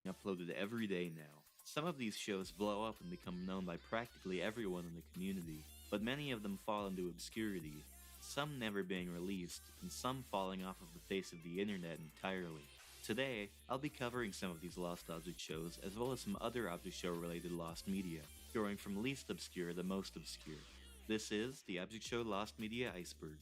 uploaded every day now. Some of these shows blow up and become known by practically everyone in the community, but many of them fall into obscurity, some never being released, and some falling off of the face of the internet entirely. Today, I'll be covering some of these Lost Object shows, as well as some other Object Show related lost media, going from least obscure to most obscure. This is the Object Show Lost Media Iceberg.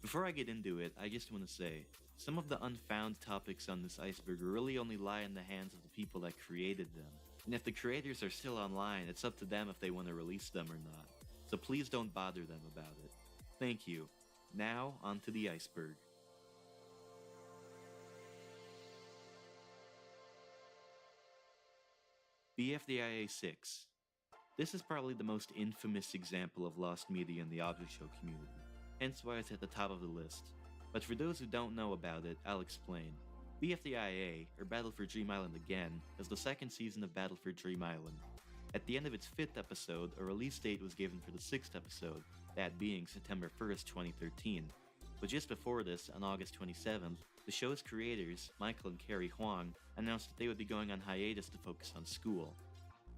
Before I get into it, I just want to say, some of the unfound topics on this iceberg really only lie in the hands of the people that created them. And if the creators are still online, it's up to them if they want to release them or not. So please don't bother them about it. Thank you. Now, onto the iceberg. BFDIA 6. This is probably the most infamous example of lost media in the Object Show community, hence why it's at the top of the list. But for those who don't know about it, I'll explain. BFDIA, or Battle for Dream Island Again, is the second season of Battle for Dream Island. At the end of its 5th episode, a release date was given for the 6th episode, that being September 1st, 2013. But just before this, on August 27th, the show's creators, Michael and Carrie Huang, announced that they would be going on hiatus to focus on school.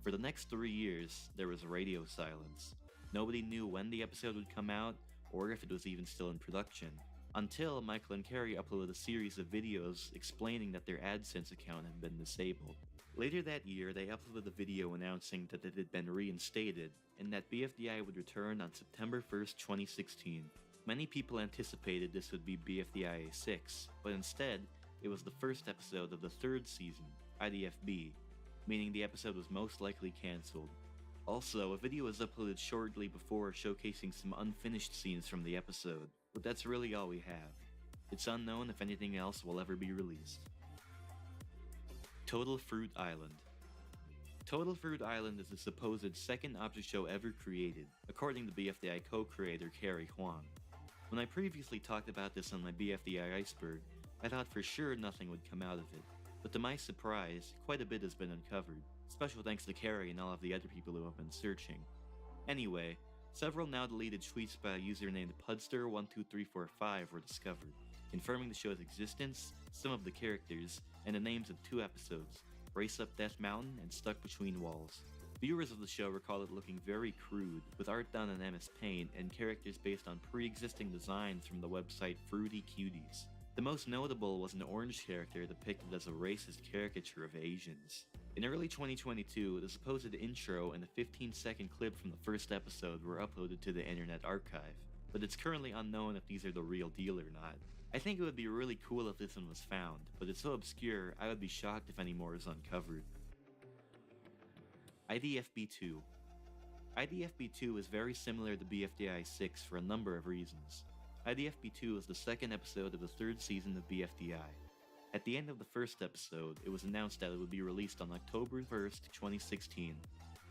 For the next 3 years, there was radio silence. Nobody knew when the episode would come out, or if it was even still in production, until Michael and Carrie uploaded a series of videos explaining that their AdSense account had been disabled. Later that year, they uploaded a video announcing that it had been reinstated, and that BFDI would return on September 1st, 2016. Many people anticipated this would be BFDIA 6, but instead, it was the first episode of the 3rd season, IDFB, meaning the episode was most likely cancelled. Also, a video was uploaded shortly before showcasing some unfinished scenes from the episode, but that's really all we have. It's unknown if anything else will ever be released. Total Fruit Island. Total Fruit Island is the supposed second object show ever created, according to BFDI co-creator Carrie Huang. When I previously talked about this on my BFDI iceberg, I thought for sure nothing would come out of it, but to my surprise, quite a bit has been uncovered. Special thanks to Carrie and all of the other people who have been searching. Anyway, several now deleted tweets by a user named Pudster12345 were discovered, confirming the show's existence, some of the characters, and the names of 2 episodes, Race Up Death Mountain and Stuck Between Walls. Viewers of the show recall it looking very crude, with art done in MS Paint and characters based on pre-existing designs from the website Fruity Cuties. The most notable was an orange character depicted as a racist caricature of Asians. In early 2022, the supposed intro and a 15-second clip from the first episode were uploaded to the Internet Archive, but it's currently unknown if these are the real deal or not. I think it would be really cool if this one was found, but it's so obscure I would be shocked if any more is uncovered. IDFB2. IDFB2 is very similar to BFDI 6 for a number of reasons. IDFB2 is the second episode of the 3rd season of BFDI. At the end of the first episode, it was announced that it would be released on October 1st, 2016.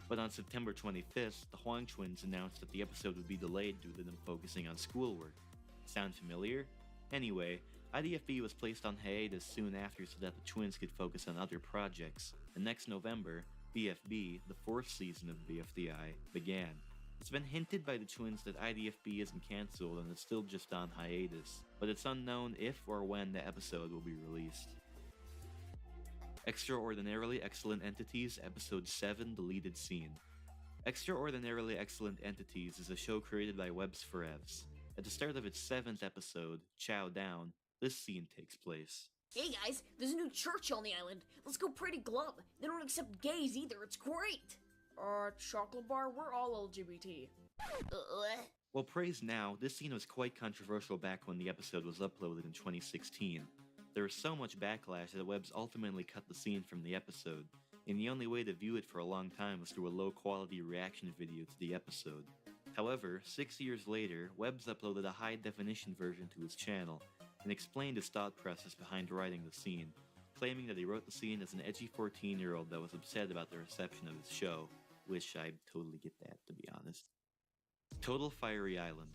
But on September 25th, the Huang twins announced that the episode would be delayed due to them focusing on schoolwork. Sound familiar? Anyway, IDFB was placed on hiatus soon after so that the twins could focus on other projects, and next November, BFB, the 4th season of BFDI, began. It's been hinted by the twins that IDFB isn't cancelled and is still just on hiatus, but it's unknown if or when the episode will be released. Extraordinarily Excellent Entities Episode 7 Deleted Scene. Extraordinarily Excellent Entities is a show created by Webs Forevs. At the start of its 7th episode, Chow Down, this scene takes place. Hey guys, there's a new church on the island. Let's go pray to Glub. They don't accept gays either, it's great! Chocolate bar, we're all LGBT. Well, praise now, this scene was quite controversial back when the episode was uploaded in 2016. There was so much backlash that Webs ultimately cut the scene from the episode, and the only way to view it for a long time was through a low-quality reaction video to the episode. However, 6 years later, Webs uploaded a high-definition version to his channel, and explained his thought process behind writing the scene, claiming that he wrote the scene as an edgy 14-year-old that was upset about the reception of his show, which I totally get that, to be honest. Total Fiery Island.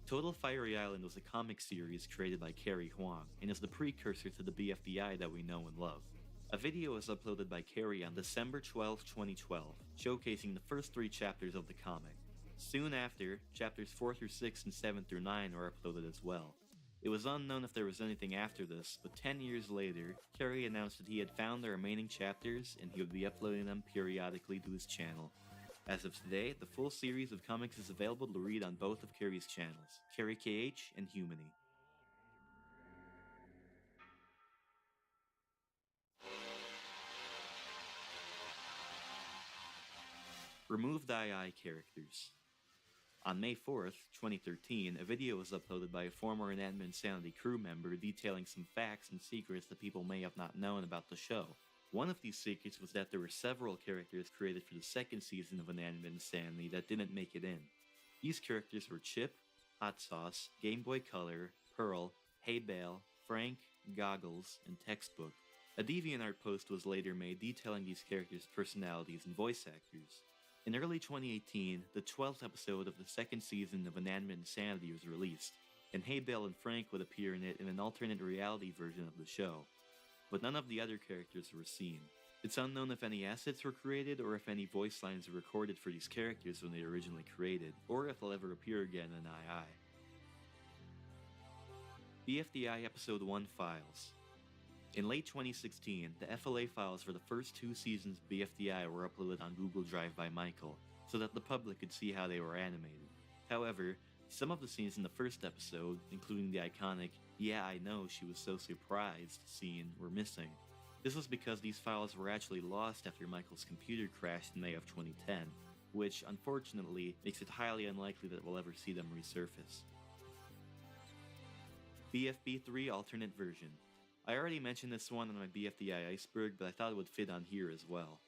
Total Fiery Island was a comic series created by Carrie Huang, and is the precursor to the BFDI that we know and love. A video was uploaded by Carrie on December 12, 2012, showcasing the first 3 chapters of the comic. Soon after, chapters 4 through 6 and 7 through 9 were uploaded as well. It was unknown if there was anything after this, but 10 years later, Carey announced that he had found the remaining chapters and he would be uploading them periodically to his channel. As of today, the full series of comics is available to read on both of Carey's channels, Carey KH and Humany. Removed II characters. On May 4th, 2013, a video was uploaded by a former Inanimate Insanity crew member detailing some facts and secrets that people may have not known about the show. One of these secrets was that there were several characters created for the second season of Inanimate Insanity that didn't make it in. These characters were Chip, Hot Sauce, Game Boy Color, Pearl, Hey Bale, Frank, Goggles, and Textbook. A DeviantArt post was later made detailing these characters' personalities and voice actors. In early 2018, the 12th episode of the second season of Inanimate Insanity was released, and Hey Bale and Frank would appear in it in an alternate reality version of the show. But none of the other characters were seen. It's unknown if any assets were created or if any voice lines were recorded for these characters when they were originally created, or if they'll ever appear again in II. BFDI Episode 1 Files. In late 2016, the FLA files for the first 2 seasons of BFDI were uploaded on Google Drive by Michael, so that the public could see how they were animated. However, some of the scenes in the first episode, including the iconic "Yeah, I know, she was so surprised" scene, were missing. This was because these files were actually lost after Michael's computer crashed in May of 2010, which, unfortunately, makes it highly unlikely that we'll ever see them resurface. BFB3 Alternate Version. I already mentioned this one on my BFDI Iceberg, but I thought it would fit on here as well.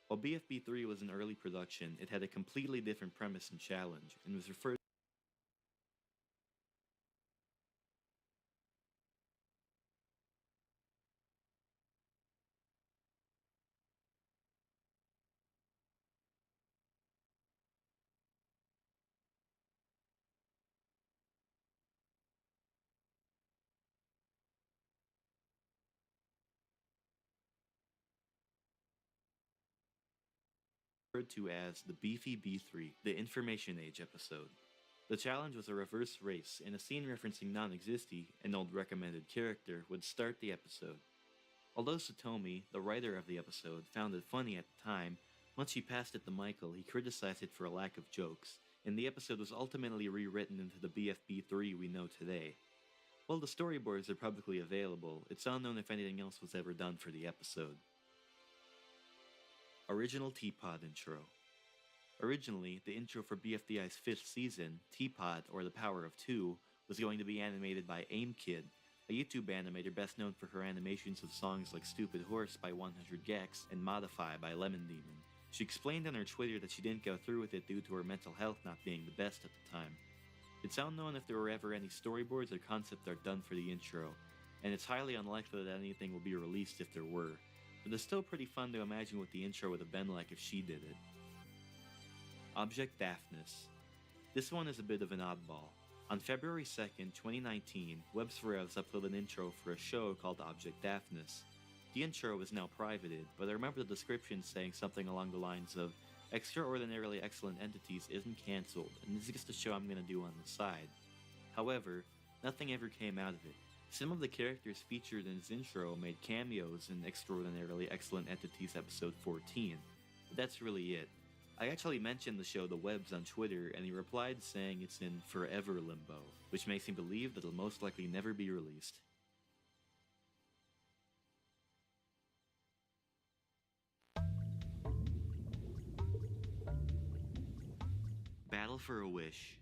While BFB3 was in early production, it had a completely different premise and challenge, and was referred to as the Beefy B3, the Information Age episode. The challenge was a reverse race, and a scene referencing Non-Existy, an old recommended character, would start the episode. Although Satomi, the writer of the episode, found it funny at the time, once she passed it to Michael, he criticized it for a lack of jokes, and the episode was ultimately rewritten into the BFB3 we know today. While the storyboards are publicly available, it's unknown if anything else was ever done for the episode. Original Teapot Intro. Originally, the intro for BFDI's 5th season, Teapot, or The Power of Two, was going to be animated by AimKid, a YouTube animator best known for her animations of songs like Stupid Horse by 100gecs and Modify by Lemon Demon. She explained on her Twitter that she didn't go through with it due to her mental health not being the best at the time. It's unknown if there were ever any storyboards or concept art done for the intro, and it's highly unlikely that anything will be released if there were. But it's still pretty fun to imagine what the intro would have been like if she did it. Object Daphnis. This one is a bit of an oddball. On February 2nd, 2019, Websferevs uploaded an intro for a show called Object Daphnis. The intro is now privated, but I remember the description saying something along the lines of, "Extraordinarily Excellent Entities isn't cancelled, and this is just a show I'm gonna do on the side." However, nothing ever came out of it. Some of the characters featured in his intro made cameos in Extraordinarily Excellent Entities episode 14, but that's really it. I actually mentioned the show The Webs on Twitter, and he replied saying it's in forever limbo, which makes me believe that it'll most likely never be released. Battle for a Wish.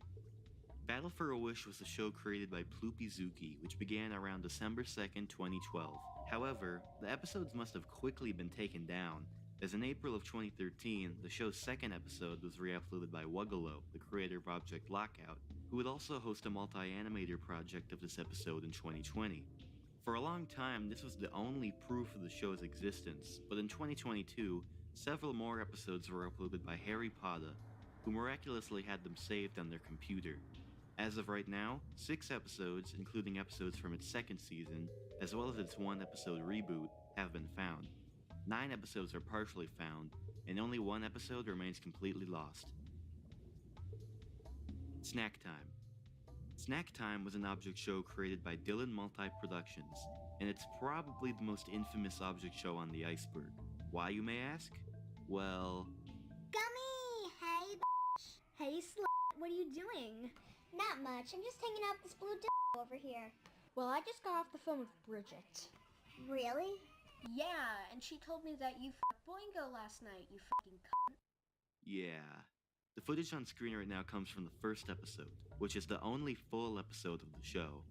Battle for a Wish was a show created by Ploopyzuki, which began around December 2nd, 2012. However, the episodes must have quickly been taken down, as in April of 2013, the show's second episode was re-uploaded by Wuggalo, the creator of Object Lockout, who would also host a multi-animator project of this episode in 2020. For a long time, this was the only proof of the show's existence, but in 2022, several more episodes were uploaded by Harry Potter, who miraculously had them saved on their computer. As of right now, 6 episodes, including episodes from its second season, as well as its 1-episode reboot, have been found. 9 episodes are partially found, and only 1 episode remains completely lost. Snack Time. Snack Time was an object show created by Dylan Multi Productions, and it's probably the most infamous object show on the iceberg. Why, you may ask? Well... Gummy! Hey, Hey, slut, what are you doing? Not much. I'm just hanging out with this blue over here. Well, I just got off the phone with Bridget. Really? Yeah, and she told me that you f***ed Boingo last night, you fucking cunt. yeah. The footage on screen right now comes from the first episode, which is the only full episode of the show.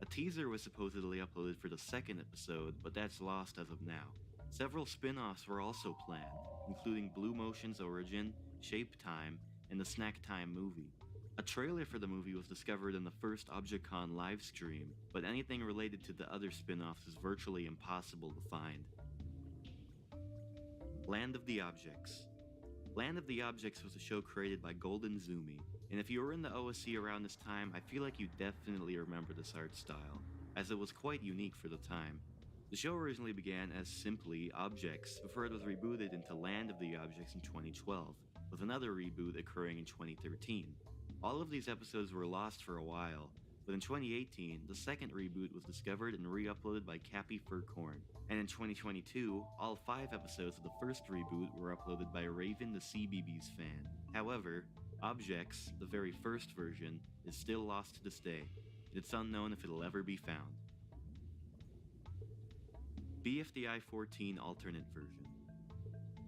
A teaser was supposedly uploaded for the second episode, but that's lost as of now. Several spin-offs were also planned, including Blue Motion's Origin, Shape Time, and the Snack Time movie. A trailer for the movie was discovered in the first ObjectCon livestream, but anything related to the other spin-offs is virtually impossible to find. Land of the Objects. Land of the Objects was a show created by Golden Zumi, and if you were in the OSC around this time, I feel like you definitely remember this art style, as it was quite unique for the time. The show originally began as simply Objects, before it was rebooted into Land of the Objects in 2012, with another reboot occurring in 2013. All of these episodes were lost for a while, but in 2018, the second reboot was discovered and re-uploaded by Cappy Furcorn, and in 2022, all 5 episodes of the first reboot were uploaded by Raven the CBeebies fan. However, Objects, the very first version, is still lost to this day, and it's unknown if it'll ever be found. BFDI 14 alternate version.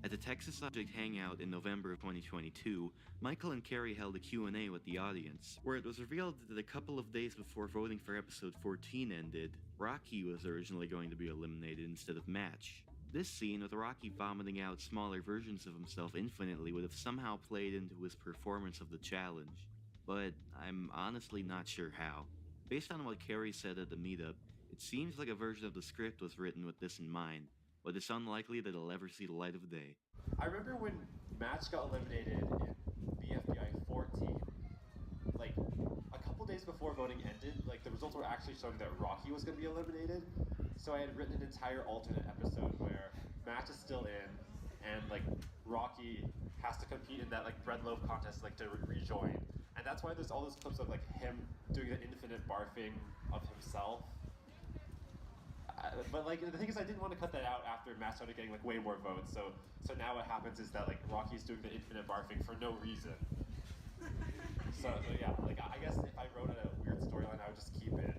At the Texas Object Hangout in November of 2022, Michael and Carrie held a Q&A with the audience, where it was revealed that a couple of days before voting for episode 14 ended, Rocky was originally going to be eliminated instead of Match. This scene with Rocky vomiting out smaller versions of himself infinitely would have somehow played into his performance of the challenge, but I'm honestly not sure how. Based on what Carrie said at the meetup, it seems like a version of the script was written with this in mind, but it's unlikely that it'll ever see the light of day. I remember when Match got eliminated in BFDI 14, like, a couple days before voting ended, like, the results were actually showing that Rocky was going to be eliminated, so I had written an entire alternate episode where Match is still in, and, like, Rocky has to compete in that, like, bread loaf contest, like, to rejoin. And that's why there's all those clips of, like, him doing the infinite barfing of himself. But like the thing is, I didn't want to cut that out after Matt started getting like way more votes. So now what happens is that like Rocky's doing the infinite barfing for no reason. So yeah, like I guess if I wrote a weird storyline, I would just keep it.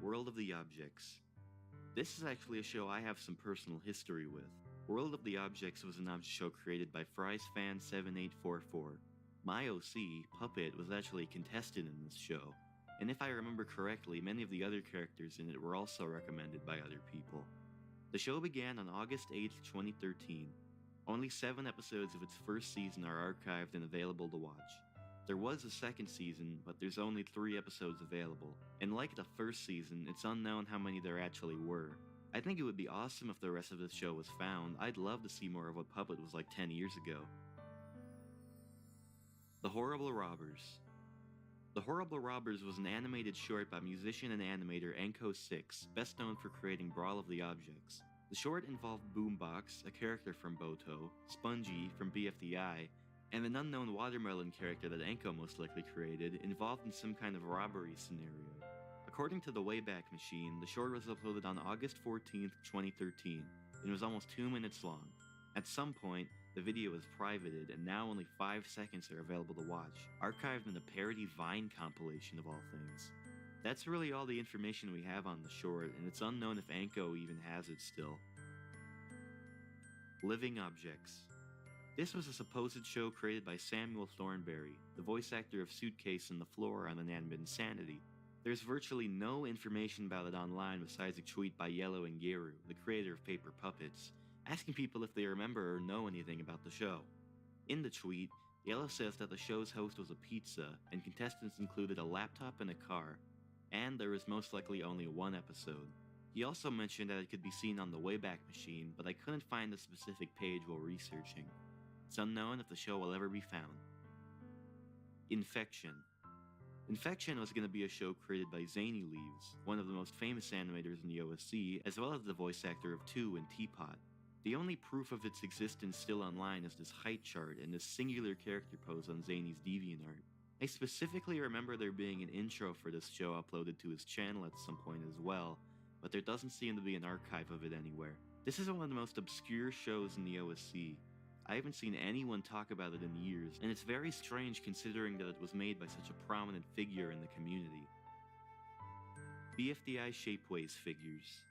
World of the Objects. This is actually a show I have some personal history with. World of the Objects was an object show created by FriesFan7844. My OC, Puppet, was actually a contestant in this show, and if I remember correctly, many of the other characters in it were also recommended by other people. The show began on August 8th, 2013. Only 7 episodes of its first season are archived and available to watch. There was a second season, but there's only 3 episodes available, and like the first season, it's unknown how many there actually were. I think it would be awesome if the rest of the show was found. I'd love to see more of what Puppet was like 10 years ago. The Horrible Robbers. The Horrible Robbers was an animated short by musician and animator Enko6, best known for creating Brawl of the Objects. The short involved Boombox, a character from Boto, Spongy from BFDI, and an unknown watermelon character that Enko most likely created, involved in some kind of robbery scenario. According to the Wayback Machine, the short was uploaded on August 14th, 2013, and was almost 2 minutes long. At some point, the video was privated, and now only 5 seconds are available to watch, archived in a parody Vine compilation of all things. That's really all the information we have on the short, and it's unknown if Anko even has it still. Living Objects. This was a supposed show created by Samuel Thornberry, the voice actor of Suitcase and the Floor on Inanimate Insanity. There's virtually no information about it online besides a tweet by Yellow and Geru, the creator of Paper Puppets, asking people if they remember or know anything about the show. In the tweet, Yellow says that the show's host was a pizza, and contestants included a laptop and a car, and there was most likely only 1 episode. He also mentioned that it could be seen on the Wayback Machine, but I couldn't find the specific page while researching. It's unknown if the show will ever be found. Infection. Infection was going to be a show created by Zany Leaves, one of the most famous animators in the OSC, as well as the voice actor of 2 and Teapot. The only proof of its existence still online is this height chart and this singular character pose on Zany's DeviantArt. I specifically remember there being an intro for this show uploaded to his channel at some point as well, but there doesn't seem to be an archive of it anywhere. This is one of the most obscure shows in the OSC. I haven't seen anyone talk about it in years, and it's very strange considering that it was made by such a prominent figure in the community. BFDI Shapeways figures.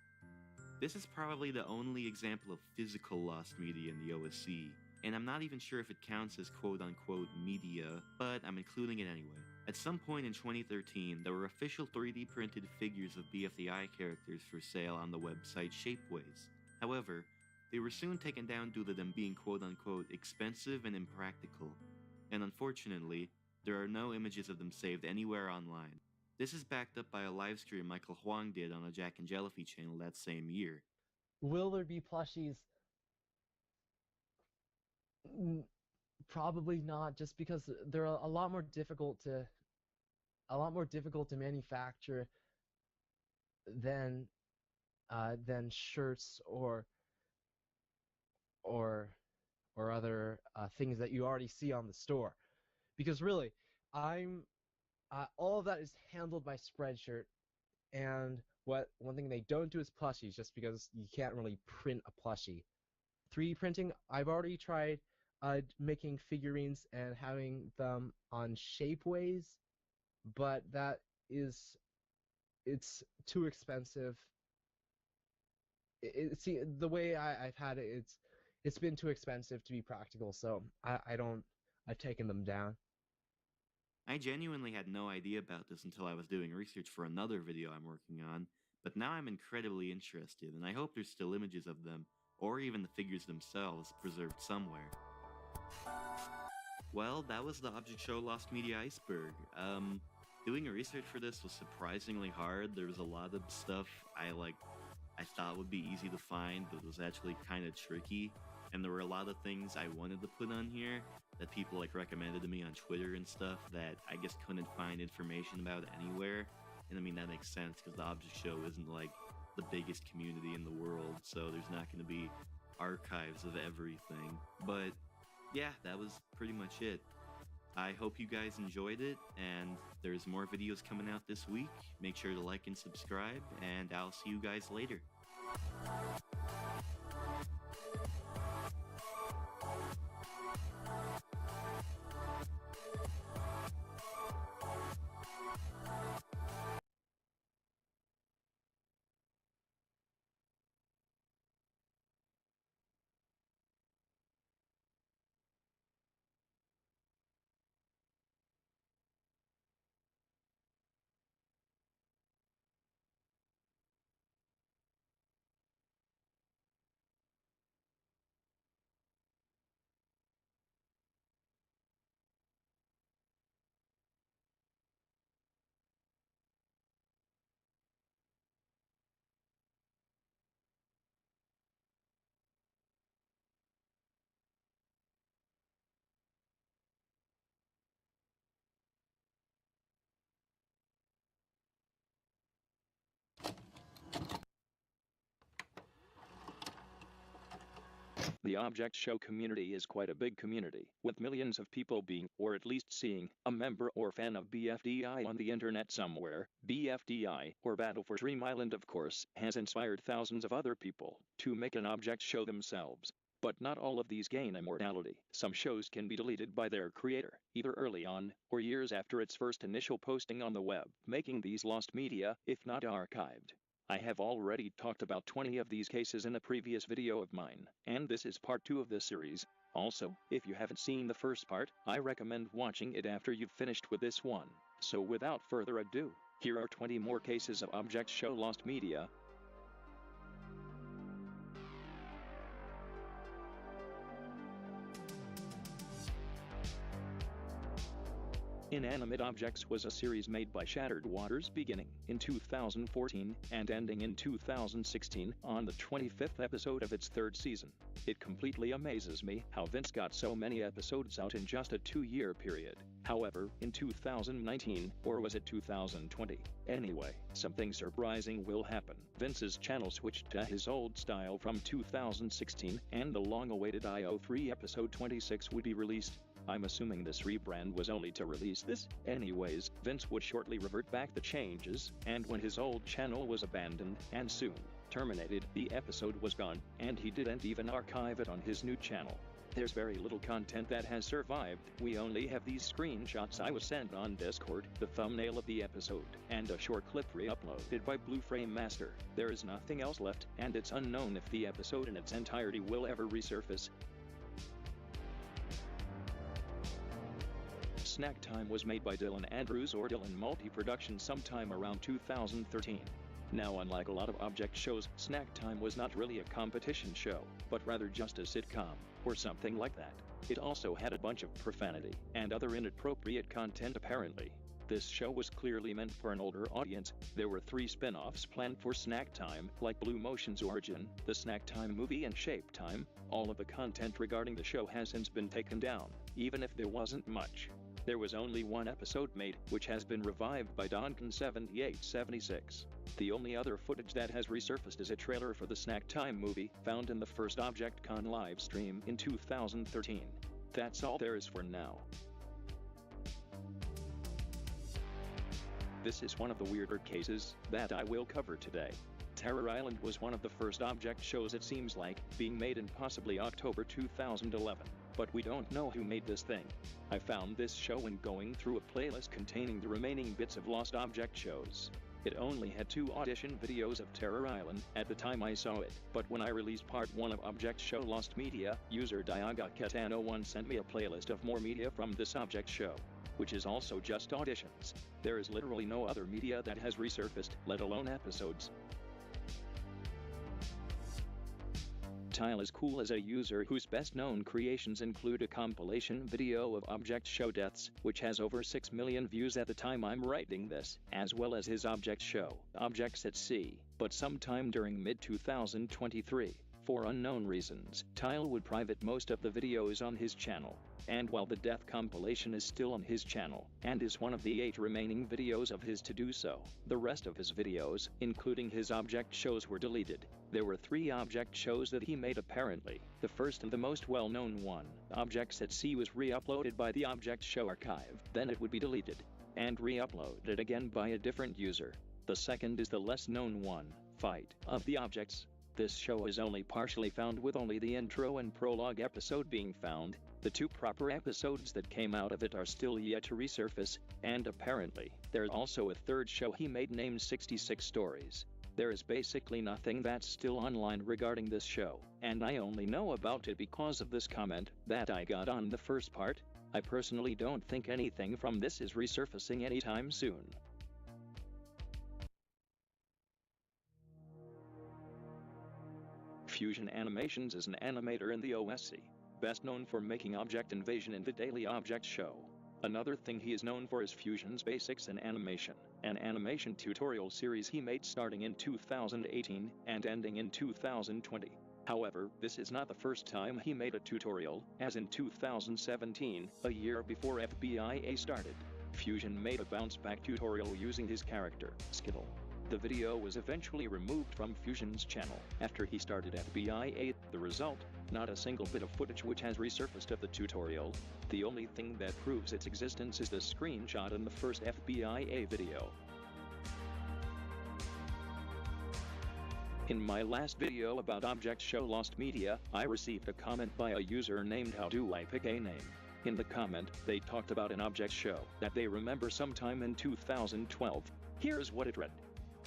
This is probably the only example of physical lost media in the OSC, and I'm not even sure if it counts as quote-unquote media, but I'm including it anyway. At some point in 2013, there were official 3D printed figures of BFDI characters for sale on the website Shapeways. However, they were soon taken down due to them being quote-unquote expensive and impractical, and unfortunately, there are no images of them saved anywhere online. This is backed up by a livestream Michael Huang did on a Jack and Jellyfy channel that same year. Will there be plushies? Probably not, just because they're a lot more difficult to manufacture than shirts or other things that you already see on the store. Because really, all of that is handled by Spreadshirt, and one thing they don't do is plushies, just because you can't really print a plushie. 3D printing, I've already tried making figurines and having them on Shapeways, but it's too expensive. See, the way I've had it, it's been too expensive to be practical, so I've taken them down. I genuinely had no idea about this until I was doing research for another video I'm working on, but now I'm incredibly interested, and I hope there's still images of them, or even the figures themselves, preserved somewhere. Well, that was the Object Show Lost Media Iceberg. Doing research for this was surprisingly hard. There was a lot of stuff I thought would be easy to find, but was actually kind of tricky. And there were a lot of things I wanted to put on here that people recommended to me on Twitter and stuff that I just couldn't find information about anywhere. And I mean, that makes sense because the Object Show isn't the biggest community in the world, so there's not going to be archives of everything. But yeah, that was pretty much it. I hope you guys enjoyed it, and there's more videos coming out this week. Make sure to like and subscribe, and I'll see you guys later. The Object Show community is quite a big community, with millions of people being, or at least seeing, a member or fan of BFDI on the internet somewhere. BFDI, or Battle for Dream Island of course, has inspired thousands of other people to make an object show themselves. But not all of these gain immortality. Some shows can be deleted by their creator, either early on, or years after its first initial posting on the web, making these lost media, if not archived. I have already talked about 20 of these cases in a previous video of mine, and this is part 2 of this series. Also, if you haven't seen the first part, I recommend watching it after you've finished with this one. So without further ado, here are 20 more cases of Object Show lost media. Inanimate Objects was a series made by Shattered Waters beginning in 2014 and ending in 2016 on the 25th episode of its third season. It completely amazes me how Vince got so many episodes out in just a 2-year period. However, in 2019, or was it 2020? Anyway, something surprising will happen. Vince's channel switched to his old style from 2016, and the long-awaited IO3 episode 26 would be released. I'm assuming this rebrand was only to release this. Anyways, Vince would shortly revert back the changes, and when his old channel was abandoned and soon terminated, the episode was gone, and he didn't even archive it on his new channel. There's very little content that has survived. We only have these screenshots I was sent on Discord, the thumbnail of the episode, and a short clip re-uploaded by Blue Frame Master. There is nothing else left, and it's unknown if the episode in its entirety will ever resurface. Snack Time was made by Dylan Andrews or Dylan Multi-Production sometime around 2013. Now, unlike a lot of object shows, Snack Time was not really a competition show, but rather just a sitcom, or something like that. It also had a bunch of profanity and other inappropriate content apparently. This show was clearly meant for an older audience. There were 3 spin-offs planned for Snack Time, like Blue Motion's Origin, the Snack Time movie, and Shape Time. All of the content regarding the show has since been taken down, even if there wasn't much. There was only one episode made, which has been revived by Donkin7876. The only other footage that has resurfaced is a trailer for the Snack Time movie, found in the first ObjectCon live stream in 2013. That's all there is for now. This is one of the weirder cases that I will cover today. Terror Island was one of the first object shows, it seems like, being made in possibly October 2011. But we don't know who made this thing. I found this show when going through a playlist containing the remaining bits of lost object shows. It only had 2 audition videos of Terror Island at the time I saw it, but when I released part 1 of Object Show Lost Media, user DiagaKetano1 sent me a playlist of more media from this object show, which is also just auditions. There is literally no other media that has resurfaced, let alone episodes. Tile is cool as a user whose best-known creations include a compilation video of Object Show Deaths, which has over 6 million views at the time I'm writing this, as well as his Object Show, Objects at Sea, but sometime during mid-2023. For unknown reasons, Tile would private most of the videos on his channel, and while the Death compilation is still on his channel, and is one of the 8 remaining videos of his to do so, the rest of his videos, including his object shows, were deleted. There were 3 object shows that he made apparently. The first and the most well-known one, Objects at Sea, was re-uploaded by the Object Show archive, then it would be deleted, and re-uploaded again by a different user. The second is the less-known one, Fight of the Objects. This show is only partially found, with only the intro and prologue episode being found. The 2 proper episodes that came out of it are still yet to resurface, and apparently, there's also a 3rd show he made named 66 Stories. There is basically nothing that's still online regarding this show, and I only know about it because of this comment that I got on the first part. I personally don't think anything from this is resurfacing anytime soon. Fusion Animations is an animator in the OSC, best known for making Object Invasion in the Daily Object Show. Another thing he is known for is Fusion's Basics in Animation, an animation tutorial series he made starting in 2018 and ending in 2020. However, this is not the first time he made a tutorial, as in 2017, a year before FBIA started. Fusion made a bounce-back tutorial using his character, Skittle. The video was eventually removed from Fusion's channel after he started FBIA. The result? Not a single bit of footage which has resurfaced of the tutorial. The only thing that proves its existence is the screenshot in the first FBIA video. In my last video about Object Show Lost Media, I received a comment by a user named How Do I Pick a Name? In the comment, they talked about an object show that they remember sometime in 2012. Here's what it read.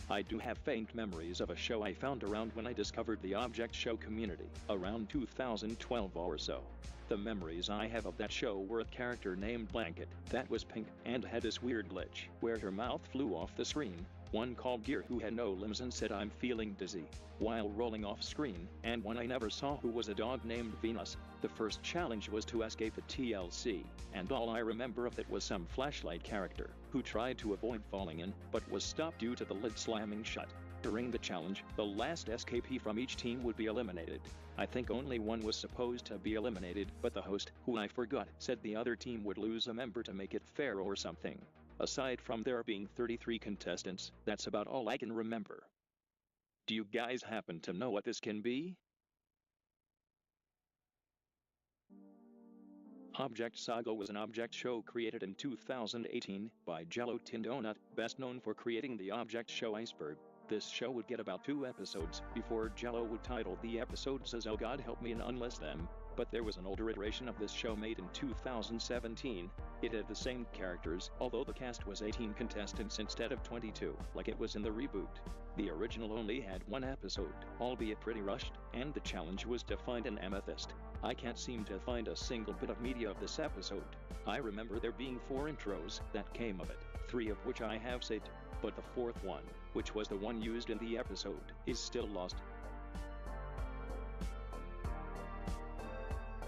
I do have faint memories of a show I found around when I discovered the object show community, around 2012 or so. The memories I have of that show were a character named Blanket that was pink and had this weird glitch where her mouth flew off the screen. One called Gear who had no limbs and said I'm feeling dizzy, while rolling off screen, and one I never saw who was a dog named Venus. The first challenge was to escape a TLC, and all I remember of it was some flashlight character, who tried to avoid falling in, but was stopped due to the lid slamming shut. During the challenge, the last escapee from each team would be eliminated. I think only one was supposed to be eliminated, but the host, who I forgot, said the other team would lose a member to make it fair or something. Aside from there being 33 contestants, that's about all I can remember. Do you guys happen to know what this can be? Object Saga was an object show created in 2018 by Jello Tin Donut, best known for creating the object show Iceberg. This show would get about 2 episodes before Jello would title the episodes as Oh God Help Me and Unless Them, but there was an older iteration of this show made in 2017. It had the same characters, although the cast was 18 contestants instead of 22, like it was in the reboot. The original only had 1 episode, albeit pretty rushed, and the challenge was to find an amethyst. I can't seem to find a single bit of media of this episode. I remember there being 4 intros that came of it, 3 of which I have saved, but the 4th one, which was the one used in the episode, is still lost.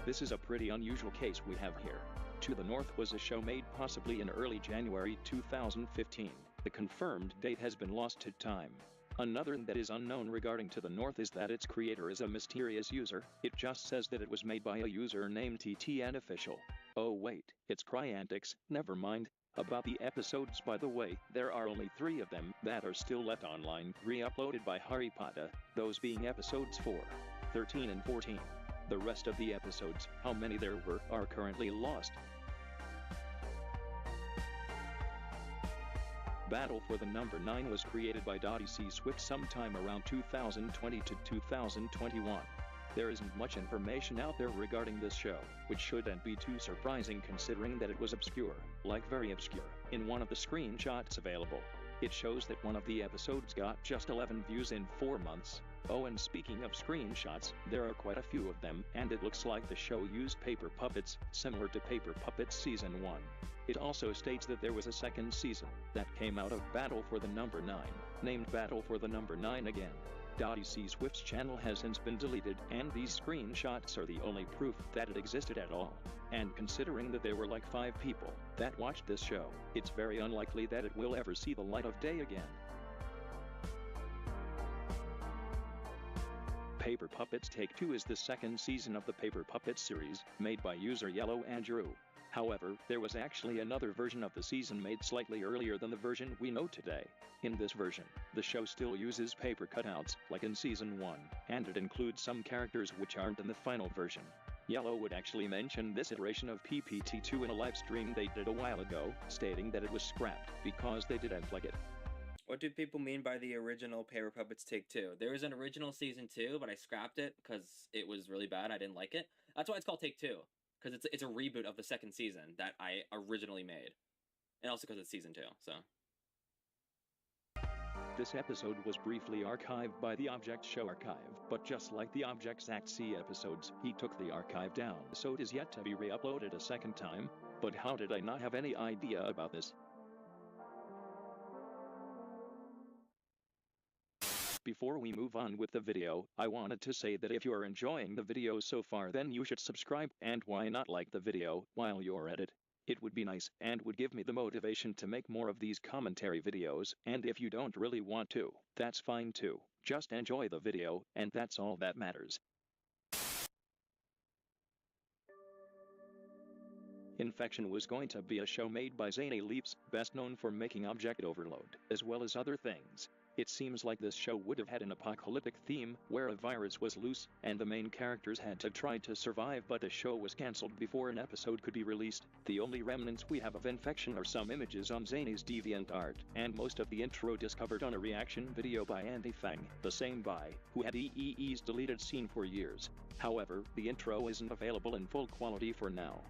This is a pretty unusual case we have here. To the North was a show made possibly in early January 2015. The confirmed date has been lost to time. Another that is unknown regarding To the North is that its creator is a mysterious user. It just says that it was made by a user named TTNOfficial. Oh wait, it's Cryantics, never mind. About the episodes, by the way, there are only 3 of them that are still left online, re-uploaded by Harry Potter, those being episodes 4, 13 and 14. The rest of the episodes, how many there were, are currently lost. Battle for the Number 9 was created by Dottie C. Swift sometime around 2020 to 2021. There isn't much information out there regarding this show, which shouldn't be too surprising considering that it was obscure, like very obscure. In one of the screenshots available, it shows that one of the episodes got just 11 views in 4 months. Oh, and speaking of screenshots, there are quite a few of them, and it looks like the show used paper puppets, similar to Paper Puppets Season 1. It also states that there was a 2nd season that came out of Battle for the Number 9, named Battle for the Number 9 again. Dottie C. Swift's channel has since been deleted, and these screenshots are the only proof that it existed at all. And considering that there were like 5 people that watched this show, it's very unlikely that it will ever see the light of day again. Paper Puppets Take 2 is the 2nd season of the Paper Puppets series, made by user Yellow Andrew. However, there was actually another version of the season made slightly earlier than the version we know today. In this version, the show still uses paper cutouts, like in Season 1, and it includes some characters which aren't in the final version. Yellow would actually mention this iteration of PPT2 in a live stream they did a while ago, stating that it was scrapped because they didn't like it. What do people mean by the original Paper Puppets Take 2? There was an original Season 2, but I scrapped it because it was really bad. I didn't like it. That's why it's called Take 2. Because it's a reboot of the 2nd season that I originally made. And also because it's Season 2, so. This episode was briefly archived by the Object Show Archive, but just like the Objects Act C episodes, he took the archive down, so it is yet to be re-uploaded a 2nd time. But how did I not have any idea about this? Before we move on with the video, I wanted to say that if you are enjoying the video so far, then you should subscribe, and why not like the video while you're at it. It would be nice and would give me the motivation to make more of these commentary videos, and if you don't really want to, that's fine too. Just enjoy the video, and that's all that matters. Infection was going to be a show made by Zany Leaps, best known for making Object Overload, as well as other things. It seems like this show would have had an apocalyptic theme, where a virus was loose, and the main characters had to try to survive, but the show was cancelled before an episode could be released. The only remnants we have of Infection are some images on Zany's DeviantArt, and most of the intro discovered on a reaction video by Andy Fang, the same guy who had EEE's deleted scene for years. However, the intro isn't available in full quality for now.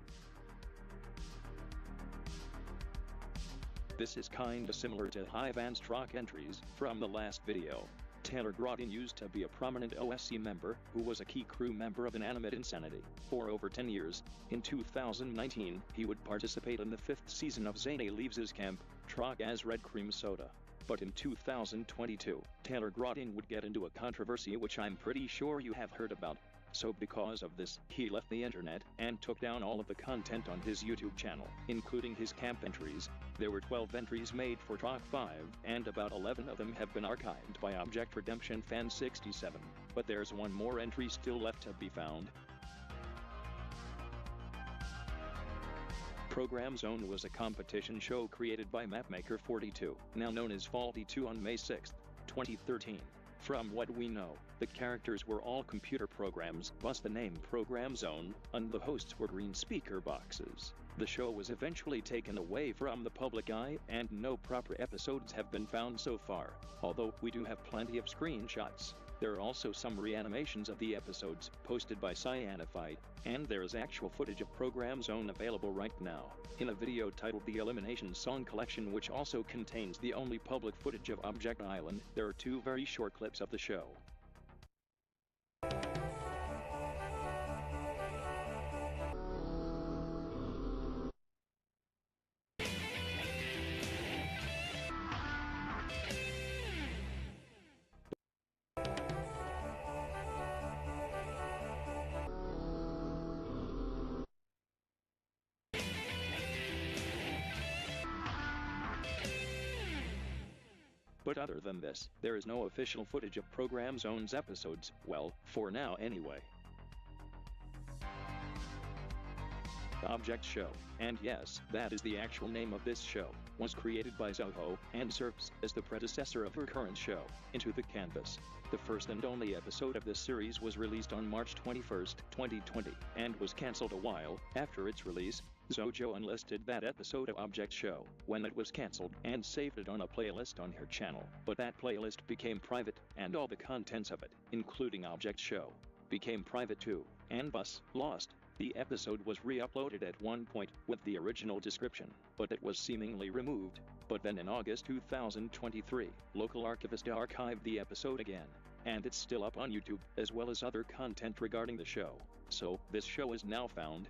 This is kinda similar to Hive and Strock entries from the last video. Taylor Grodin used to be a prominent OSC member who was a key crew member of Inanimate Insanity for over 10 years. In 2019, he would participate in the 5th season of Zany Leaves' camp, Trock as Red Cream Soda. But in 2022, Taylor Grottin would get into a controversy which I'm pretty sure you have heard about. So because of this, he left the internet and took down all of the content on his YouTube channel, including his camp entries. There were 12 entries made for Talk 5, and about 11 of them have been archived by Object Redemption Fan 67. But there's one more entry still left to be found. Program Zone was a competition show created by Mapmaker42, now known as Faulty2, on May 6, 2013. From what we know, the characters were all computer programs, plus the name Program Zone, and the hosts were green speaker boxes. The show was eventually taken away from the public eye, and no proper episodes have been found so far, although we do have plenty of screenshots. There are also some reanimations of the episodes posted by Cyanified, and there is actual footage of Program Zone available right now, in a video titled The Elimination Song Collection, which also contains the only public footage of Object Island. There are 2 very short clips of the show. But other than this, there is no official footage of Program Zone's episodes, well, for now anyway. Object Show, and yes, that is the actual name of this show, was created by Zoho, and serves as the predecessor of her current show, Into the Canvas. The first and only episode of this series was released on March 21, 2020, and was cancelled a while after its release. Zojo unlisted that episode of Object Show when it was cancelled and saved it on a playlist on her channel, but that playlist became private, and all the contents of it, including Object Show, became private too, and thus lost. The episode was re-uploaded at one point with the original description, but it was seemingly removed. But then in August 2023, local archivist archived the episode again, and it's still up on YouTube, as well as other content regarding the show. So, this show is now found.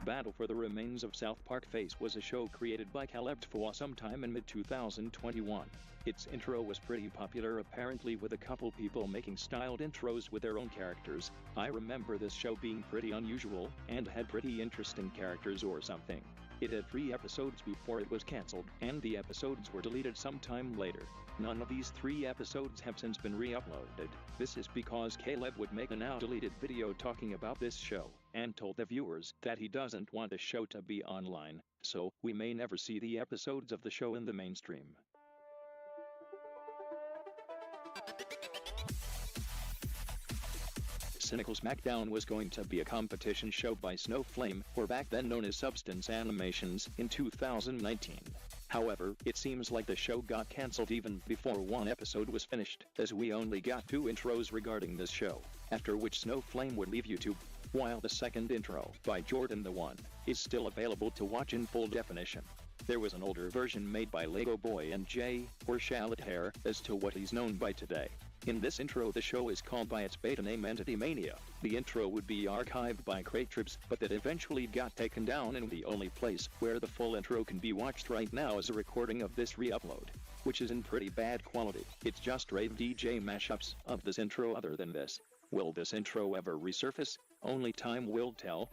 Battle for the Remains of South Park Face was a show created by Caleb Tfua sometime in mid-2021. Its intro was pretty popular, apparently, with a couple people making styled intros with their own characters. I remember this show being pretty unusual, and had pretty interesting characters or something. It had 3 episodes before it was cancelled, and the episodes were deleted sometime later. None of these 3 episodes have since been re-uploaded. This is because Caleb would make a now-deleted video talking about this show, and told the viewers that he doesn't want the show to be online, so we may never see the episodes of the show in the mainstream. Cynical SmackDown was going to be a competition show by Snowflame, or back then known as Substance Animations, in 2019. However, it seems like the show got cancelled even before 1 episode was finished, as we only got 2 intros regarding this show, after which Snowflame would leave YouTube, while the second intro, by Jordan the One, is still available to watch in full definition. There was an older version made by Lego Boy and Jay, or Shallot Hair, as to what he's known by today. In this intro, the show is called by its beta name Entity Mania. The intro would be archived by Cratetrips, but that eventually got taken down, and the only place where the full intro can be watched right now is a recording of this re-upload, which is in pretty bad quality. It's just rave DJ mashups of this intro. Other than this, will this intro ever resurface? Only time will tell.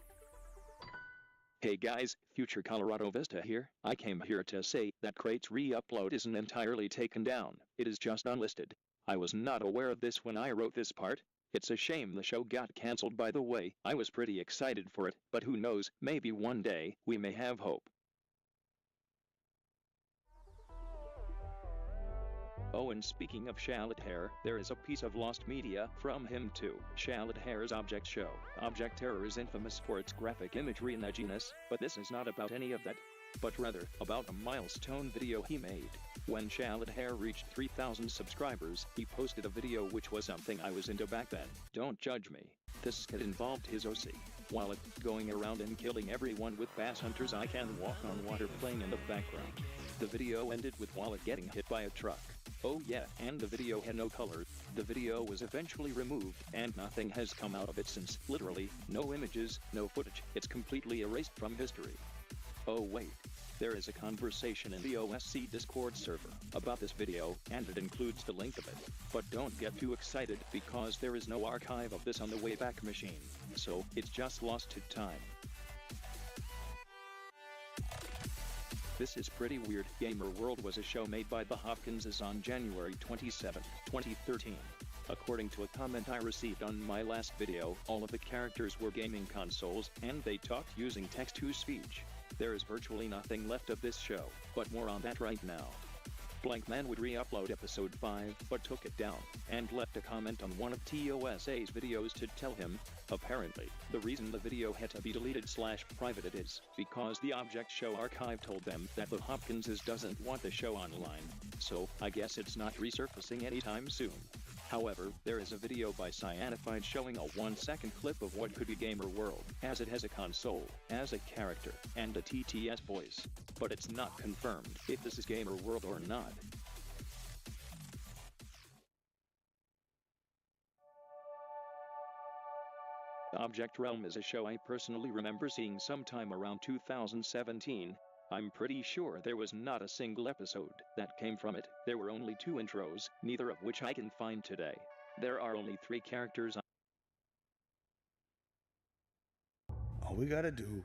Hey guys, Future Colorado Vista here. I came here to say that Crate's re-upload isn't entirely taken down, it is just unlisted. I was not aware of this when I wrote this part. It's a shame the show got cancelled, by the way. I was pretty excited for it, but who knows, maybe one day, we may have hope. Oh, and speaking of Shallot Hair, there is a piece of lost media from him too. Shallot Hair's Object Show. Object Terror is infamous for its graphic imagery and edginess, but this is not about any of that, but rather about a milestone video he made. When Shallot Hair reached 3,000 subscribers, he posted a video which was something I was into back then. Don't judge me. This skit involved his OC, Wallet, going around and killing everyone with Bass Hunter's I Can Walk on Water playing in the background. The video ended with Wallet getting hit by a truck. Oh yeah, and the video had no color. The video was eventually removed, and nothing has come out of it since. Literally, no images, no footage. It's completely erased from history. Oh wait. There is a conversation in the OSC Discord server about this video, and it includes the link of it. But don't get too excited because there is no archive of this on the Wayback Machine, so it's just lost to time. This is pretty weird. Gamer World was a show made by the Hopkinses on January 27, 2013. According to a comment I received on my last video, all of the characters were gaming consoles, and they talked using text-to-speech. There is virtually nothing left of this show, but more on that right now. Blankman would re-upload episode 5, but took it down, and left a comment on one of TOSA's videos to tell him, apparently, the reason the video had to be deleted/privated is because the Object Show archive told them that the Hopkinses doesn't want the show online, so I guess it's not resurfacing anytime soon. However, there is a video by Cyanified showing a 1-second clip of what could be Gamer World, as it has a console, as a character, and a TTS voice. But it's not confirmed if this is Gamer World or not. Object Realm is a show I personally remember seeing sometime around 2017. I'm pretty sure there was not a single episode that came from it. There were only 2 intros, neither of which I can find today. There are only 3 characters. All we gotta do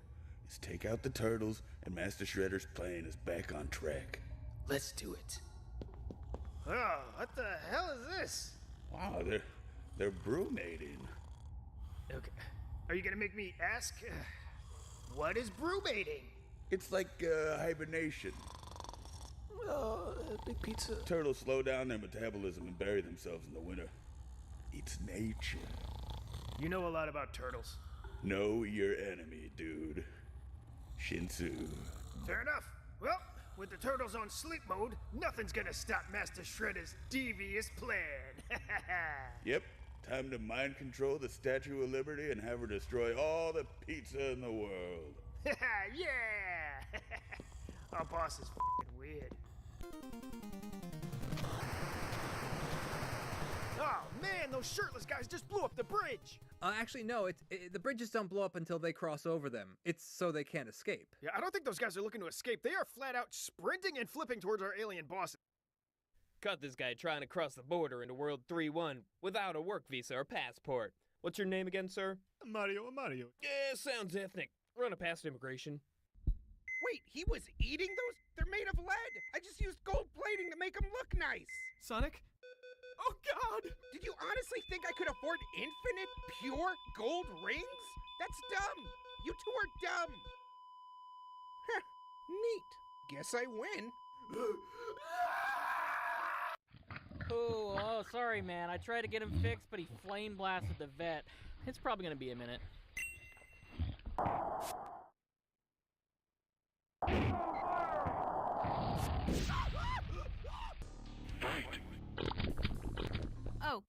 is take out the turtles, and Master Shredder's plan is back on track. Let's do it. Oh, what the hell is this? Wow, they're brewmating. Okay, are you gonna make me ask? What is brewmating? It's like hibernation. Big pizza. Turtles slow down their metabolism and bury themselves in the winter. It's nature. You know a lot about turtles. Know your enemy, dude. Shinsu. Fair enough. Well, with the turtles on sleep mode, nothing's gonna stop Master Shredder's devious plan. Yep. Time to mind control the Statue of Liberty and have her destroy all the pizza in the world. Yeah! Our boss is f***ing weird. Oh man, those shirtless guys just blew up the bridge! Actually, no, the bridges don't blow up until they cross over them. It's so they can't escape. Yeah, I don't think those guys are looking to escape. They are flat out sprinting and flipping towards our alien bosses. Caught this guy trying to cross the border into World 3-1 without a work visa or passport. What's your name again, sir? Mario. Yeah, sounds ethnic. Run a past immigration. Wait, he was eating those? They're made of lead. I just used gold plating to make them look nice. Sonic? Oh God! Did you honestly think I could afford infinite, pure gold rings? That's dumb. You two are dumb. Huh, neat. Guess I win. Oh, sorry, man. I tried to get him fixed, but he flame blasted the vet. It's probably gonna be a minute. Oh.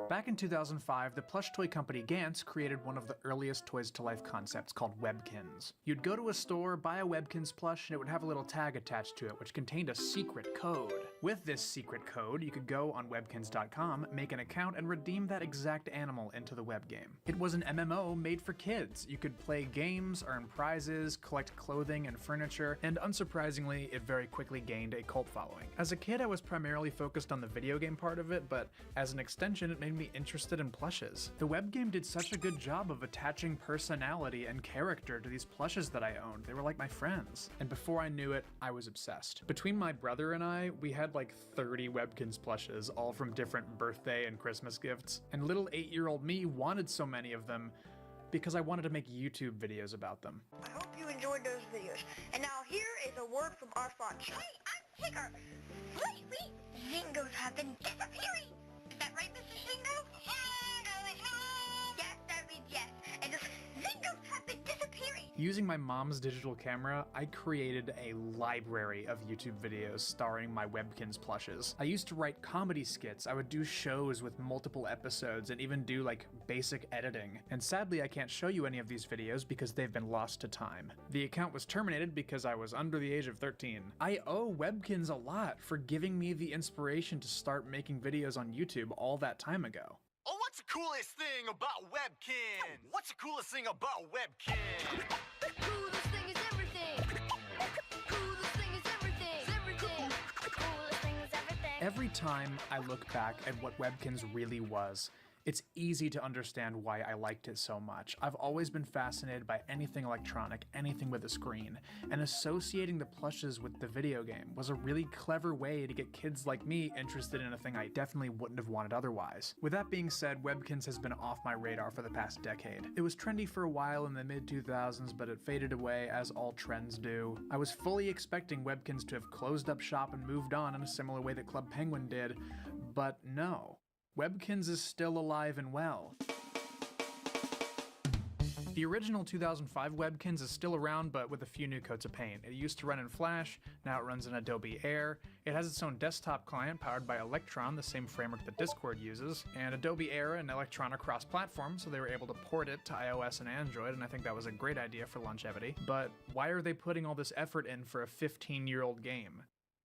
Back in 2005, the plush toy company Gantz created one of the earliest toys-to-life concepts called Webkins. You'd go to a store, buy a Webkins plush, and it would have a little tag attached to it which contained a secret code. With this secret code, you could go on webkins.com, make an account, and redeem that exact animal into the web game. It was an MMO made for kids. You could play games, earn prizes, collect clothing and furniture, and unsurprisingly, it very quickly gained a cult following. As a kid, I was primarily focused on the video game part of it, but as an extension, it made me interested in plushes. The web game did such a good job of attaching personality and character to these plushes that I owned. They were like my friends. And before I knew it, I was obsessed. Between my brother and I, we had like 30 Webkins plushes, all from different birthday and Christmas gifts. And little 8-year-old me wanted so many of them because I wanted to make YouTube videos about them. I hope you enjoyed those videos. And now here is a word from our sponsor. Hey, I'm Tigger. Lately, Zingos have been disappearing. Is that right, Mr. Zingo? Yes, that means yes. And the Zingos have been disappearing. Using my mom's digital camera, I created a library of YouTube videos starring my Webkins plushes. I used to write comedy skits, I would do shows with multiple episodes, and even do like basic editing. And sadly, I can't show you any of these videos because they've been lost to time. The account was terminated because I was under the age of 13. I owe Webkins a lot for giving me the inspiration to start making videos on YouTube all that time ago. Oh, what's the coolest thing about Webkins? What's the coolest thing about Webkins? The coolest thing is everything. Coolest thing is everything. Everything. Coolest thing is everything. Every time I look back at what Webkins really was, it's easy to understand why I liked it so much. I've always been fascinated by anything electronic, anything with a screen, and associating the plushes with the video game was a really clever way to get kids like me interested in a thing I definitely wouldn't have wanted otherwise. With that being said, Webkins has been off my radar for the past decade. It was trendy for a while in the mid-2000s, but it faded away as all trends do. I was fully expecting Webkins to have closed up shop and moved on in a similar way that Club Penguin did, but no. Webkins is still alive and well. The original 2005 Webkins is still around, but with a few new coats of paint. It used to run in Flash, now it runs in Adobe Air. It has its own desktop client powered by Electron, the same framework that Discord uses, and Adobe Air and Electron are cross-platform, so they were able to port it to iOS and Android, and I think that was a great idea for longevity. But why are they putting all this effort in for a 15-year-old game?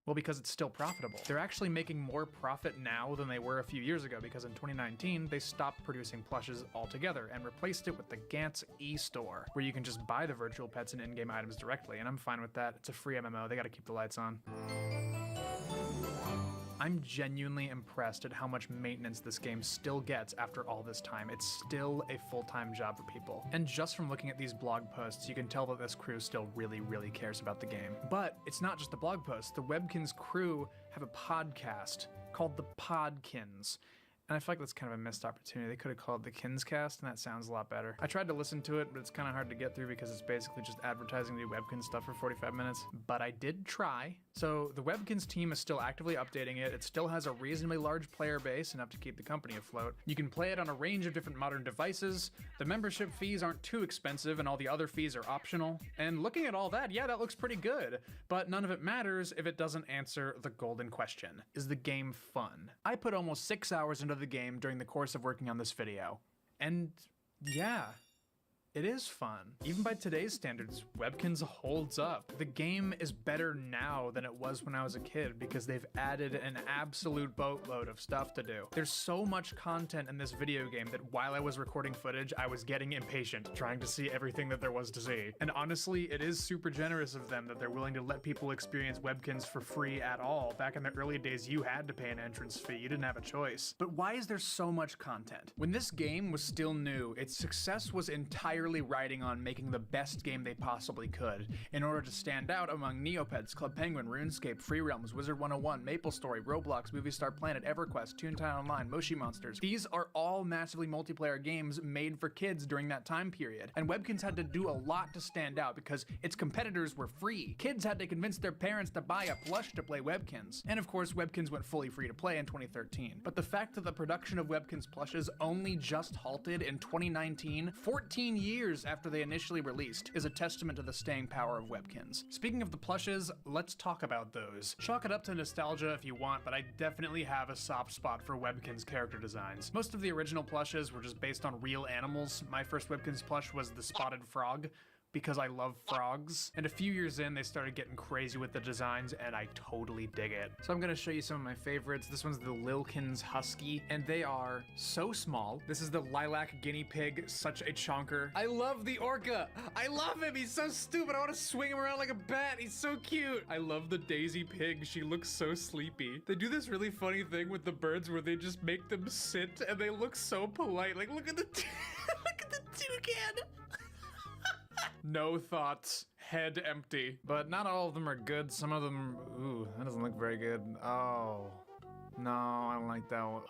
Well, because it's still profitable. They're actually making more profit now than they were a few years ago, because in 2019, they stopped producing plushes altogether and replaced it with the Gantz eStore, where you can just buy the virtual pets and in-game items directly, and I'm fine with that. It's a free MMO, they gotta keep the lights on. I'm genuinely impressed at how much maintenance this game still gets after all this time. It's still a full-time job for people. And just from looking at these blog posts, you can tell that this crew still really cares about the game. But it's not just the blog posts. The Webkins crew have a podcast called The Podkins. And I feel like that's kind of a missed opportunity. They could have called it the Kinscast, and that sounds a lot better. I tried to listen to it, but it's kind of hard to get through because it's basically just advertising new Webkins stuff for 45 minutes. But I did try. So the Webkins team is still actively updating it. It still has a reasonably large player base, enough to keep the company afloat. You can play it on a range of different modern devices. The membership fees aren't too expensive, and all the other fees are optional. And looking at all that, yeah, that looks pretty good. But none of it matters if it doesn't answer the golden question. Is the game fun? I put almost 6 hours into the game during the course of working on this video. And yeah, it is fun. Even by today's standards, Webkins holds up. The game is better now than it was when I was a kid because they've added an absolute boatload of stuff to do. There's so much content in this video game that while I was recording footage, I was getting impatient, trying to see everything that there was to see. And honestly, it is super generous of them that they're willing to let people experience Webkins for free at all. Back in the early days, you had to pay an entrance fee. You didn't have a choice. But why is there so much content? When this game was still new, its success was entirely riding on making the best game they possibly could in order to stand out among Neopets, Club Penguin, RuneScape, Free Realms, Wizard 101, MapleStory, Roblox, Movie Star Planet, EverQuest, Toontown Online, Moshi Monsters. These are all massively multiplayer games made for kids during that time period, and Webkins had to do a lot to stand out because its competitors were free. Kids had to convince their parents to buy a plush to play Webkins. And of course, Webkins went fully free to play in 2013. But the fact that the production of Webkins plushes only just halted in 2019, 14 years after they initially released, is a testament to the staying power of Webkins. Speaking of the plushes, let's talk about those. Chalk it up to nostalgia if you want, but I definitely have a soft spot for Webkins character designs. Most of the original plushes were just based on real animals. My first Webkins plush was the spotted frog, because I love frogs. And a few years in, they started getting crazy with the designs, and I totally dig it. So I'm gonna show you some of my favorites. This one's the Lilkins Husky, and they are so small. This is the Lilac Guinea Pig, such a chonker. I love the Orca. I love him, he's so stupid. I wanna swing him around like a bat, he's so cute. I love the Daisy Pig, she looks so sleepy. They do this really funny thing with the birds where they just make them sit, and they look so polite. Like, look at the, look at the toucan. No thoughts, head empty. But not all of them are good. Some of them, ooh, that doesn't look very good. Oh, no, I don't like that one.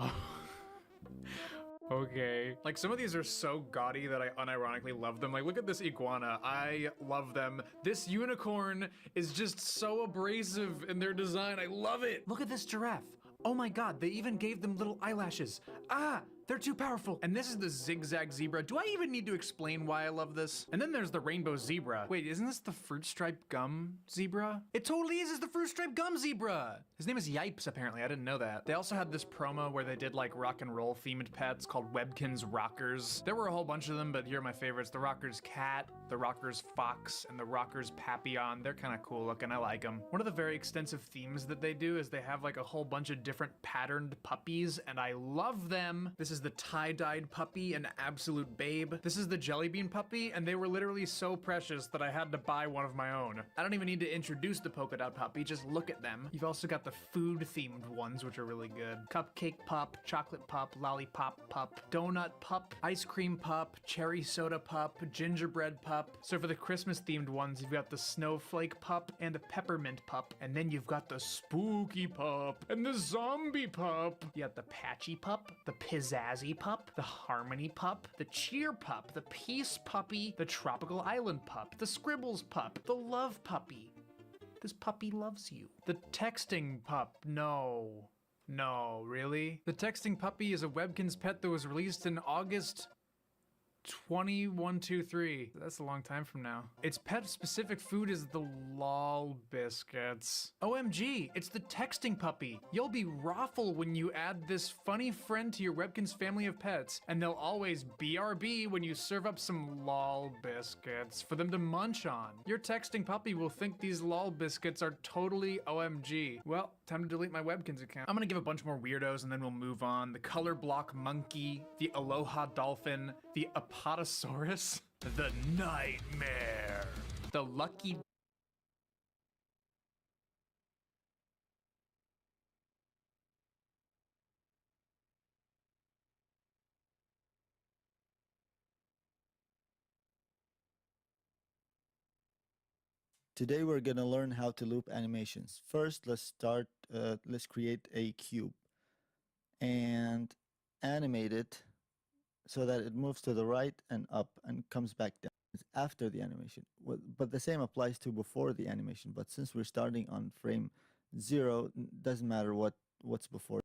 Okay. Like, some of these are so gaudy that I unironically love them. Like, look at this iguana. I love them. This unicorn is just so abrasive in their design. I love it. Look at this giraffe. Oh my god, they even gave them little eyelashes. Ah, they're too powerful. And this is the zigzag zebra. Do I even need to explain why I love this? And then there's the rainbow zebra. Wait, isn't this the fruit striped gum zebra? It totally is, it's the fruit striped gum zebra. His name is Yipes, apparently. I didn't know that. They also had this promo where they did like rock and roll themed pets called Webkins Rockers. There were a whole bunch of them, but here are my favorites. The Rockers Cat, the Rockers Fox, and the Rockers Papillon. They're kind of cool looking, I like them. One of the very extensive themes that they do is they have like a whole bunch of different patterned puppies, and I love them. This is is the tie-dyed puppy, an absolute babe. This is the jelly bean puppy, and they were literally so precious that I had to buy one of my own. I don't even need to introduce the polka dot puppy, just look at them. You've also got the food-themed ones, which are really good. Cupcake pup, chocolate pup, lollipop pup, donut pup, ice cream pup, cherry soda pup, gingerbread pup. So for the Christmas-themed ones, you've got the snowflake pup and the peppermint pup, and then you've got the spooky pup and the zombie pup. You got the patchy pup, the pizzazzy pup, the harmony pup, the cheer pup, the peace puppy, the tropical island pup, the scribbles pup, the love puppy. This puppy loves you. The texting pup, no. No, really? The texting puppy is a Webkinz pet that was released in August 2123. That's a long time from now. Its pet-specific food is the lol biscuits. OMG, it's the texting puppy. You'll be raffle when you add this funny friend to your Webkinz family of pets, and they'll always BRB when you serve up some lol biscuits for them to munch on. Your texting puppy will think these lol biscuits are totally OMG. Well, time to delete my Webkinz account. I'm gonna give a bunch more weirdos and then we'll move on. The color block monkey, the aloha dolphin, the Apatosaurus, the nightmare, the lucky. Today we're gonna learn how to loop animations. First, let's create a cube and animate it so that it moves to the right and up and comes back down after the animation. But the same applies to before the animation. But since we're starting on frame 0, doesn't matter what's before.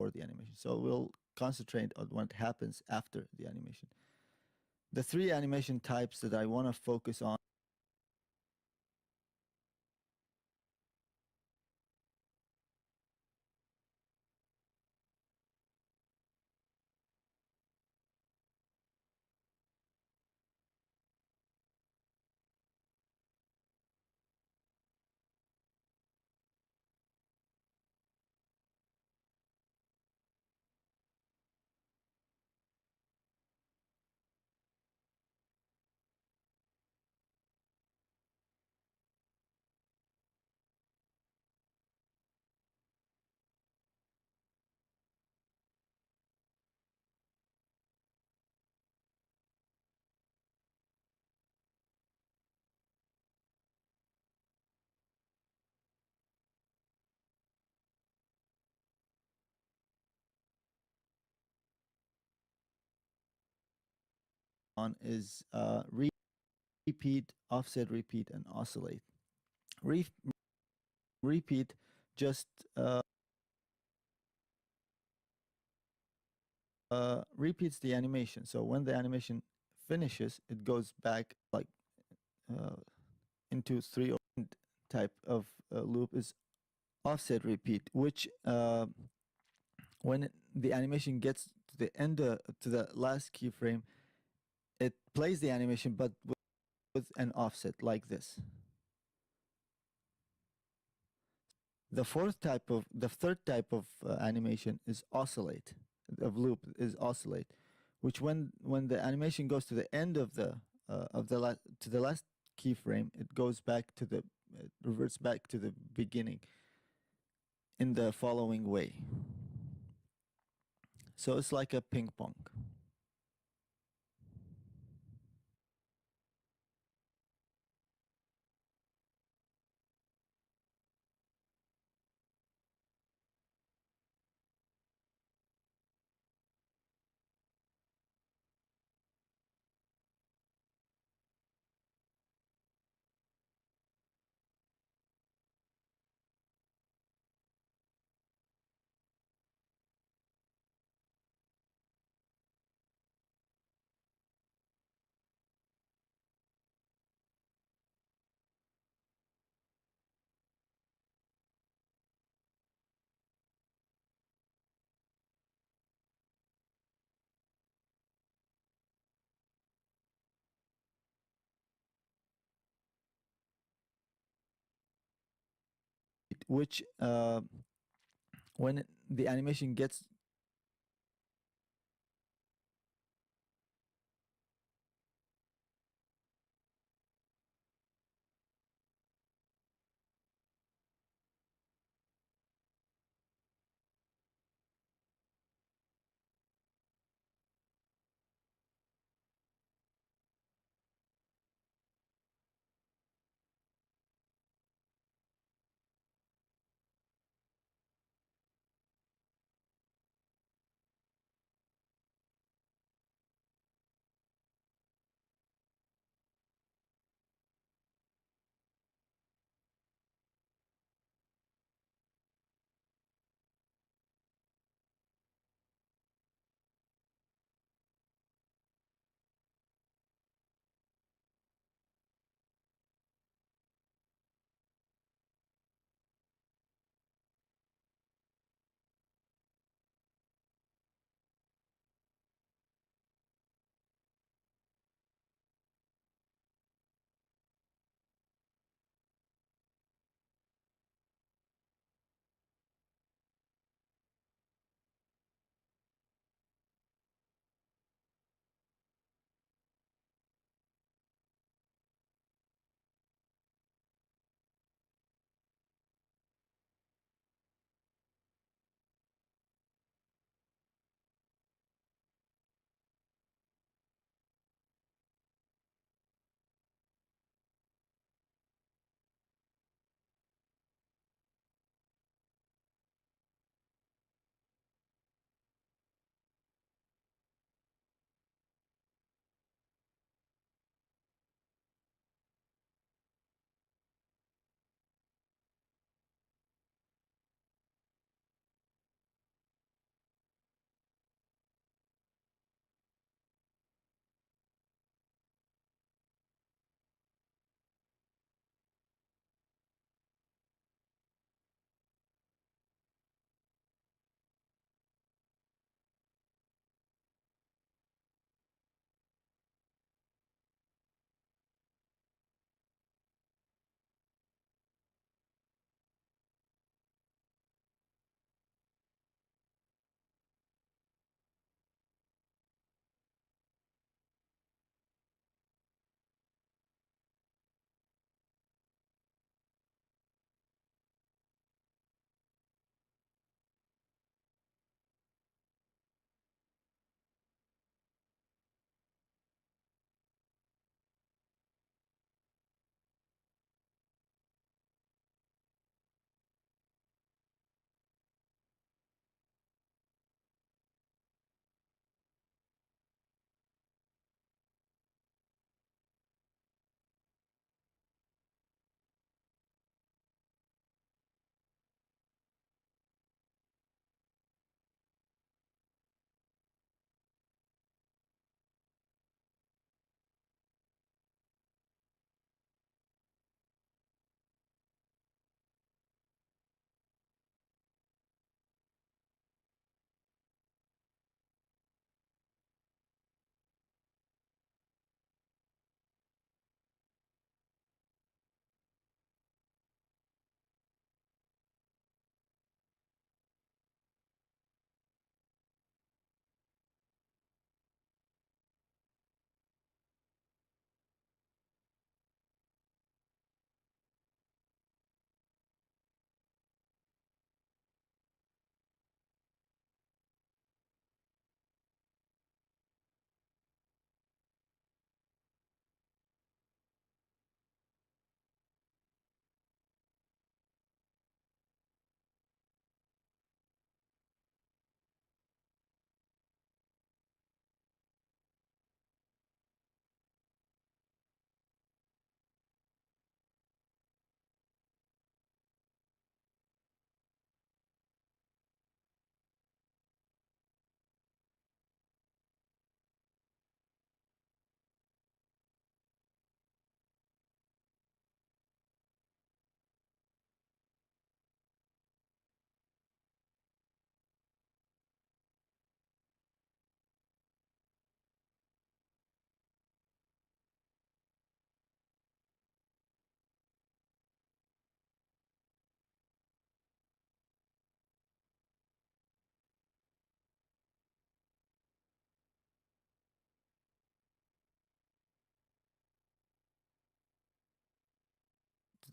for the animation. So we'll concentrate on what happens after the animation. The three animation types that I want to focus on is repeat, offset, repeat, and oscillate. Re- repeat just repeats the animation. So when the animation finishes, it goes back like uh, into three type of loop is offset repeat, which when the animation gets to the end to the last keyframe, it plays the animation but with an offset like this. The third type of animation is oscillate, of loop is oscillate, which when the animation goes to the end of the to the last keyframe, it goes back to it reverts back to the beginning in the following way. So it's like a ping pong. Which when the animation gets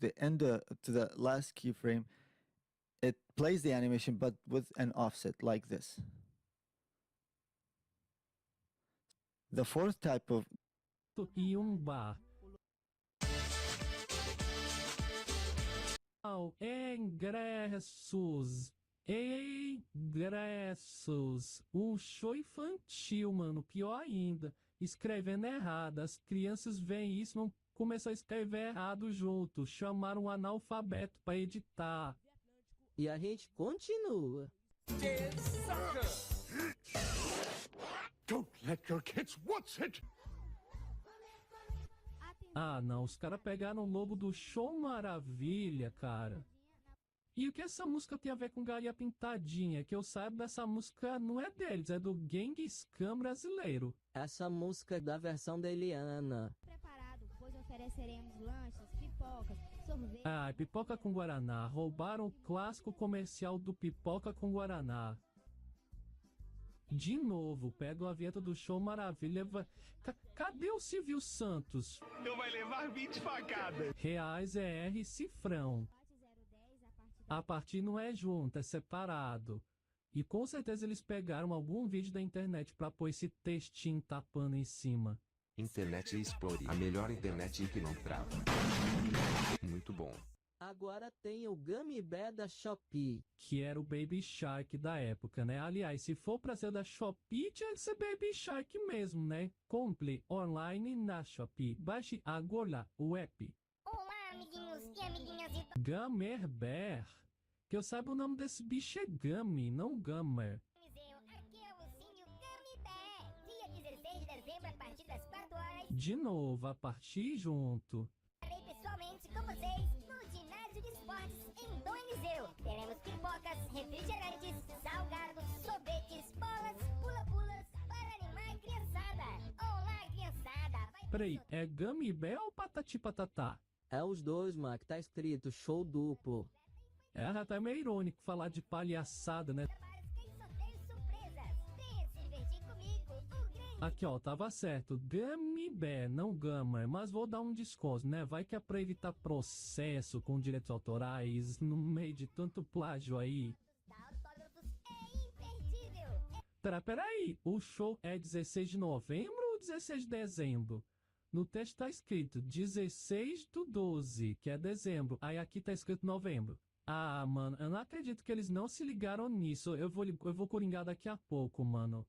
the end to the last keyframe, it plays the animation but with an offset like this. The fourth type of E bar. Ingressos. Show infantil, mano. Pior ainda. Escrevendo errado. As crianças veem isso, vão começar a escrever errado junto. Chamaram um analfabeto pra editar. E a gente continua. Don't let your kids watch it! Ah, não. Os caras pegaram o logo do Show Maravilha, cara. E o que essa música tem a ver com Galinha Pintadinha? Que eu saiba, essa música não é deles, é do Genghis-Khan brasileiro. Essa música é da versão da Eliana. Preparado, pois ofereceremos lanches, pipocas, sorvete. Ah, pipoca com Guaraná. Roubaram o clássico comercial do Pipoca com Guaraná. De novo, pega a vinheta do Show Maravilha. Cadê o Silvio Santos? Não vai levar 20 facadas. Reais é R cifrão. A partir não é junto, é separado. E com certeza eles pegaram algum vídeo da internet pra pôr esse textinho tapando em cima. Internet Explorer, a melhor internet que não trava. Muito bom. Agora tem o Gummy Bear da Shopee. Que era o Baby Shark da época, né? Aliás, se for pra ser da Shopee, tinha que ser Baby Shark mesmo, né? Compre online na Shopee. Baixe agora o app. Olá, amiguinhos e amiguinhas de... Gamer Bear. Que eu saiba, o nome desse bicho é Gummy, não Gamer. Aqui é o ursinho Gummy Bear. Dia 16 de dezembro, a partir das 4 horas. De novo, a partir junto. Estarei pessoalmente com vocês no ginásio de esportes em Dom Eliseu. Teremos pipocas, refrigerantes, salgados, sorvetes, bolas, pula-pulas para animar a criançada. Olá, criançada. Peraí, é Gummy Bear ou Patati Patatá? É os dois, Mac. Tá escrito show duplo. É até meio irônico falar de palhaçada, né? Aqui, ó, tava certo. Gummy Bear, não Gamer. Mas vou dar um desconto, né? Vai que é pra evitar processo com direitos autorais no meio de tanto plágio aí. Peraí. O show é 16 de novembro ou 16 de dezembro? No texto tá escrito 16/12, que é dezembro. Aí aqui tá escrito novembro. Ah, mano, eu não acredito que eles não se ligaram nisso. Eu vou coringar daqui a pouco, mano.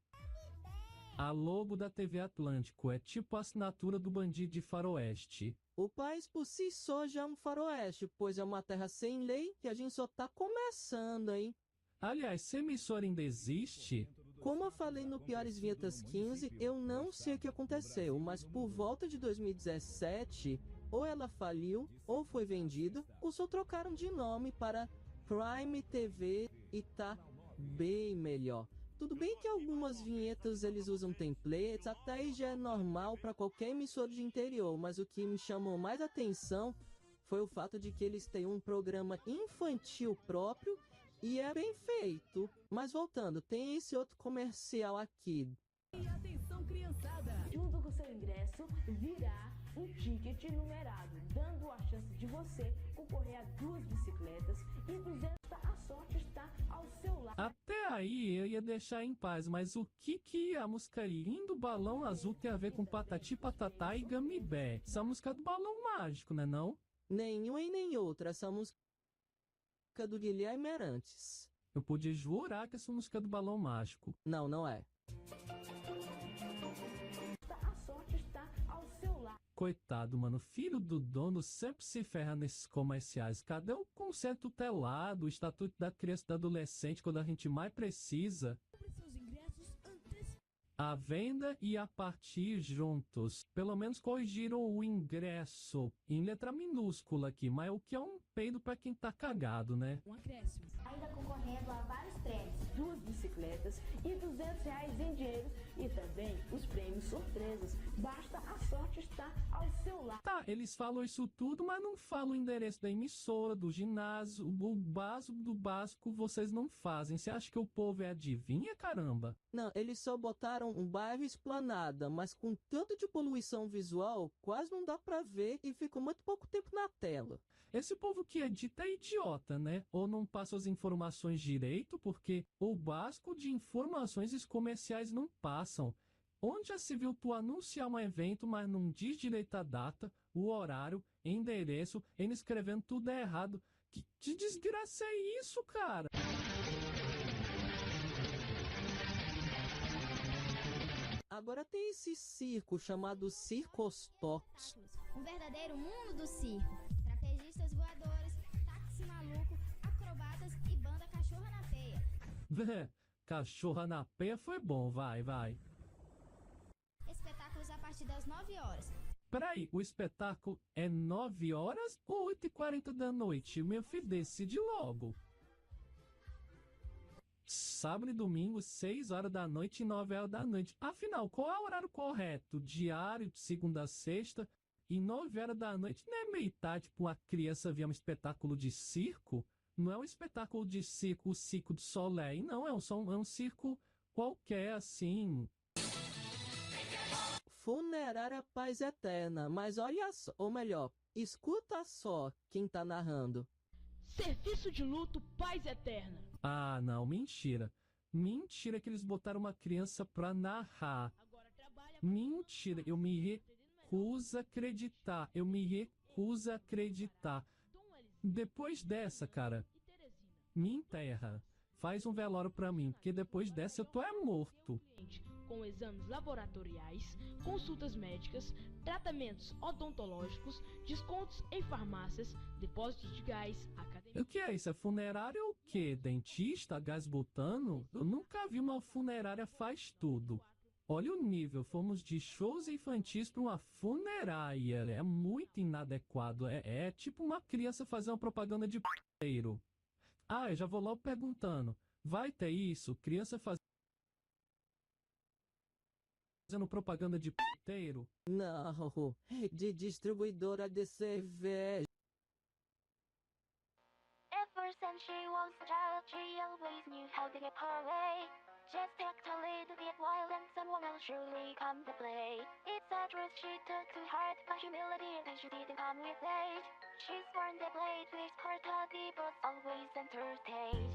A logo da TV Atlântico é tipo a assinatura do bandido de faroeste. O país por si só já é um faroeste, pois é uma terra sem lei e a gente só tá começando, hein? Aliás, essa emissora ainda existe? Como eu falei no Piores Vinhetas 15, eu não sei o que aconteceu, mas por volta de 2017, ou ela faliu, ou foi vendida, ou só trocaram de nome para Prime TV e tá bem melhor. Tudo bem que algumas vinhetas eles usam templates, até aí já é normal para qualquer emissora de interior, mas o que me chamou mais atenção foi o fato de que eles têm um programa infantil próprio e é bem feito. Mas voltando, tem esse outro comercial aqui. E atenção, criançada! Junto com seu ingresso virá um ticket numerado, dando a chance de você concorrer a 2 bicicletas e 200. A sorte está ao seu lado. Até aí eu ia deixar em paz, mas o que a música Lindo Balão Azul tem a ver com Patati Patatá e Gummy Bear? Essa música é do Balão Mágico, né não? Nenhuma e nem outra, essa música é do Guilherme Arantes. Eu podia jurar que essa música é do Balão Mágico. Não, não é. A sorte está ao seu lado. Coitado, mano, filho do dono sempre se ferra nesses comerciais. Cadê o conceito tutelado, o estatuto da criança e do adolescente quando a gente mais precisa? A venda e a partir juntos. Pelo menos corrigiram o ingresso em letra minúscula aqui, mas o que é um peido pra quem tá cagado, né? Um acréscimo. Ainda concorrendo a vários prêmios, 2 bicicletas e R$200 em dinheiro E também os prêmios surpresas. Basta a sorte estar ao seu lado. Tá, eles falam isso tudo, mas não falam o endereço da emissora, do ginásio, o básico do básico vocês não fazem. Você acha que o povo é adivinha, caramba? Não, eles só botaram um bairro Esplanada, mas com tanto de poluição visual, quase não dá pra ver e ficou muito pouco tempo na tela. Esse povo que edita é idiota, né? Ou não passa as informações direito, porque o básico de informações os comerciais não passam. Onde já se viu tu anunciar um evento, mas não diz direito a data, o horário, endereço, ele escrevendo tudo errado. Que desgraça é isso, cara? Agora tem esse circo chamado Circostox. Um verdadeiro mundo do circo. Trapezistas voadores, táxi maluco, acrobatas e banda cachorra na peia. Cachorra na peia foi bom, vai. Espetáculos a partir das 9 horas. Peraí, o espetáculo é 9 horas ou 8h40 da noite? Meu filho, decide logo. Sábado e domingo, 6 horas da noite e 9 horas da noite. Afinal, qual é o horário correto? Diário, de segunda a sexta, e 9 horas da noite. Não é meio tarde pra uma criança ver um espetáculo de circo? Não é um espetáculo de circo, o Circo do Soleil, não. É um circo qualquer, assim. Funerária Paz Eterna, mas olha só, ou melhor, escuta só quem tá narrando. Serviço de luto Paz Eterna. Ah, não, mentira. Mentira que eles botaram uma criança pra narrar. Mentira, eu me recuso a acreditar. Depois dessa, cara, me enterra. Faz um velório pra mim, porque depois dessa eu tô morto. Com exames laboratoriais, consultas médicas, tratamentos odontológicos, descontos em farmácias, depósitos de gás, academia... O que é isso? É funerária ou o quê? Dentista? Gás butano? Eu nunca vi uma funerária faz tudo. Olha o nível, fomos de shows infantis para uma funerária. É muito inadequado. É tipo uma criança fazer uma propaganda de p***eiro. Ah, eu já vou logo perguntando. Vai ter isso? Criança fazendo propaganda de p***eiro? Não, de distribuidora de cerveja. Ever since she was a child, she always knew how to get her way. Just act a little bit wild and someone will surely come to play. It's a truth she took to heart, but humility and she didn't come with age. She's sworn they played with her toddy, but always entertained.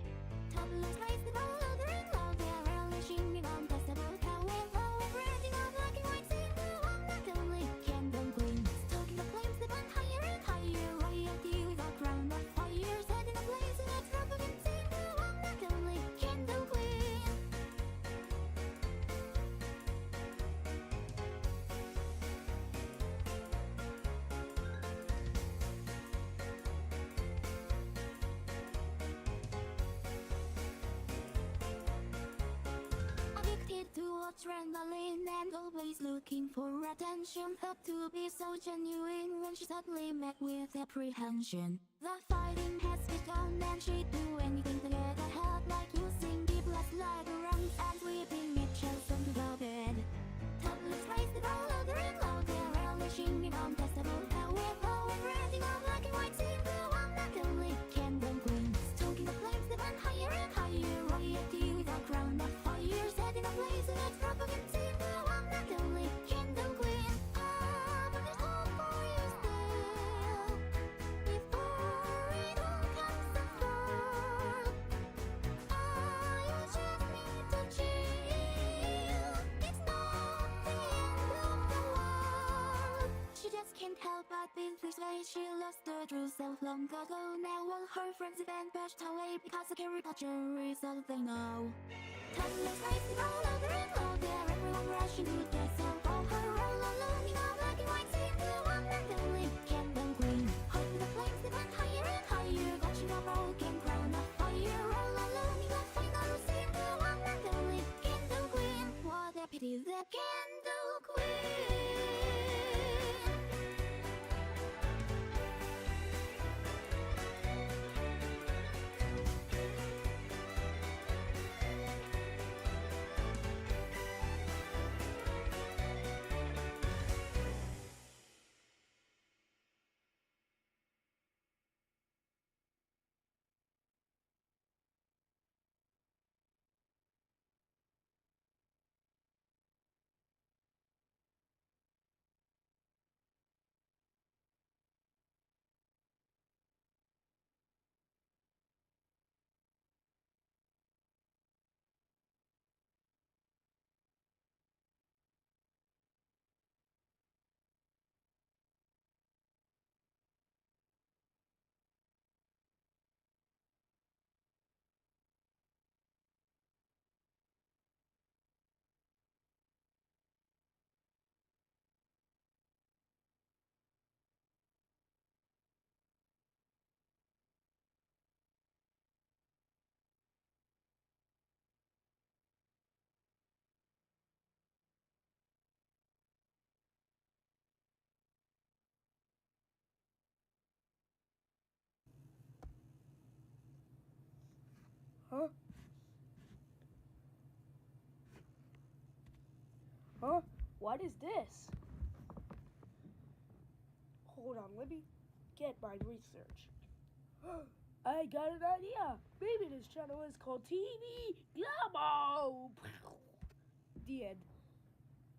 Toddlers raise the ball louder and louder, relishing the uncontestable power. Overriding a black and white single, one not only candle queen. Stoking the flames that went higher and higher, royalty without ground of fire. Setting a blaze in a extravagant single, one not only candle queen. Addicted to adrenaline and always looking for attention. Hope to be so genuine when she suddenly met with apprehension. The fighting has begun and she'd do anything to get ahead, like using deep last laterals and sweeping each else onto the bed. Toddlers raise the ball louder and louder, relishing the uncontestable power. Overriding a black and white single, one not only candle queen. Stoking the flames that went higher and higher, royalty without ground of fire. Setting a blaze in extravagant single, one not only candle queen. Ah, but there's hope for you still, before it all comes to fall. Ah, you just need to chill. It's not the end of the world. She just can't help but be this way. She lost the true self long ago. Now all her friends have been pushed away because the caricature is all they know. Toddlers raise the ball louder and louder, everyone rushing to get some for her. All alone in a black and white single, one not only candle queen. Hope the flames that went higher and higher, touching a broken crown of fire. All alone in a final single, one not only candle queen. What a pity, the candle queen. Huh? Huh? What is this? Hold on, let me get my research. I got an idea. Maybe this channel is called TV Glamo. The end.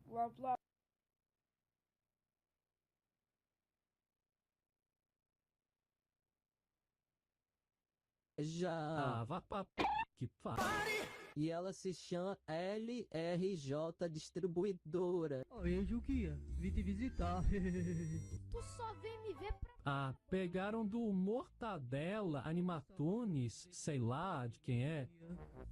Blah. Já. Vá pra que pariu. E ela se chama LRJ Distribuidora. Oi, Juquinha. Vim te visitar. Tu só vem me ver pra... Pegaram do Mortadela, Animatones, sei lá de quem é.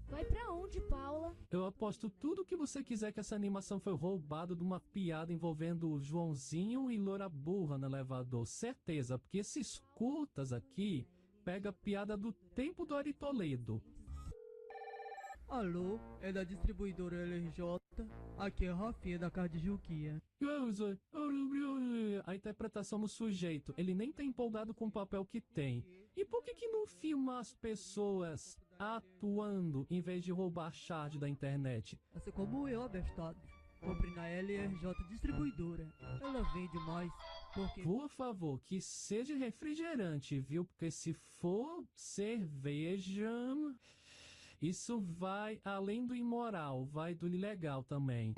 Vai pra onde, Paula? Eu aposto tudo que você quiser que essa animação foi roubada de uma piada envolvendo o Joãozinho e Loura Burra no elevador. Certeza, porque esses curtas aqui pega a piada do tempo do Ari Toledo. Alô, é da distribuidora LRJ. Aqui é a Rafinha da casa de Juquinha. A interpretação do sujeito, ele nem tá empolgado com o papel que tem. E por que não filma as pessoas atuando em vez de roubar charge da internet? Assim como eu, abestado. Compre na LRJ Distribuidora. Ela vende mais. Porque... Por favor, que seja refrigerante, viu? Porque se for cerveja... Isso vai além do imoral, vai do ilegal também.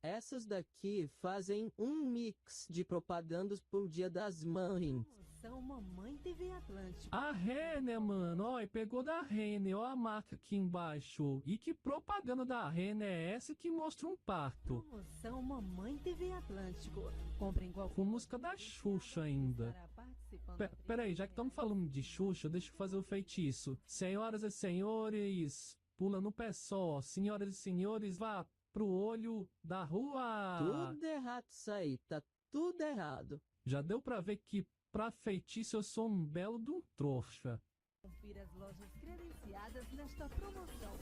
Essas daqui fazem um mix de propagandas pro Dia das Mães. São Mamãe TV Atlântico. A Renner, mano, ó, pegou da Renner, ó a marca aqui embaixo. E que propaganda da Renner é essa que mostra um parto? Promoção Mamãe TV Atlântico. Comprem qualquer... Com música da Xuxa ainda. Peraí, já que estamos falando de Xuxa, deixa eu fazer o feitiço. Senhoras e senhores, pula no pé só. Senhoras e senhores, vá pro olho da rua. Tudo errado isso aí, tá tudo errado. Já deu pra ver que pra feitiço eu sou um belo de um trouxa. Confira as lojas credenciadas nesta promoção.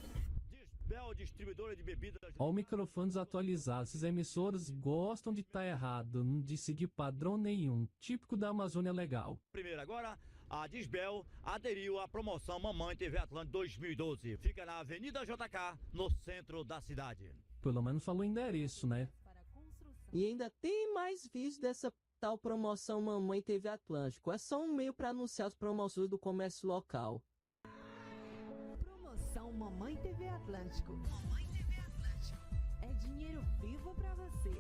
Disbel, distribuidora de bebidas. Ó o microfone desatualizado. Esses emissores gostam de estar errado, não de seguir padrão nenhum. Típico da Amazônia Legal. Primeiro agora, a Disbel aderiu à promoção Mamãe TV Atlântico 2012. Fica na Avenida JK, no centro da cidade. Pelo menos falou o endereço, né? E ainda tem mais vídeos dessa tal promoção Mamãe TV Atlântico. É só um meio para anunciar as promoções do comércio local. Promoção Mamãe TV Atlântico. Mamãe TV Atlântico. É dinheiro vivo pra você.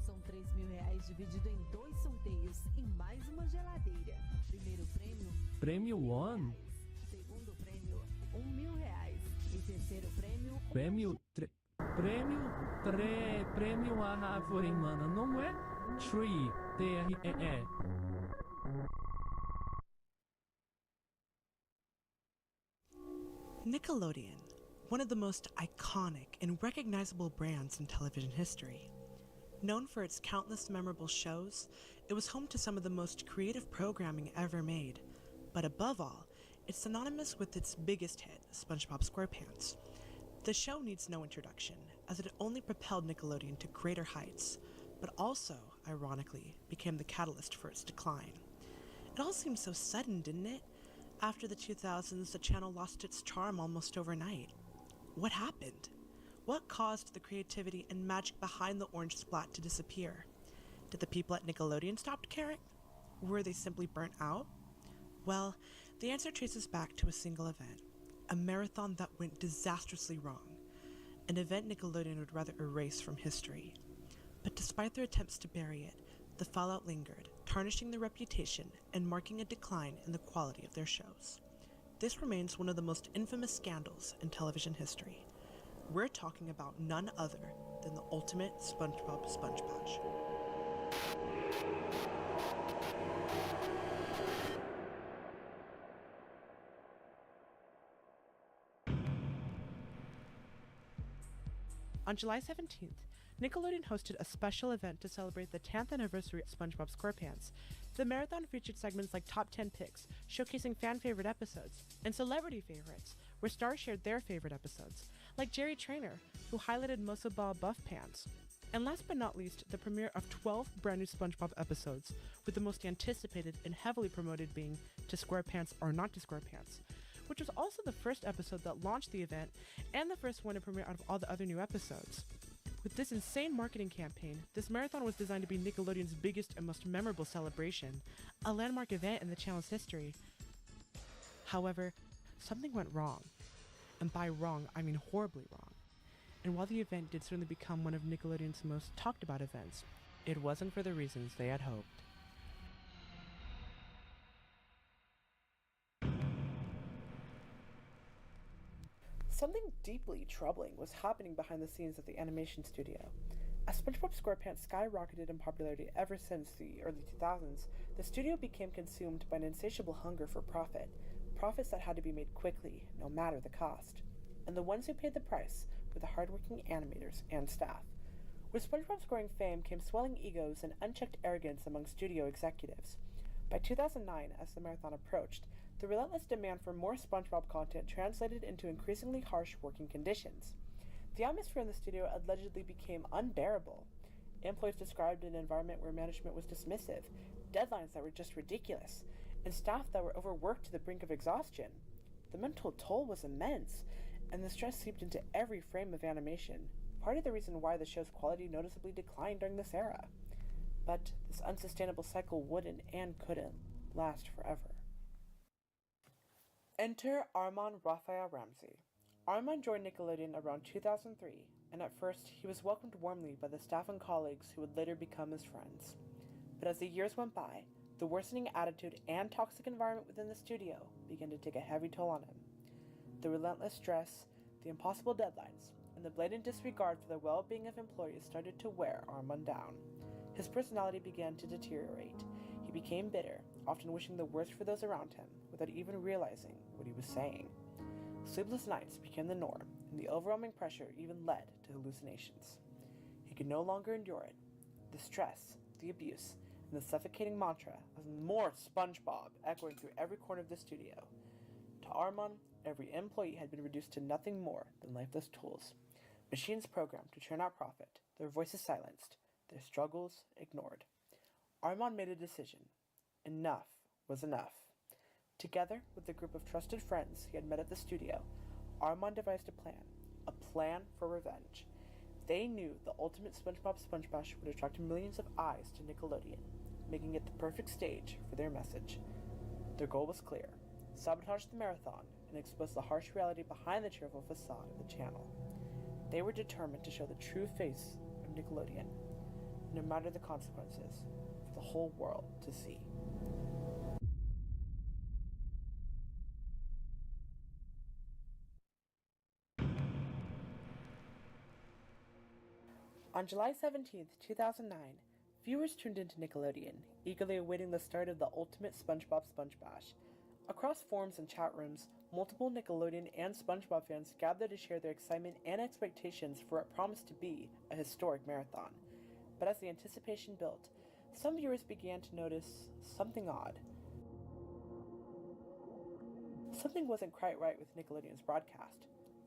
São R$3.000 dividido em 2 sorteios e mais uma geladeira. Primeiro prêmio... Prêmio One? Segundo prêmio, R$1.000. E terceiro prêmio... Prêmio árvore, mano. Não é tree, T-R-E-E. Nickelodeon, one of the most iconic and recognizable brands in television history. Known for its countless memorable shows, it was home to some of the most creative programming ever made. But above all, it's synonymous with its biggest hit, SpongeBob SquarePants. The show needs no introduction, as it only propelled Nickelodeon to greater heights, but also, ironically, became the catalyst for its decline. It all seemed so sudden, didn't it? After the 2000s, the channel lost its charm almost overnight. What happened? What caused the creativity and magic behind the orange splat to disappear? Did the people at Nickelodeon stop caring? Were they simply burnt out? Well, the answer traces back to a single event, a marathon that went disastrously wrong, an event Nickelodeon would rather erase from history. But despite their attempts to bury it, the fallout lingered, tarnishing their reputation and marking a decline in the quality of their shows. This remains one of the most infamous scandals in television history. We're talking about none other than the ultimate SpongeBob SpongeBob. On July 17th, Nickelodeon hosted a special event to celebrate the 10th anniversary of SpongeBob SquarePants. The marathon featured segments like Top 10 Picks, showcasing fan-favorite episodes, and Celebrity Favorites, where stars shared their favorite episodes, like Jerry Trainer, who highlighted Musa Ball Buff Pants. And last but not least, the premiere of 12 brand new SpongeBob episodes, with the most anticipated and heavily promoted being To SquarePants or Not to SquarePants, which was also the first episode that launched the event and the first one to premiere out of all the other new episodes. With this insane marketing campaign, this marathon was designed to be Nickelodeon's biggest and most memorable celebration, a landmark event in the channel's history. However, something went wrong. And by wrong, I mean horribly wrong. And while the event did certainly become one of Nickelodeon's most talked about events, it wasn't for the reasons they had hoped. Something deeply troubling was happening behind the scenes at the animation studio. As SpongeBob SquarePants skyrocketed in popularity ever since the early 2000s, the studio became consumed by an insatiable hunger for profits that had to be made quickly, no matter the cost. And the ones who paid the price were the hardworking animators and staff. With SpongeBob's growing fame came swelling egos and unchecked arrogance among studio executives. By 2009, as the marathon approached, the relentless demand for more SpongeBob content translated into increasingly harsh working conditions. The atmosphere in the studio allegedly became unbearable. Employees described an environment where management was dismissive, deadlines that were just ridiculous, and staff that were overworked to the brink of exhaustion. The mental toll was immense, and the stress seeped into every frame of animation, part of the reason why the show's quality noticeably declined during this era. But this unsustainable cycle wouldn't and couldn't last forever. Enter Armand Raphael Ramsey. Armand joined Nickelodeon around 2003, and at first he was welcomed warmly by the staff and colleagues who would later become his friends. But as the years went by, the worsening attitude and toxic environment within the studio began to take a heavy toll on him. The relentless stress, the impossible deadlines, and the blatant disregard for the well-being of employees started to wear Armand down. His personality began to deteriorate. He became bitter, often wishing the worst for those around him, without even realizing what he was saying. Sleepless nights became the norm, and the overwhelming pressure even led to hallucinations. He could no longer endure it. The stress, the abuse, and the suffocating mantra of more SpongeBob echoing through every corner of the studio. To Armand, every employee had been reduced to nothing more than lifeless tools. Machines programmed to churn out profit, their voices silenced, their struggles ignored. Armand made a decision. Enough was enough. Together with a group of trusted friends he had met at the studio, Armand devised a plan for revenge. They knew the ultimate SpongeBob SpongeBash would attract millions of eyes to Nickelodeon, making it the perfect stage for their message. Their goal was clear: sabotage the marathon and expose the harsh reality behind the cheerful facade of the channel. They were determined to show the true face of Nickelodeon, no matter the consequences, for the whole world to see. On July 17, 2009, viewers tuned into Nickelodeon, eagerly awaiting the start of the ultimate SpongeBob SpongeBash. Across forums and chat rooms, multiple Nickelodeon and SpongeBob fans gathered to share their excitement and expectations for what promised to be a historic marathon. But as the anticipation built, some viewers began to notice something odd. Something wasn't quite right with Nickelodeon's broadcast.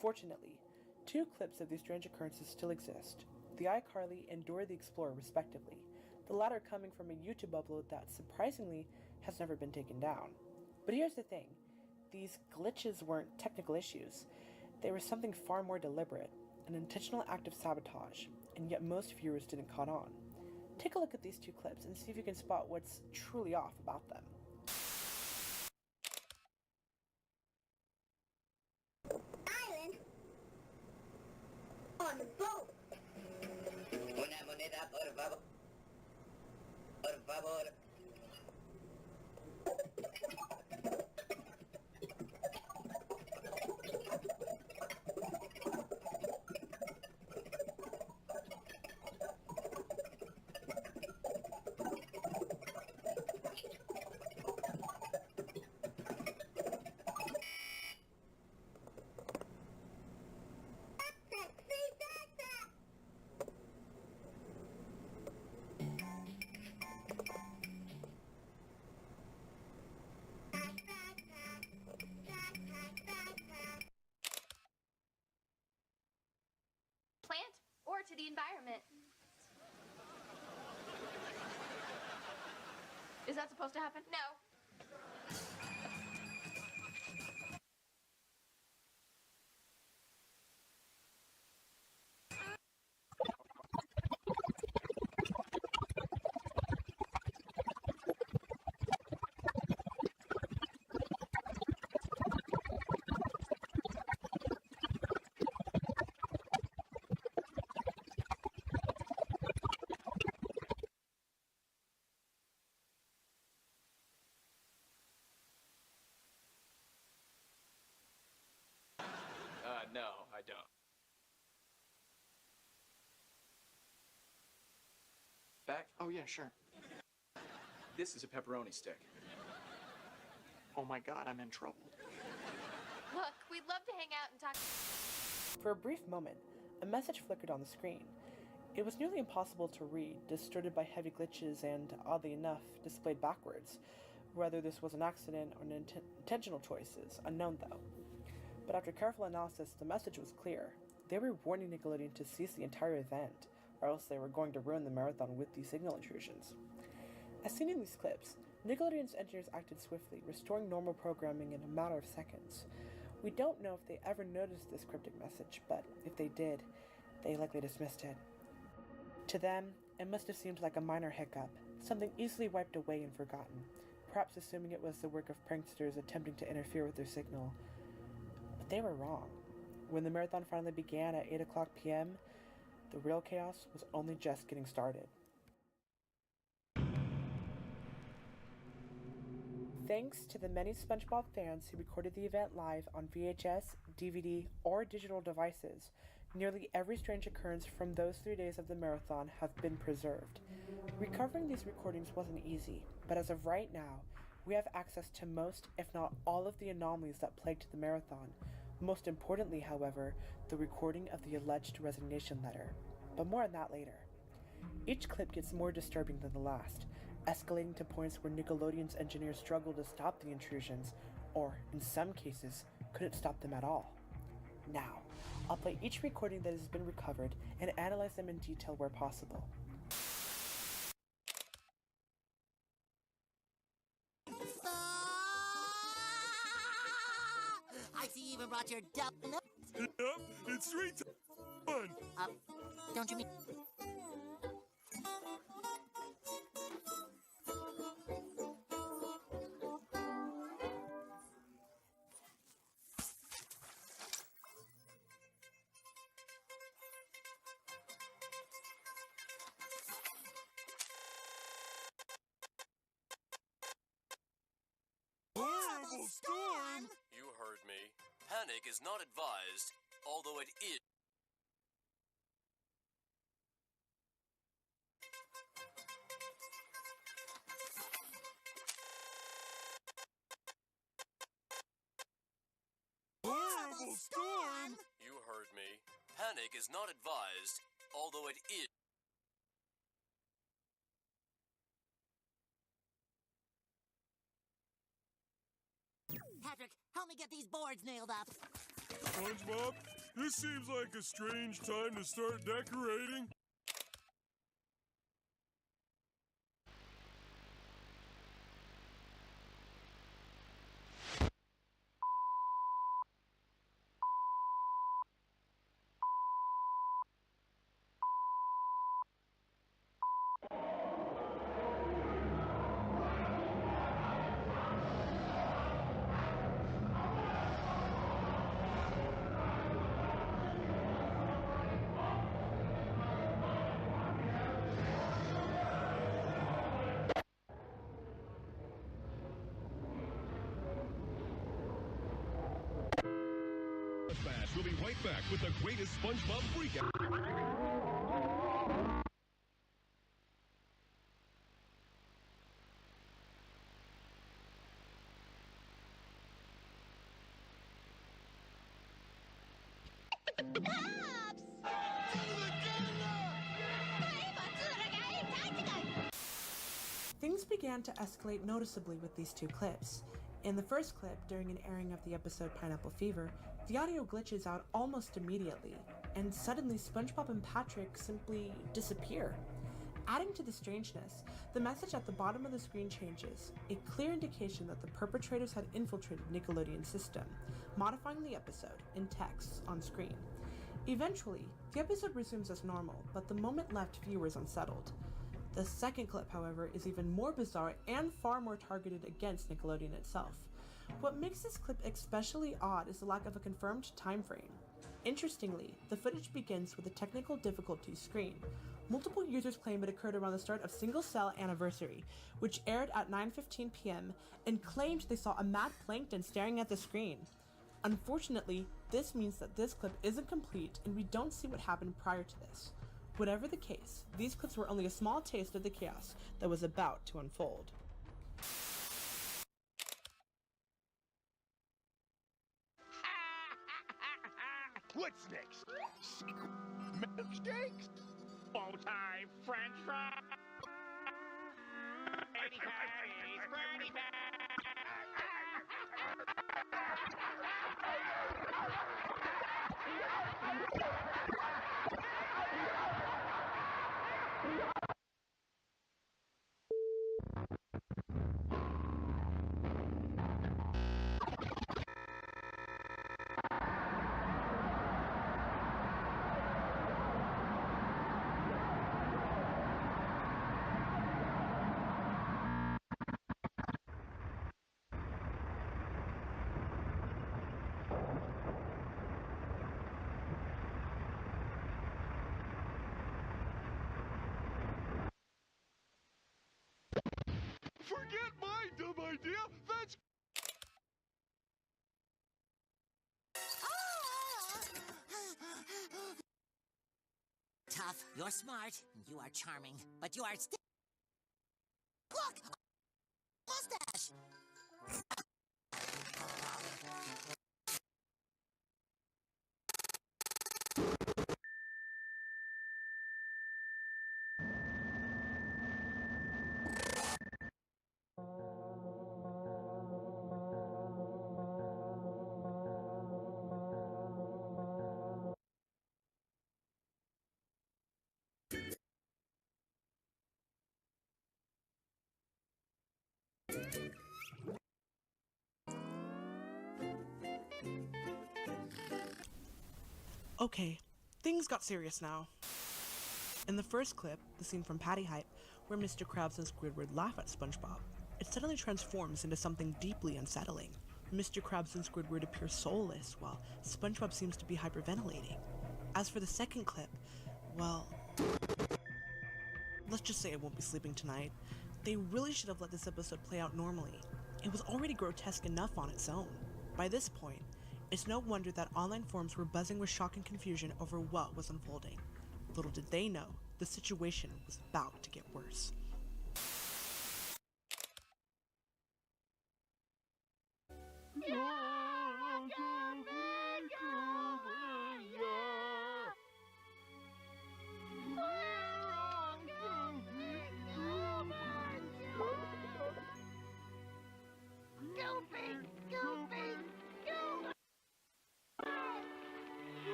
Fortunately, 2 clips of these strange occurrences still exist: the iCarly and Dora the Explorer respectively, the latter coming from a YouTube upload that, surprisingly, has never been taken down. But here's the thing, these glitches weren't technical issues. They were something far more deliberate, an intentional act of sabotage, and yet most viewers didn't caught on. Take a look at these 2 clips and see if you can spot what's truly off about them. Island on the boat. Una moneda, por favor. Por favor. Plant or to the environment. Is that supposed to happen? No. No, I don't. Back? Oh, yeah, sure. This is a pepperoni stick. Oh my god, I'm in trouble. Look, we'd love to hang out and talk. For a brief moment, a message flickered on the screen. It was nearly impossible to read, distorted by heavy glitches and, oddly enough, displayed backwards. Whether this was an accident or an intentional choice is unknown, though. But after careful analysis, the message was clear. They were warning Nickelodeon to cease the entire event, or else they were going to ruin the marathon with these signal intrusions. As seen in these clips, Nickelodeon's engineers acted swiftly, restoring normal programming in a matter of seconds. We don't know if they ever noticed this cryptic message, but if they did, they likely dismissed it. To them, it must have seemed like a minor hiccup, something easily wiped away and forgotten, perhaps assuming it was the work of pranksters attempting to interfere with their signal. But they were wrong. When the marathon finally began at 8 o'clock p.m., the real chaos was only just getting started. Thanks to the many SpongeBob fans who recorded the event live on VHS, DVD, or digital devices, nearly every strange occurrence from those 3 days of the marathon have been preserved. Recovering these recordings wasn't easy, but as of right now, we have access to most, if not all, of the anomalies that plagued the marathon. Most importantly, however, the recording of the alleged resignation letter. But more on that later. Each clip gets more disturbing than the last, escalating to points where Nickelodeon's engineers struggle to stop the intrusions, or, in some cases, couldn't stop them at all. Now, I'll play each recording that has been recovered and analyze them in detail where possible. I see you even brought your duck. Yep, it's 3 to 1. Don't you mean... Horrible storm! You heard me. Panic is not advised, although it is. Horrible storm! You heard me. Panic is not advised, although it is. Patrick, help me get these boards nailed up. SpongeBob, this seems like a strange time to start decorating. We'll be right back with the greatest SpongeBob freakout. Things began to escalate noticeably with these two clips. In the first clip, during an airing of the episode Pineapple Fever, the audio glitches out almost immediately, and suddenly SpongeBob and Patrick simply disappear. Adding to the strangeness, the message at the bottom of the screen changes, a clear indication that the perpetrators had infiltrated Nickelodeon's system, modifying the episode in text on screen. Eventually, the episode resumes as normal, but the moment left viewers unsettled. The second clip, however, is even more bizarre and far more targeted against Nickelodeon itself. What makes this clip especially odd is the lack of a confirmed time frame. Interestingly, the footage begins with a technical difficulty screen. Multiple users claim it occurred around the start of Single Cell Anniversary, which aired at 9:15 p.m., and claimed they saw a mad plankton staring at the screen. Unfortunately, this means that this clip isn't complete and we don't see what happened prior to this. Whatever the case, these clips were only a small taste of the chaos that was about to unfold. What's next? Milkshakes? Bow-tie French fries? Eddie Patties, Freddy Forget my dumb idea. That's Tough, you're smart, you are charming, but you are still... Look! Mustache! Okay, things got serious now. In the first clip, the scene from Patty Hype, where Mr. Krabs and Squidward laugh at SpongeBob, it suddenly transforms into something deeply unsettling. Mr. Krabs and Squidward appear soulless, while SpongeBob seems to be hyperventilating. As for the second clip, well, let's just say I won't be sleeping tonight. They really should have let this episode play out normally. It was already grotesque enough on its own. By this point, it's no wonder that online forums were buzzing with shock and confusion over what was unfolding. Little did they know, the situation was about to get worse.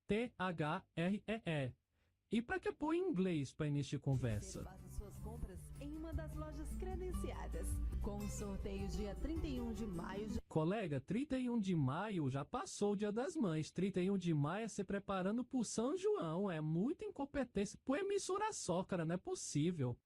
THREE. E pra que pôr em inglês pra início de conversa? Faça suas compras em uma das lojas credenciadas. Com o sorteio dia 31 de maio. Colega, 31 de maio já passou o Dia das Mães. 31 de maio é se preparando pro São João. É muita incompetência. Pô, emissora só, cara, não é possível.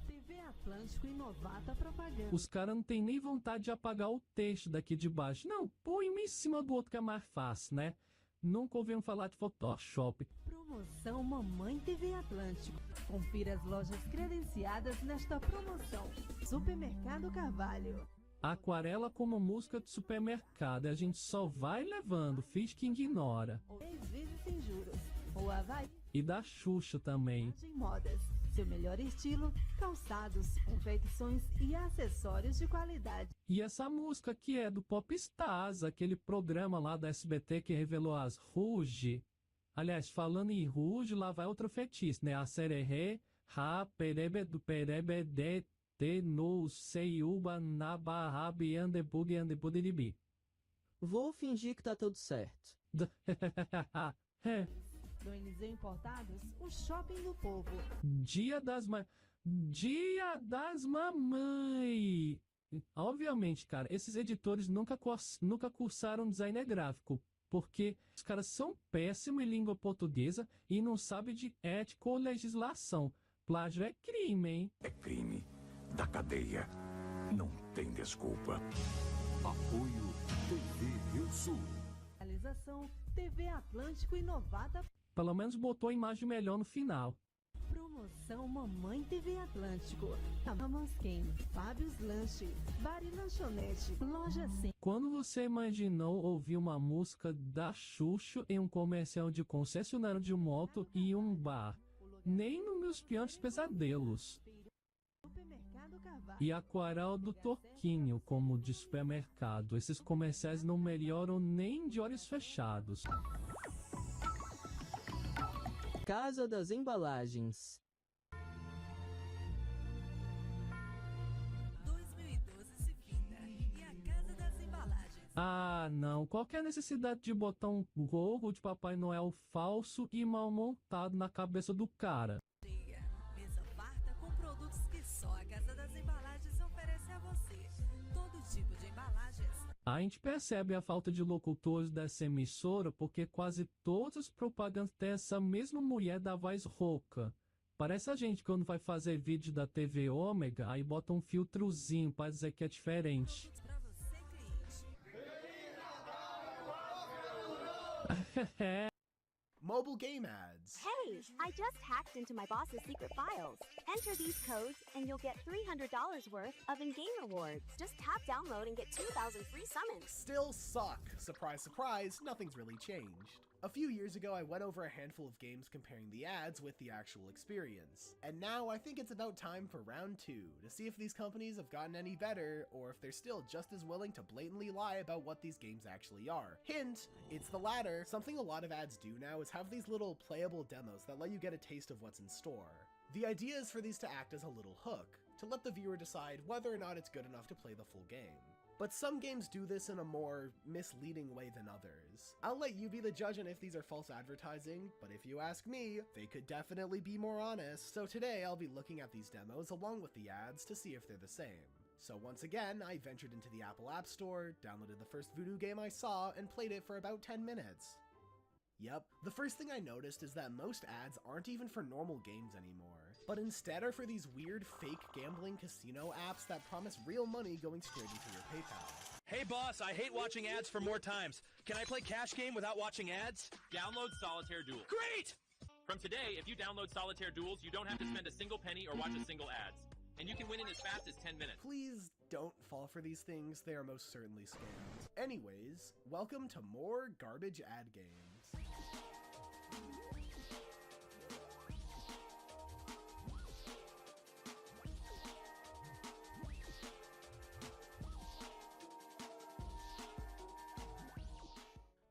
TV Atlântico e Novata Propaganda. Os caras não tem nem vontade de apagar o texto daqui de baixo. Não, põe um em cima do outro que é mais fácil, né? Nunca ouviram falar de Photoshop. Promoção Mamãe TV Atlântico. Confira as lojas credenciadas nesta promoção. Supermercado Carvalho. Aquarela como música de supermercado. A gente só vai levando, finge que ignora. 10 vezes sem juros. Ou Havaí. E da Xuxa também. Modas. Seu melhor estilo, calçados, confecções e acessórios de qualidade. E essa música que é do Popstars, aquele programa lá da SBT que revelou as Ruge. Aliás, falando em Ruge, lá vai outro fetiche, né? A Sererê, Ra, Perebe, do Perebe, De, Te, No, Seiuba, Naba, Rabi, Andebug, Andebudiribi. Vou fingir que tá tudo certo. É. Do Eliseu Importados, o Shopping do Povo. Dia das Mamães. Obviamente, cara, esses editores nunca cursaram design gráfico, porque os caras são péssimos em língua portuguesa e não sabem de ética ou legislação. Plágio é crime, hein? É crime da cadeia. Não tem desculpa. Apoio TV Rio Sul. Realização TV Atlântico e Novata. Pelo menos botou a imagem melhor no final. Promoção Mamãe TV Atlântico. Amamos quem? Fábio's Lanche, Bar e Lanchonete, Loja 100. Quando você imaginou ouvir uma música da Xuxa em um comercial de concessionário de moto e um bar? Nem nos meus piores pesadelos. E Aquarela do Torquinho, como de supermercado. Esses comerciais não melhoram nem de olhos fechados. Casa das Embalagens. 2012 se finda e a Casa das Embalagens. Ah, não. Qual que é a necessidade de botar um gorro de Papai Noel falso e mal montado na cabeça do cara? Mesa farta com produtos que só a Casa das Embalagens oferece a você. Todo tipo de embalagens. A gente percebe a falta de locutores dessa emissora porque quase todas as propagandas têm essa mesma mulher da voz rouca. Parece a gente quando vai fazer vídeo da TV Ômega, aí bota um filtrozinho pra dizer que é diferente. Mobile game ads. Hey, I just hacked into my boss's secret files. Enter these codes and you'll get $300 worth of in-game rewards. Just tap download and get 2,000 free summons. Still suck. Surprise, surprise, nothing's really changed. A few years ago, I went over a handful of games comparing the ads with the actual experience. And now I think it's about time for round 2, to see if these companies have gotten any better, or if they're still just as willing to blatantly lie about what these games actually are. Hint, it's the latter. Something a lot of ads do now is have these little playable demos that let you get a taste of what's in store. The idea is for these to act as a little hook, to let the viewer decide whether or not it's good enough to play the full game. But some games do this in a more misleading way than others. I'll let you be the judge on if these are false advertising, but if you ask me, they could definitely be more honest. So today I'll be looking at these demos along with the ads to see if they're the same. So once again, I ventured into the Apple App Store, downloaded the first Voodoo game I saw, and played it for about 10 minutes. Yep, the first thing I noticed is that most ads aren't even for normal games anymore, but instead are for these weird fake gambling casino apps that promise real money going straight into your PayPal. Hey boss, I hate watching ads for more times. Can I play Cash Game without watching ads? Download Solitaire Duel. Great! From today, if you download Solitaire Duels, you don't have to spend a single penny or watch a single ads. And you can win in as fast as 10 minutes. Please don't fall for these things, they are most certainly scams. Anyways, welcome to more garbage ad games.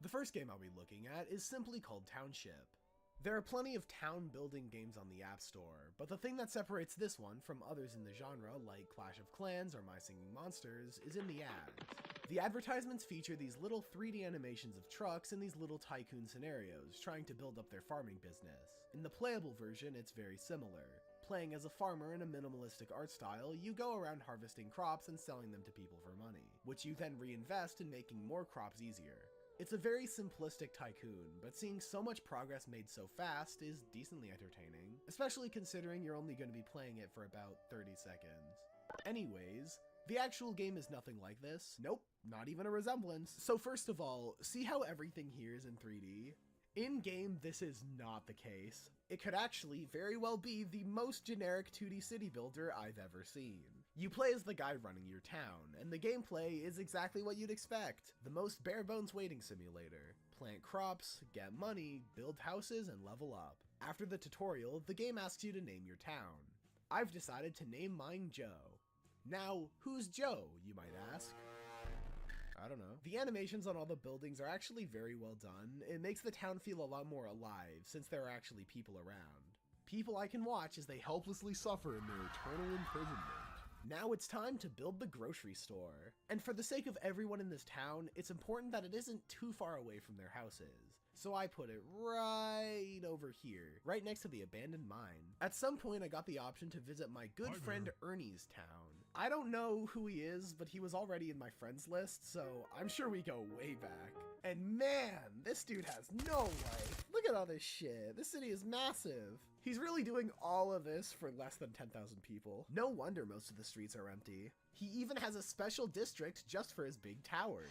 The first game I'll be looking at is simply called Township. There are plenty of town building games on the App Store, but the thing that separates this one from others in the genre like Clash of Clans or My Singing Monsters is in the ads. The advertisements feature these little 3D animations of trucks in these little tycoon scenarios, trying to build up their farming business. In the playable version, it's very similar. Playing as a farmer in a minimalistic art style, you go around harvesting crops and selling them to people for money, which you then reinvest in making more crops easier. It's a very simplistic tycoon, but seeing so much progress made so fast is decently entertaining, especially considering you're only going to be playing it for about 30 seconds. Anyways, the actual game is nothing like this. Nope, not even a resemblance. So first of all, see how everything here is in 3D? In-game, this is not the case. It could actually very well be the most generic 2D city builder I've ever seen. You play as the guy running your town, and the gameplay is exactly what you'd expect. The most bare-bones waiting simulator. Plant crops, get money, build houses, and level up. After the tutorial, the game asks you to name your town. I've decided to name mine Joe. Now, who's Joe, you might ask? I don't know. The animations on all the buildings are actually very well done. It makes the town feel a lot more alive, since there are actually people around. People I can watch as they helplessly suffer in their eternal imprisonment. Now it's time to build the grocery store. And for the sake of everyone in this town, it's important that it isn't too far away from their houses. So I put it right over here, right next to the abandoned mine. At some point I got the option to visit my good friend Ernie's town. I don't know who he is, but he was already in my friends list, so I'm sure we go way back. And man, this dude has no life. Look at all this shit. This city is massive. He's really doing all of this for less than 10,000 people. No wonder most of the streets are empty. He even has a special district just for his big towers.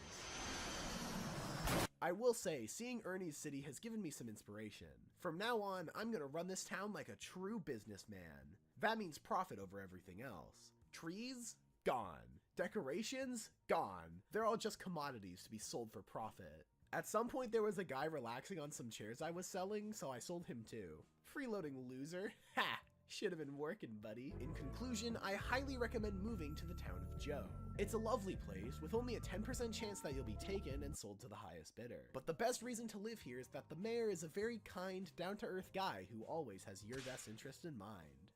I will say, seeing Ernie's city has given me some inspiration. From now on, I'm gonna run this town like a true businessman. That means profit over everything else. Trees? Gone. Decorations? Gone. They're all just commodities to be sold for profit. At some point there was a guy relaxing on some chairs I was selling, so I sold him too. Freeloading loser. Ha! Should have been working, buddy. In conclusion, I highly recommend moving to the town of Joe. It's a lovely place with only a 10% chance that you'll be taken and sold to the highest bidder. But the best reason to live here is that the mayor is a very kind, down-to-earth guy who always has your best interest in mind.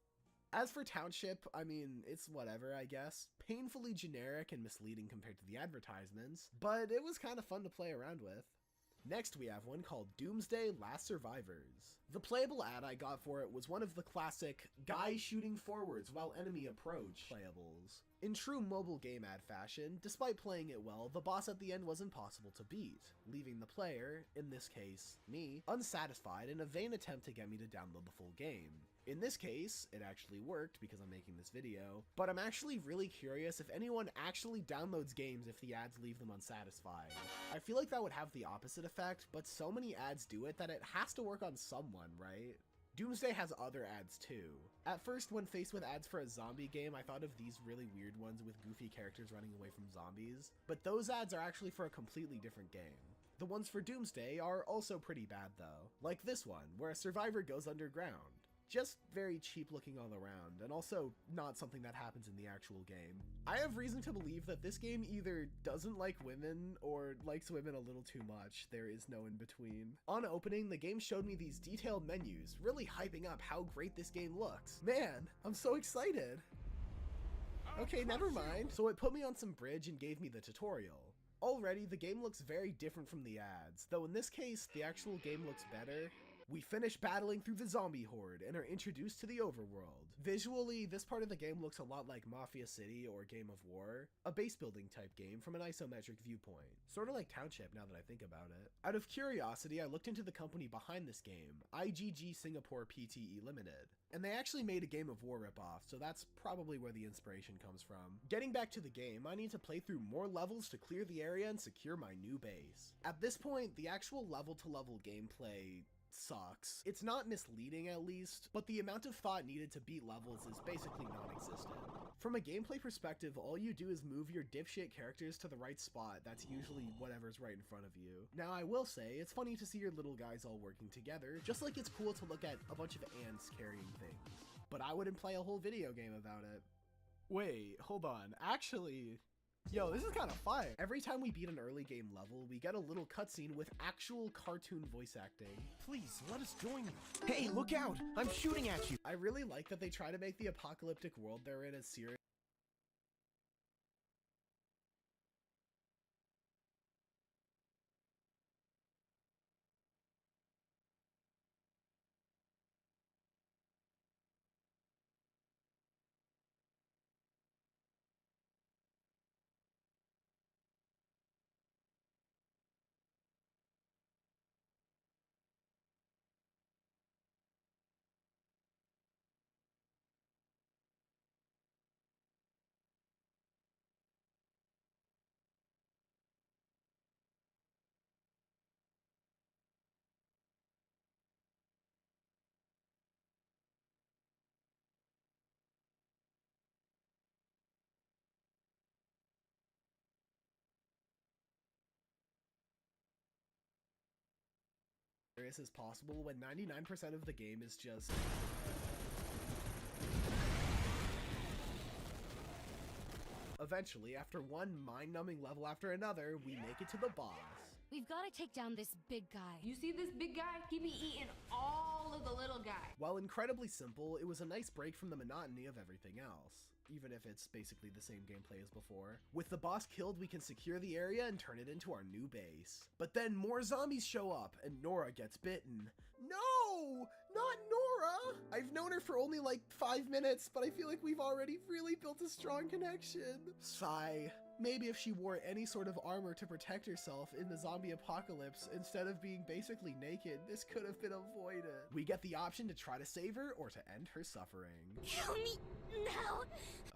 As for Township, I mean, it's whatever, I guess. Painfully generic and misleading compared to the advertisements, but it was kind of fun to play around with. Next we have one called Doomsday Last Survivors. The playable ad I got for it was one of the classic guy shooting forwards while enemy approach playables. In true mobile game ad fashion, despite playing it well, the boss at the end was impossible to beat, leaving the player, in this case, me, unsatisfied in a vain attempt to get me to download the full game. In this case, it actually worked because I'm making this video, but I'm actually really curious if anyone actually downloads games if the ads leave them unsatisfied. I feel like that would have the opposite effect, but so many ads do it that it has to work on someone, right? Doomsday has other ads too. At first, when faced with ads for a zombie game, I thought of these really weird ones with goofy characters running away from zombies, but those ads are actually for a completely different game. The ones for Doomsday are also pretty bad though, like this one, where a survivor goes underground. Just very cheap looking all around, and also not something that happens in the actual game. I have reason to believe that this game either doesn't like women or likes women a little too much. There is no in between. On opening, the game showed me these detailed menus, really hyping up how great this game looks. Man, I'm so excited. Okay, never mind. So it put me on some bridge and gave me the tutorial. Already, the game looks very different from the ads, though in this case, the actual game looks better. We finish battling through the zombie horde and are introduced to the overworld. Visually, this part of the game looks a lot like Mafia City or Game of War, a base building type game from an isometric viewpoint. Sort of like Township now that I think about it. Out of curiosity, I looked into the company behind this game, IGG Singapore Pte Limited. And they actually made a Game of War ripoff, so that's probably where the inspiration comes from. Getting back to the game, I need to play through more levels to clear the area and secure my new base. At this point, the actual level-to-level gameplay sucks. It's not misleading at least, but the amount of thought needed to beat levels is basically non-existent. From a gameplay perspective, all you do is move your dipshit characters to the right spot. That's usually whatever's right in front of you. Now I will say, it's funny to see your little guys all working together, just like it's cool to look at a bunch of ants carrying things. But I wouldn't play a whole video game about it. Wait, hold on. Actually, yo, this is kind of fire. Every time we beat an early game level, we get a little cutscene with actual cartoon voice acting. Please, let us join you. Hey, look out! I'm shooting at you! I really like that they try to make the apocalyptic world they're in as serious as possible when 99% of the game is just... Eventually, after one mind-numbing level after another, we make it to the boss. We've got to take down this big guy. You see this big guy? He be eating all of the little guy. While incredibly simple, it was a nice break from the monotony of everything else, even if it's basically the same gameplay as before. With the boss killed, we can secure the area and turn it into our new base. But then more zombies show up, and Nora gets bitten. No! Not Nora! I've known her for only like 5 minutes, but I feel like we've already really built a strong connection. Sigh. Maybe if she wore any sort of armor to protect herself in the zombie apocalypse instead of being basically naked, this could have been avoided. We get the option to try to save her or to end her suffering. Kill me now!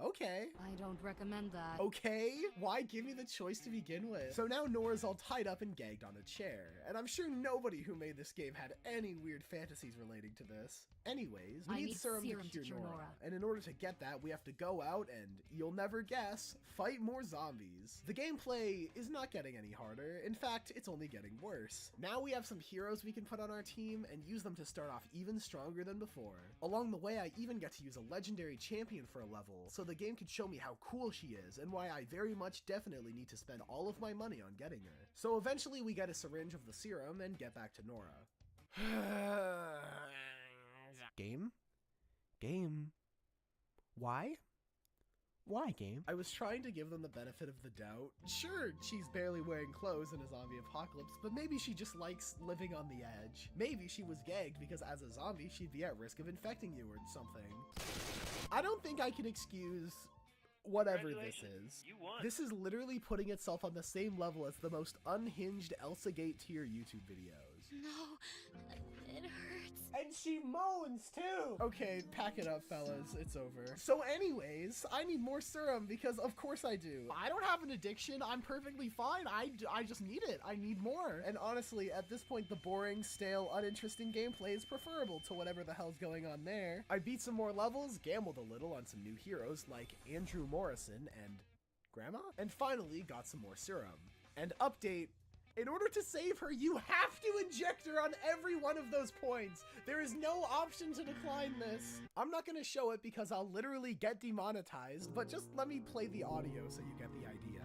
Okay. I don't recommend that. Okay? Why give me the choice to begin with? So now Nora's all tied up and gagged on a chair, and I'm sure nobody who made this game had any weird fantasies relating to this. Anyways, we need serum to cure Nora, and in order to get that, we have to go out and, you'll never guess, fight more zombies. The gameplay is not getting any harder. In fact, it's only getting worse. Now we have some heroes we can put on our team and use them to start off even stronger than before. Along the way, I even get to use a legendary champion for a level, so the game can show me how cool she is and why I very much definitely need to spend all of my money on getting her. So eventually we get a syringe of the serum and get back to Nora. Game? Why? Why, game? I was trying to give them the benefit of the doubt. Sure, she's barely wearing clothes in a zombie apocalypse, but maybe she just likes living on the edge. Maybe she was gagged because as a zombie, she'd be at risk of infecting you or something. I don't think I can excuse whatever this is. You won. This is literally putting itself on the same level as the most unhinged Elsa Gate tier YouTube videos. No, it hurts. And she moans too! Okay, pack it up, fellas. It's over. So anyways, I need more serum because of course I do. I don't have an addiction. I'm perfectly fine. I just need it. I need more. And honestly, at this point, the boring, stale, uninteresting gameplay is preferable to whatever the hell's going on there. I beat some more levels, gambled a little on some new heroes like Andrew Morrison and Grandma, and finally got some more serum. And update, in order to save her, you have to inject her on every one of those points. There is no option to decline this. I'm not gonna show it because I'll literally get demonetized, but just let me play the audio so you get the idea.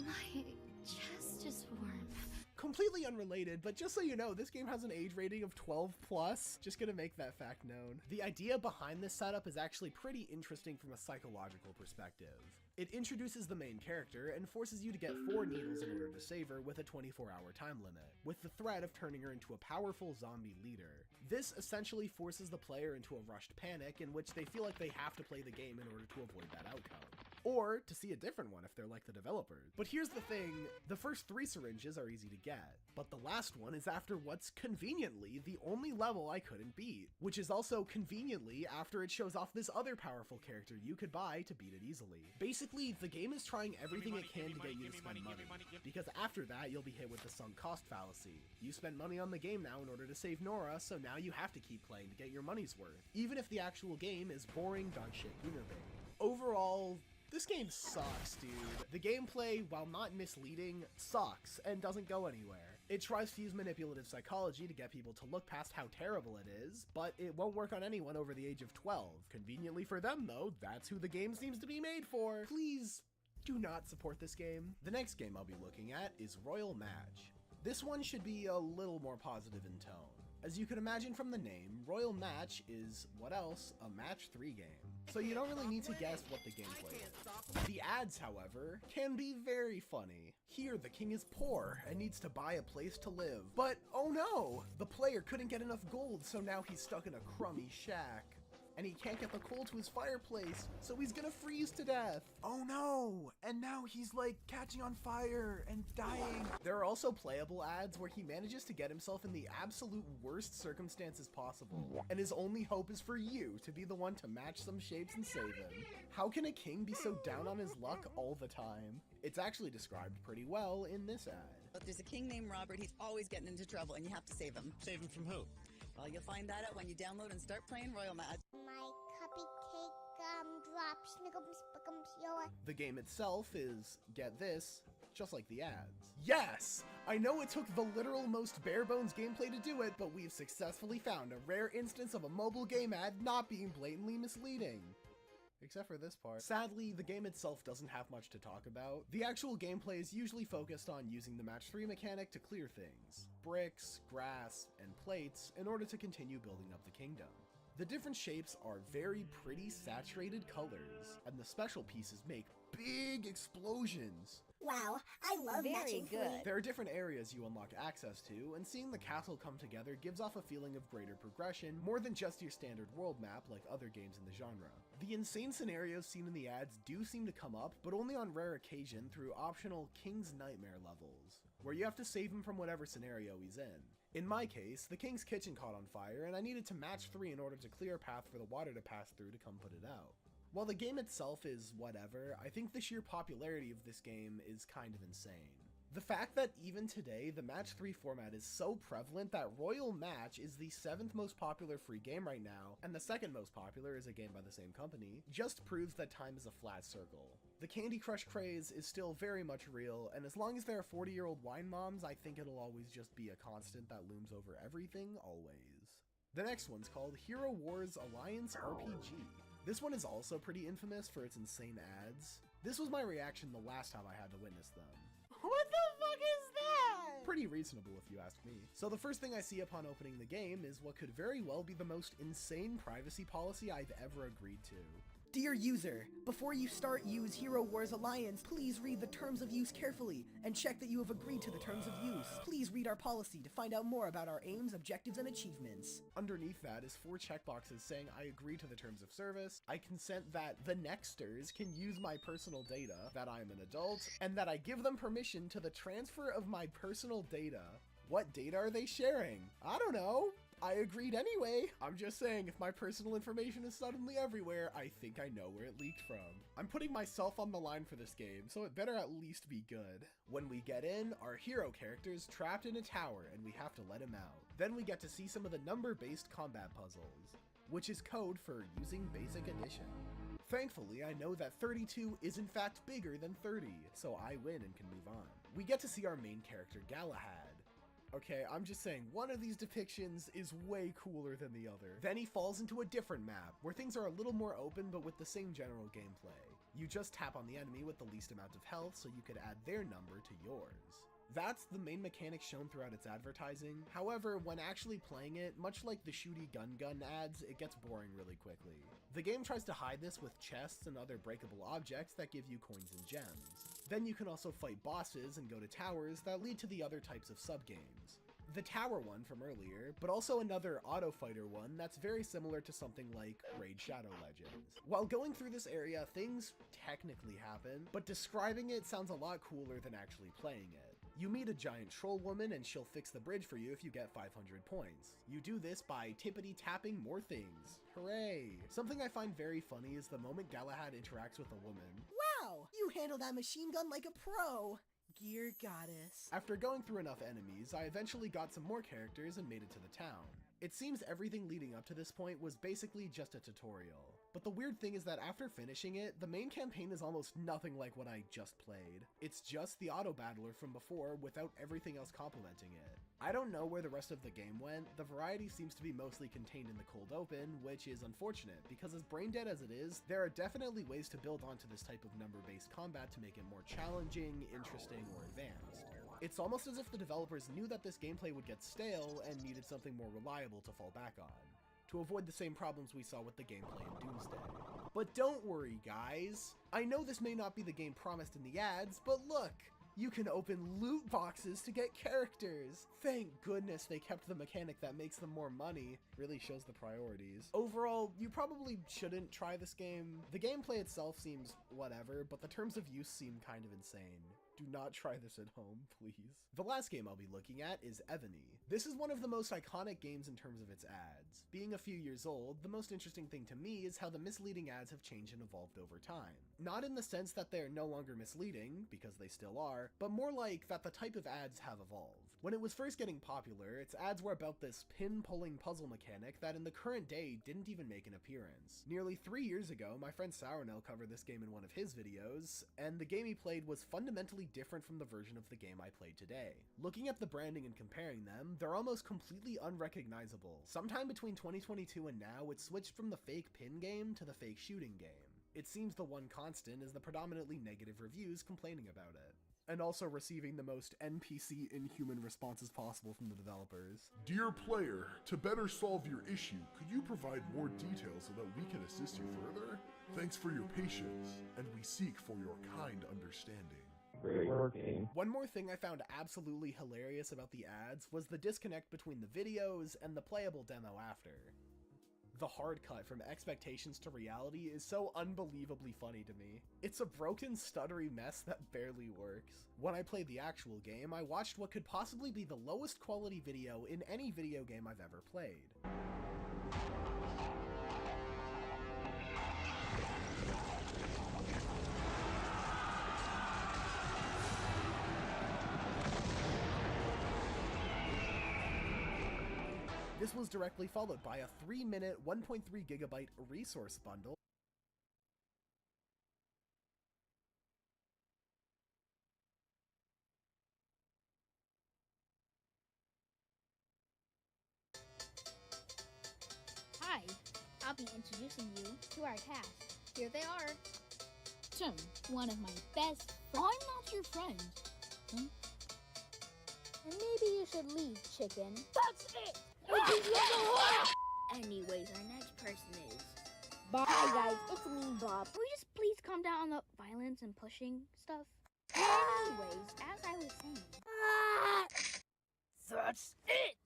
My chest is warm. Completely unrelated, but just so you know, this game has an age rating of 12+. Just gonna make that fact known. The idea behind this setup is actually pretty interesting from a psychological perspective. It introduces the main character and forces you to get 4 needles in order to save her with a 24-hour time limit, with the threat of turning her into a powerful zombie leader. This essentially forces the player into a rushed panic in which they feel like they have to play the game in order to avoid that outcome. Or to see a different one if they're like the developers. But here's the thing, the first 3 syringes are easy to get, but the last one is after what's conveniently the only level I couldn't beat, which is also conveniently after it shows off this other powerful character you could buy to beat it easily. Basically, the game is trying everything it can to get you to spend money, because after that you'll be hit with the sunk cost fallacy. You spend money on the game now in order to save Nora, so now you have to keep playing to get your money's worth, even if the actual game is boring dogshit gamer bait. Overall, this game sucks, dude. The gameplay, while not misleading, sucks and doesn't go anywhere. It tries to use manipulative psychology to get people to look past how terrible it is, but it won't work on anyone over the age of 12. Conveniently for them, though, that's who the game seems to be made for. Please do not support this game. The next game I'll be looking at is Royal Match. This one should be a little more positive in tone. As you can imagine from the name, Royal Match is, what else, a match 3 game. So you don't really need to guess what the gameplay is. The ads, however, can be very funny. Here, the king is poor and needs to buy a place to live. But, oh no! The player couldn't get enough gold, so now he's stuck in a crummy shack. And he can't get the coal to his fireplace, so he's gonna freeze to death. Oh no! And now he's like catching on fire and dying. There are also playable ads where he manages to get himself in the absolute worst circumstances possible, and his only hope is for you to be the one to match some shapes and save him. How can a king be so down on his luck all the time? It's actually described pretty well in this ad. But there's a king named Robert, he's always getting into trouble and you have to save him. Save him from who? Well, you'll find that out when you download and start playing Royal Match. My cupcake The game itself is, get this, just like the ads. Yes! I know it took the literal most bare-bones gameplay to do it, but we've successfully found a rare instance of a mobile game ad not being blatantly misleading. Except for this part. Sadly, the game itself doesn't have much to talk about. The actual gameplay is usually focused on using the match 3 mechanic to clear things, bricks, grass, and plates, in order to continue building up the kingdom. The different shapes are very pretty saturated colors, and the special pieces make big explosions. Wow, I love matching good. There are different areas you unlock access to, and seeing the castle come together gives off a feeling of greater progression, more than just your standard world map like other games in the genre. The insane scenarios seen in the ads do seem to come up, but only on rare occasion through optional King's Nightmare levels, where you have to save him from whatever scenario he's in. In my case, the king's kitchen caught on fire, and I needed to match 3 in order to clear a path for the water to pass through to come put it out. While the game itself is whatever, I think the sheer popularity of this game is kind of insane. The fact that even today, the match 3 format is so prevalent that Royal Match is the 7th most popular free game right now, and the 2nd most popular is a game by the same company, just proves that time is a flat circle. The Candy Crush craze is still very much real, and as long as there are 40-year-old wine moms, I think it'll always just be a constant that looms over everything, always. The next one's called Hero Wars Alliance RPG. This one is also pretty infamous for its insane ads. This was my reaction the last time I had to witness them. What the fuck is that? Pretty reasonable if you ask me. So the first thing I see upon opening the game is what could very well be the most insane privacy policy I've ever agreed to. Dear user, before you start use Hero Wars Alliance, please read the terms of use carefully and check that you have agreed to the terms of use. Please read our policy to find out more about our aims, objectives, and achievements. Underneath that is 4 checkboxes saying I agree to the terms of service, I consent that the Nexters can use my personal data, that I'm an adult, and that I give them permission to the transfer of my personal data. What data are they sharing? I don't know. I agreed anyway. I'm just saying, if my personal information is suddenly everywhere, I think I know where it leaked from. I'm putting myself on the line for this game, so it better at least be good. When we get in, our hero character's trapped in a tower and we have to let him out. Then we get to see some of the number-based combat puzzles, which is code for using basic addition. Thankfully, I know that 32 is in fact bigger than 30, so I win and can move on. We get to see our main character, Galahad. Okay, I'm just saying, one of these depictions is way cooler than the other. Then he falls into a different map, where things are a little more open but with the same general gameplay. You just tap on the enemy with the least amount of health so you could add their number to yours. That's the main mechanic shown throughout its advertising. However, when actually playing it, much like the shooty gun ads, it gets boring really quickly. The game tries to hide this with chests and other breakable objects that give you coins and gems. Then you can also fight bosses and go to towers that lead to the other types of sub-games. The tower one from earlier, but also another auto fighter one that's very similar to something like Raid Shadow Legends. While going through this area, things technically happen, but describing it sounds a lot cooler than actually playing it. You meet a giant troll woman and she'll fix the bridge for you if you get 500 points. You do this by tippity-tapping more things. Hooray! Something I find very funny is the moment Galahad interacts with a woman. Wow! You handle that machine gun like a pro! Gear Goddess. After going through enough enemies, I eventually got some more characters and made it to the town. It seems everything leading up to this point was basically just a tutorial. But the weird thing is that after finishing it, the main campaign is almost nothing like what I just played. It's just the auto battler from before without everything else complementing it. I don't know where the rest of the game went. The variety seems to be mostly contained in the cold open, which is unfortunate, because as brain dead as it is, there are definitely ways to build onto this type of number-based combat to make it more challenging, interesting, or advanced. It's almost as if the developers knew that this gameplay would get stale and needed something more reliable to fall back on, to avoid the same problems we saw with the gameplay in Doomsday. But don't worry, guys. I know this may not be the game promised in the ads, but look! You can open loot boxes to get characters! Thank goodness they kept the mechanic that makes them more money. Really shows the priorities. Overall, you probably shouldn't try this game. The gameplay itself seems whatever, but the terms of use seem kind of insane. Do not try this at home, please. The last game I'll be looking at is Ebony. This is one of the most iconic games in terms of its ads. Being a few years old, the most interesting thing to me is how the misleading ads have changed and evolved over time. Not in the sense that they're no longer misleading, because they still are, but more like that the type of ads have evolved. When it was first getting popular, its ads were about this pin-pulling puzzle mechanic that in the current day didn't even make an appearance. Nearly 3 years ago, my friend Sauronel covered this game in one of his videos, and the game he played was fundamentally different from the version of the game I played today. Looking at the branding and comparing them, they're almost completely unrecognizable. Sometime between 2022 and now, it switched from the fake pin game to the fake shooting game. It seems the one constant is the predominantly negative reviews complaining about it, and also receiving the most NPC inhuman responses possible from the developers. Dear player, to better solve your issue, could you provide more details so that we can assist you further? Thanks for your patience, and we seek for your kind understanding. Great working. One more thing I found absolutely hilarious about the ads was the disconnect between the videos and the playable demo after. The hard cut from expectations to reality is so unbelievably funny to me. It's a broken, stuttery mess that barely works. When I played the actual game, I watched what could possibly be the lowest quality video in any video game I've ever played. This was directly followed by a 3-minute, 1.3 gigabyte resource bundle. Hi, I'll be introducing you to our cast. Here they are. Tim, one of my best friends. I'm not your friend. And maybe you should leave, chicken. That's it! Anyways, our next person is... Bob. Hi guys, it's me, Bob. Can we just please calm down on the violence and pushing stuff? Anyways, as I was saying... That's it!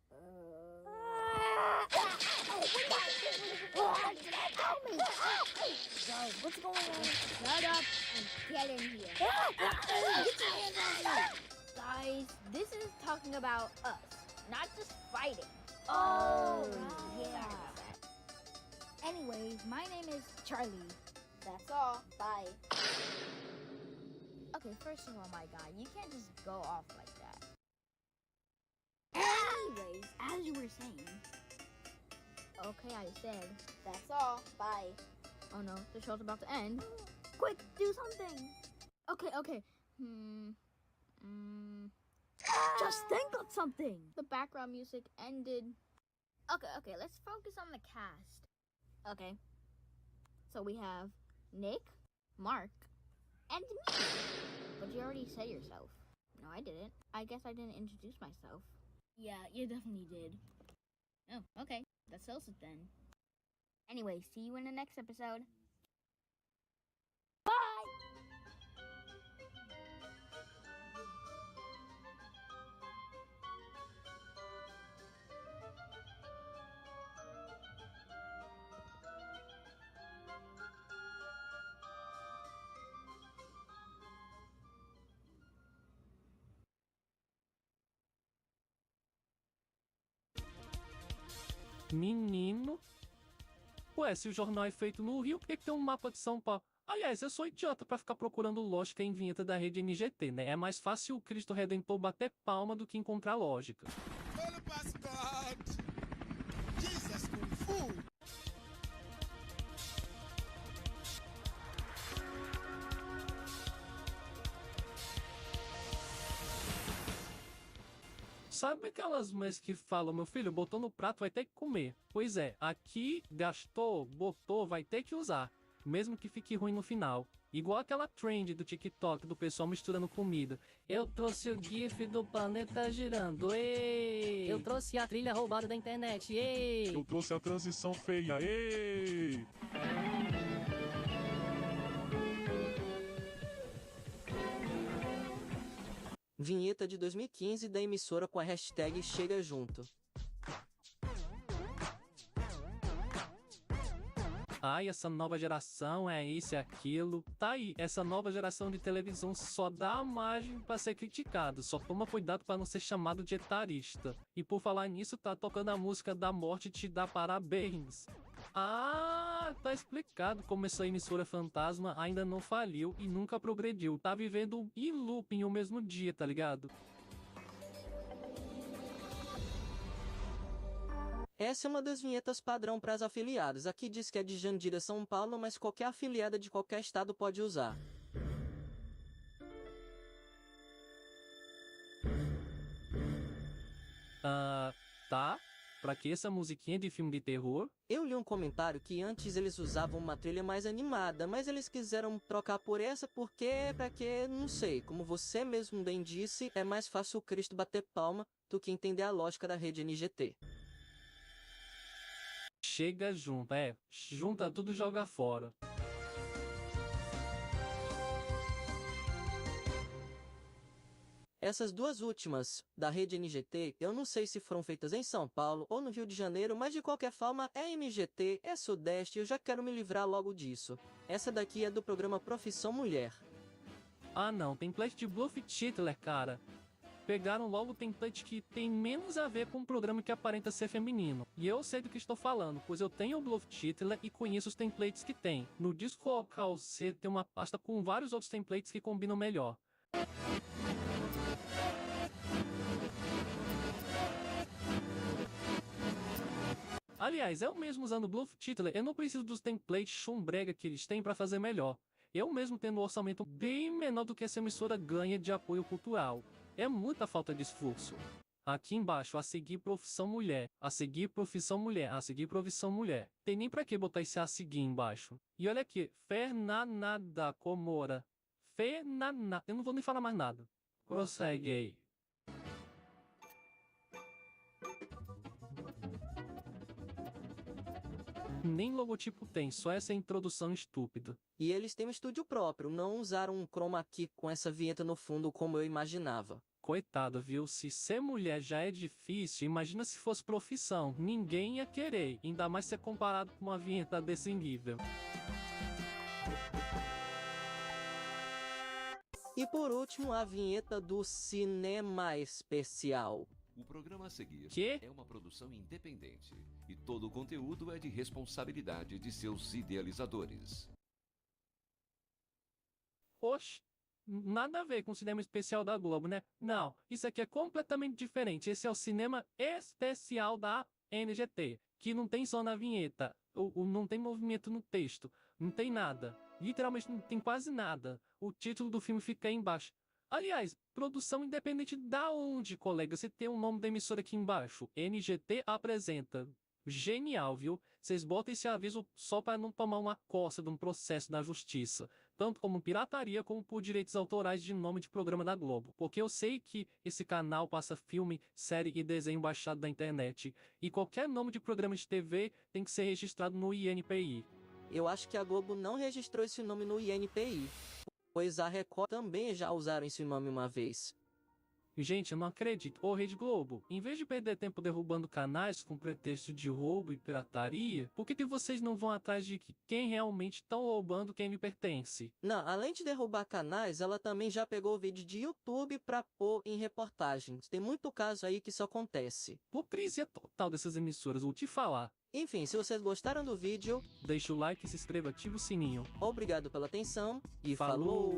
Guys, what's going on? Shut up and get in here. Get your hands on me! Guys, this is talking about us, not just fighting. Oh, yeah. Anyways, my name is Charlie. That's all. Bye. Okay, first of all, my guy, you can't just go off like that. Anyways, as you were saying... Okay, I said... That's all. Bye. Oh no, the show's about to end. Quick, do something! Okay. Just think of something! The background music ended. Okay, let's focus on the cast. Okay. So we have Nick, Mark, and me. But you already said yourself. No, I didn't. I guess I didn't introduce myself. Yeah, you definitely did. Oh, okay. That settles it then. Anyway, see you in the next episode. Bye! Menino. Ué, se o jornal é feito no Rio, por que tem um mapa de São Paulo? Aliás, eu sou idiota pra ficar procurando lógica em vinheta da rede MGT, né? É mais fácil o Cristo Redentor bater palma do que encontrar lógica. Jesus Kung Fu! Sabe aquelas mães que falam, meu filho, botou no prato, vai ter que comer? Pois é, aqui, gastou, botou, vai ter que usar. Mesmo que fique ruim no final. Igual aquela trend do TikTok do pessoal misturando comida. Eu trouxe o GIF do planeta girando, ei! Eu trouxe a trilha roubada da internet, ei! Eu trouxe a transição feia, ei! Vinheta de 2015 da emissora com a hashtag Chega Junto. Ai, essa nova geração é isso e aquilo. Tá aí, essa nova geração de televisão só dá margem pra ser criticado. Só toma cuidado pra não ser chamado de etarista. E por falar nisso, tá tocando a música da morte te dá parabéns. Ah, tá explicado como essa emissora fantasma ainda não faliu e nunca progrediu. Tá vivendo em looping o mesmo dia, tá ligado? Essa é uma das vinhetas padrão para as afiliadas. Aqui diz que é de Jandira, São Paulo, mas qualquer afiliada de qualquer estado pode usar. Tá? Pra que essa musiquinha de filme de terror? Eu li um comentário que antes eles usavam uma trilha mais animada, mas eles quiseram trocar por essa porque, não sei, como você mesmo bem disse, é mais fácil o Cristo bater palma do que entender a lógica da rede NGT. Chega junto, junta tudo e joga fora. Essas duas últimas, da rede NGT, eu não sei se foram feitas em São Paulo ou no Rio de Janeiro, mas de qualquer forma é NGT, é Sudeste e eu já quero me livrar logo disso. Essa daqui é do programa Profissão Mulher. Ah não, template de Bluff Titler, cara. Pegaram logo o template que tem menos a ver com um programa que aparenta ser feminino. E eu sei do que estou falando, pois eu tenho o Bluff Titler e conheço os templates que tem. No disco local C tem uma pasta com vários outros templates que combinam melhor. Aliás, eu mesmo usando o Bluff Titler, eu não preciso dos templates chumbrega que eles têm para fazer melhor. Eu mesmo tendo um orçamento bem menor do que essa emissora ganha de apoio cultural. É muita falta de esforço. Aqui embaixo, a seguir profissão mulher, a seguir profissão mulher, a seguir profissão mulher. Tem nem pra que botar esse a seguir embaixo. E olha aqui, Fernanda Comora. Fernanda, eu não vou nem falar mais nada. Prossegue aí. Nem logotipo tem, só essa introdução estúpida. E eles têm um estúdio próprio, não usaram um chroma key com essa vinheta no fundo como eu imaginava. Coitada, viu? Se ser mulher já é difícil, imagina se fosse profissão. Ninguém ia querer, ainda mais ser comparado com uma vinheta desse nível. E por último, a vinheta do Cinema Especial. O programa a seguir Que? é uma produção independente e todo o conteúdo é de responsabilidade de seus idealizadores. Oxe, nada a ver com o cinema especial da Globo, né? Não, isso aqui é completamente diferente. Esse é o cinema especial da NGT, que não tem só na vinheta, não tem movimento no texto, não tem nada. Literalmente não tem quase nada. O título do filme fica aí embaixo. Aliás, produção independente da onde, colega? Você tem o nome da emissora aqui embaixo. NGT apresenta. Genial, viu? Vocês botam esse aviso só para não tomar uma coça de um processo na justiça. Tanto como pirataria, como por direitos autorais de nome de programa da Globo. Porque eu sei que esse canal passa filme, série e desenho baixado da internet. E qualquer nome de programa de TV tem que ser registrado no INPI. Eu acho que a Globo não registrou esse nome no INPI. Pois a Record também já usaram esse nome uma vez. Gente, eu não acredito. Ô Rede Globo, em vez de perder tempo derrubando canais com pretexto de roubo e pirataria, por que vocês não vão atrás de quem realmente estão roubando quem me pertence? Não, além de derrubar canais, ela também já pegou vídeo de YouTube pra pôr em reportagens. Tem muito caso aí que isso acontece. Hipocrisia total dessas emissoras, vou te falar. Enfim, se vocês gostaram do vídeo, deixa o like, se inscreva, ativa o sininho. Obrigado pela atenção e falou!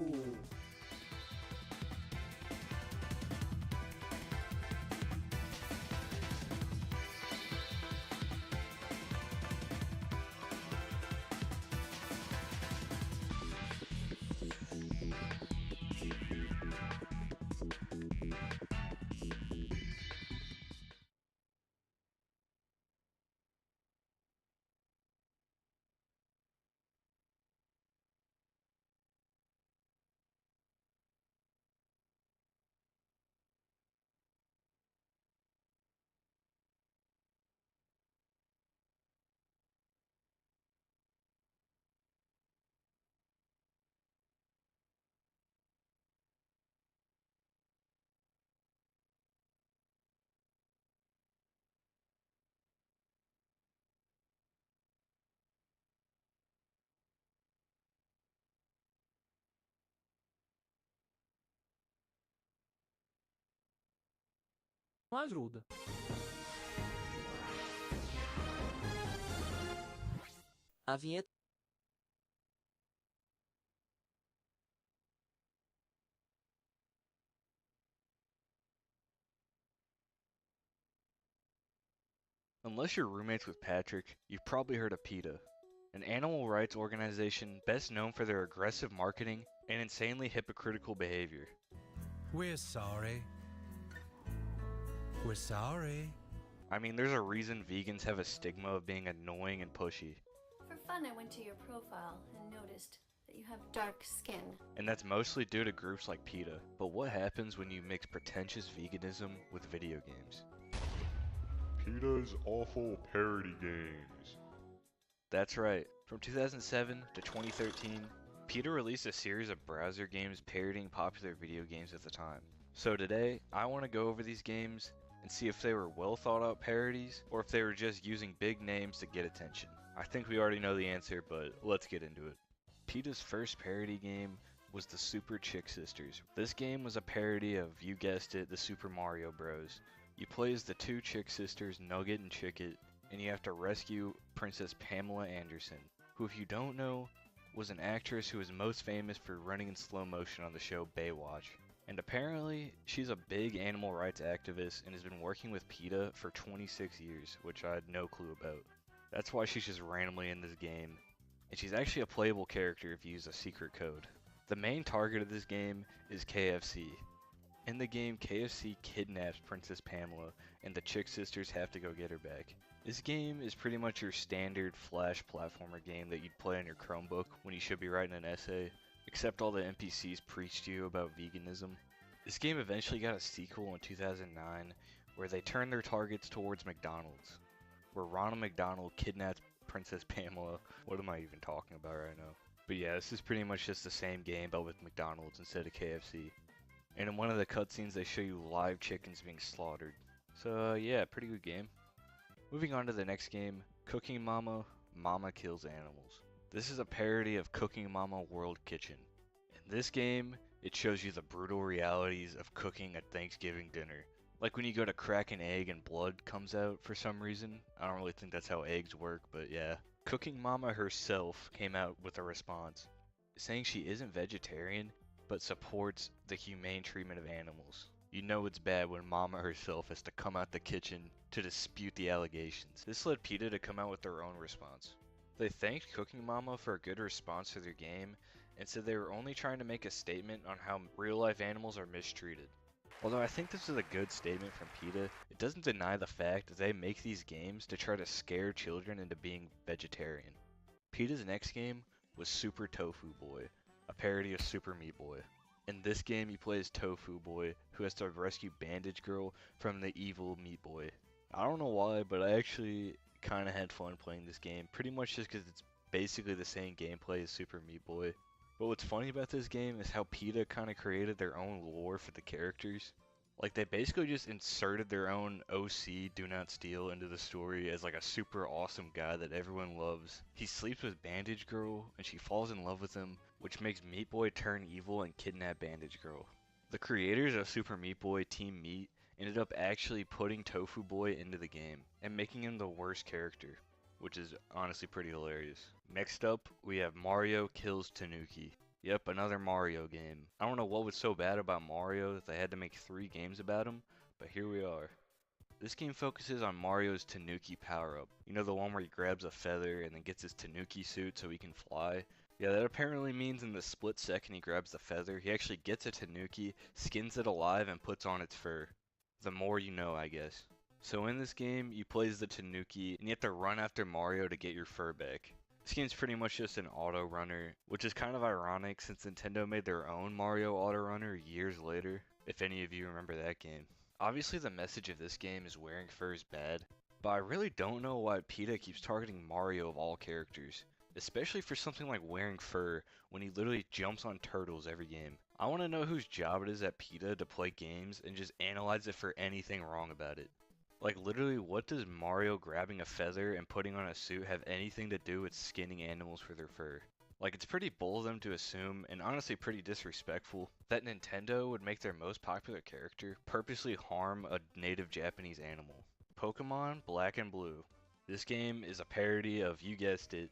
Não ajuda. A vinheta. Unless you're roommates with Patrick, you've probably heard of PETA, an animal rights organization best known for their aggressive marketing and insanely hypocritical behavior. We're sorry. We're sorry. I mean, there's a reason vegans have a stigma of being annoying and pushy. For fun, I went to your profile and noticed that you have dark skin. And that's mostly due to groups like PETA. But what happens when you mix pretentious veganism with video games? PETA's awful parody games. That's right. From 2007 to 2013, PETA released a series of browser games parodying popular video games at the time. So today, I want to go over these games and see if they were well thought out parodies or if they were just using big names to get attention. I think we already know the answer, but let's get into it. PETA's first parody game was the Super Chick Sisters. This game was a parody of, you guessed it, the Super Mario Bros. You play as the two Chick sisters, Nugget and Chicket, and you have to rescue Princess Pamela Anderson, who, if you don't know, was an actress who is most famous for running in slow motion on the show Baywatch. And apparently, she's a big animal rights activist and has been working with PETA for 26 years, which I had no clue about. That's why she's just randomly in this game, and she's actually a playable character if you use a secret code. The main target of this game is KFC. In the game, KFC kidnaps Princess Pamela, and the Chick sisters have to go get her back. This game is pretty much your standard Flash platformer game that you'd play on your Chromebook when you should be writing an essay, except all the NPCs preach to you about veganism. This game eventually got a sequel in 2009, where they turned their targets towards McDonald's, where Ronald McDonald kidnaps Princess Pamela. What am I even talking about right now? But yeah, this is pretty much just the same game, but with McDonald's instead of KFC. And in one of the cutscenes, they show you live chickens being slaughtered. So yeah, pretty good game. Moving on to the next game, Cooking Mama, Mama Kills Animals. This is a parody of Cooking Mama World Kitchen. In this game, it shows you the brutal realities of cooking a Thanksgiving dinner. Like when you go to crack an egg and blood comes out for some reason. I don't really think that's how eggs work, but yeah. Cooking Mama herself came out with a response, saying she isn't vegetarian, but supports the humane treatment of animals. You know it's bad when Mama herself has to come out the kitchen to dispute the allegations. This led PETA to come out with their own response. They thanked Cooking Mama for a good response to their game and said they were only trying to make a statement on how real life animals are mistreated. Although I think this is a good statement from PETA, it doesn't deny the fact that they make these games to try to scare children into being vegetarian. PETA's next game was Super Tofu Boy, a parody of Super Meat Boy. In this game, you play as Tofu Boy, who has to rescue Bandage Girl from the evil Meat Boy. I don't know why, but I actually kind of had fun playing this game, pretty much just because it's basically the same gameplay as Super Meat Boy. But what's funny about this game is how PETA kind of created their own lore for the characters. Like, they basically just inserted their own OC, Do Not Steal, into the story as like a super awesome guy that everyone loves. He sleeps with Bandage Girl, and she falls in love with him, which makes Meat Boy turn evil and kidnap Bandage Girl. The creators of Super Meat Boy, Team Meat, ended up actually putting Tofu Boy into the game, and making him the worst character, which is honestly pretty hilarious. Next up, we have Mario Kills Tanuki. Yep, another Mario game. I don't know what was so bad about Mario that they had to make 3 games about him, but here we are. This game focuses on Mario's Tanuki power-up. You know, the one where he grabs a feather and then gets his Tanuki suit so he can fly? Yeah, that apparently means in the split second he grabs the feather, he actually gets a Tanuki, skins it alive, and puts on its fur. The more you know, I guess. So in this game, you play as the Tanuki, and you have to run after Mario to get your fur back. This game's pretty much just an auto runner, which is kind of ironic since Nintendo made their own Mario auto runner years later, if any of you remember that game. Obviously the message of this game is wearing fur is bad, but I really don't know why PETA keeps targeting Mario of all characters, especially for something like wearing fur when he literally jumps on turtles every game. I want to know whose job it is at PETA to play games and just analyze it for anything wrong about it. Like, literally, what does Mario grabbing a feather and putting on a suit have anything to do with skinning animals for their fur? Like, it's pretty bold of them to assume, and honestly pretty disrespectful, that Nintendo would make their most popular character purposely harm a native Japanese animal. Pokemon Black and Blue. This game is a parody of, you guessed it,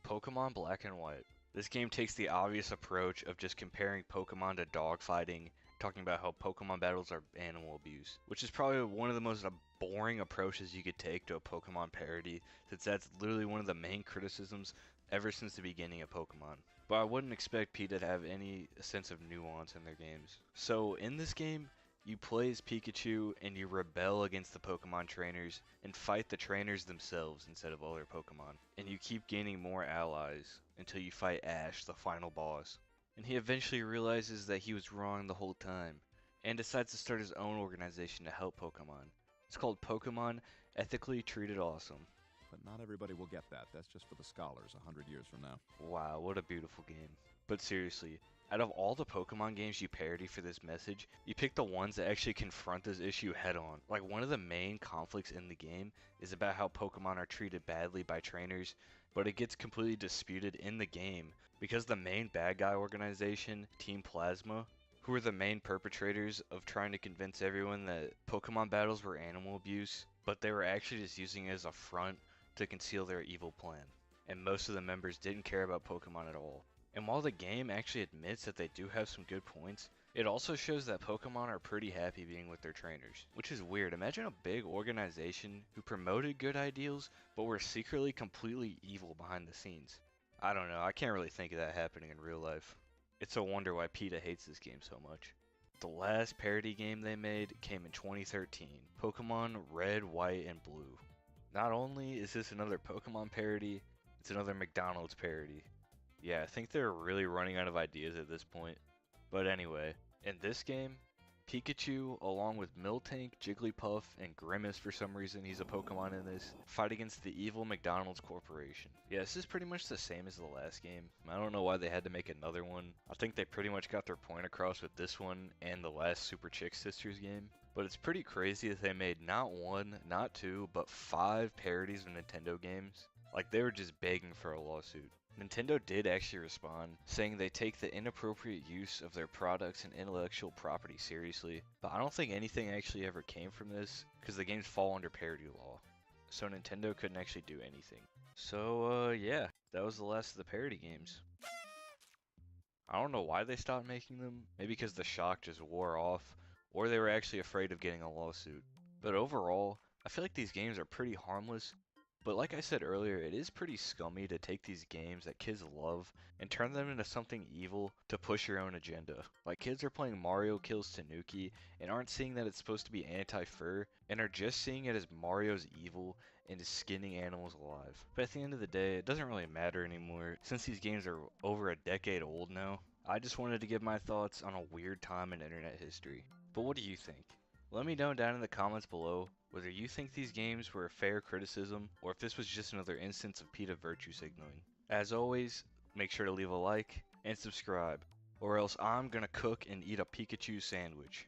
Pokemon Black and White. This game takes the obvious approach of just comparing Pokemon to dogfighting, talking about how Pokemon battles are animal abuse, which is probably one of the most boring approaches you could take to a Pokemon parody, since that's literally one of the main criticisms ever since the beginning of Pokemon. But I wouldn't expect PETA to have any sense of nuance in their games. So in this game, you play as Pikachu and you rebel against the Pokemon trainers and fight the trainers themselves instead of other Pokemon. And you keep gaining more allies until you fight Ash, the final boss. And he eventually realizes that he was wrong the whole time and decides to start his own organization to help Pokemon. It's called Pokemon Ethically Treated Awesome. But not everybody will get that. That's just for the scholars 100 years from now. Wow, what a beautiful game. But seriously, out of all the Pokemon games you parody for this message, you pick the ones that actually confront this issue head on. Like, one of the main conflicts in the game is about how Pokemon are treated badly by trainers, but it gets completely disputed in the game because the main bad guy organization, Team Plasma, who are the main perpetrators of trying to convince everyone that Pokemon battles were animal abuse, but they were actually just using it as a front to conceal their evil plan. And most of the members didn't care about Pokemon at all. And while the game actually admits that they do have some good points, it also shows that Pokemon are pretty happy being with their trainers, which is weird. Imagine a big organization who promoted good ideals, but were secretly completely evil behind the scenes. I don't know, I can't really think of that happening in real life. It's a wonder why PETA hates this game so much. The last parody game they made came in 2013, Pokemon Red, White, and Blue. Not only is this another Pokemon parody, it's another McDonald's parody. Yeah, I think they're really running out of ideas at this point. But anyway, in this game, Pikachu, along with Miltank, Jigglypuff, and Grimace for some reason, he's a Pokemon in this, fight against the evil McDonald's Corporation. Yeah, this is pretty much the same as the last game. I don't know why they had to make another one. I think they pretty much got their point across with this one and the last Super Chick Sisters game. But it's pretty crazy that they made not one, not two, but 5 parodies of Nintendo games. Like, they were just begging for a lawsuit. Nintendo did actually respond, saying they take the inappropriate use of their products and intellectual property seriously, but I don't think anything actually ever came from this, because the games fall under parody law. So Nintendo couldn't actually do anything. So, yeah, that was the last of the parody games. I don't know why they stopped making them, maybe because the shock just wore off, or they were actually afraid of getting a lawsuit. But overall, I feel like these games are pretty harmless. But like I said earlier, it is pretty scummy to take these games that kids love and turn them into something evil to push your own agenda. Like, kids are playing Mario Kills Tanuki and aren't seeing that it's supposed to be anti-fur and are just seeing it as Mario's evil and is skinning animals alive. But at the end of the day, it doesn't really matter anymore since these games are over a decade old now. I just wanted to give my thoughts on a weird time in internet history. But what do you think? Let me know down in the comments below whether you think these games were a fair criticism or if this was just another instance of PETA virtue signaling. As always, make sure to leave a like and subscribe, or else I'm gonna cook and eat a Pikachu sandwich.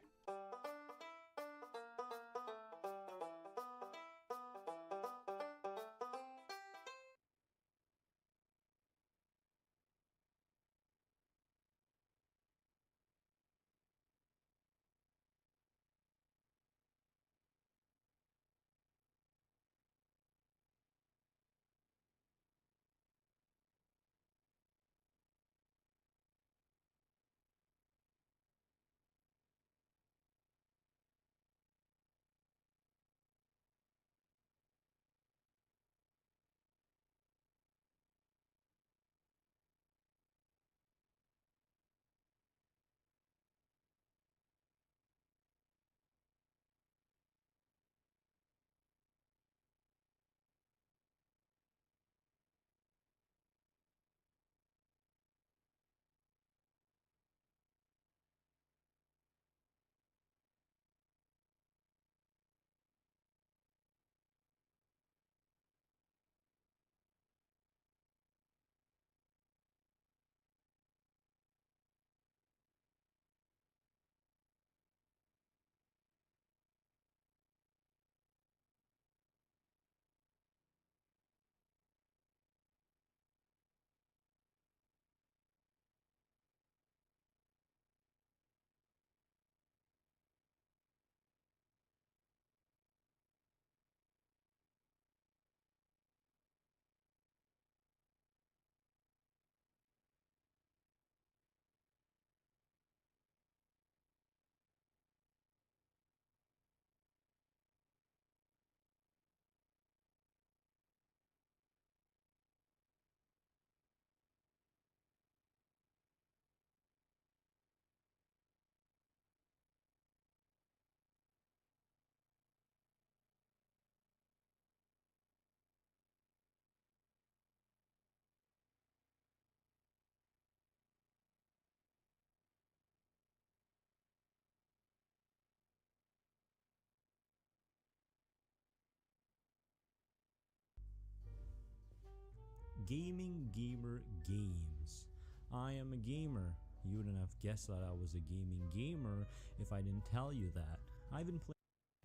Gaming Gamer Games. I am a gamer. You wouldn't have guessed that I was a gaming gamer if I didn't tell you that. I've been playing.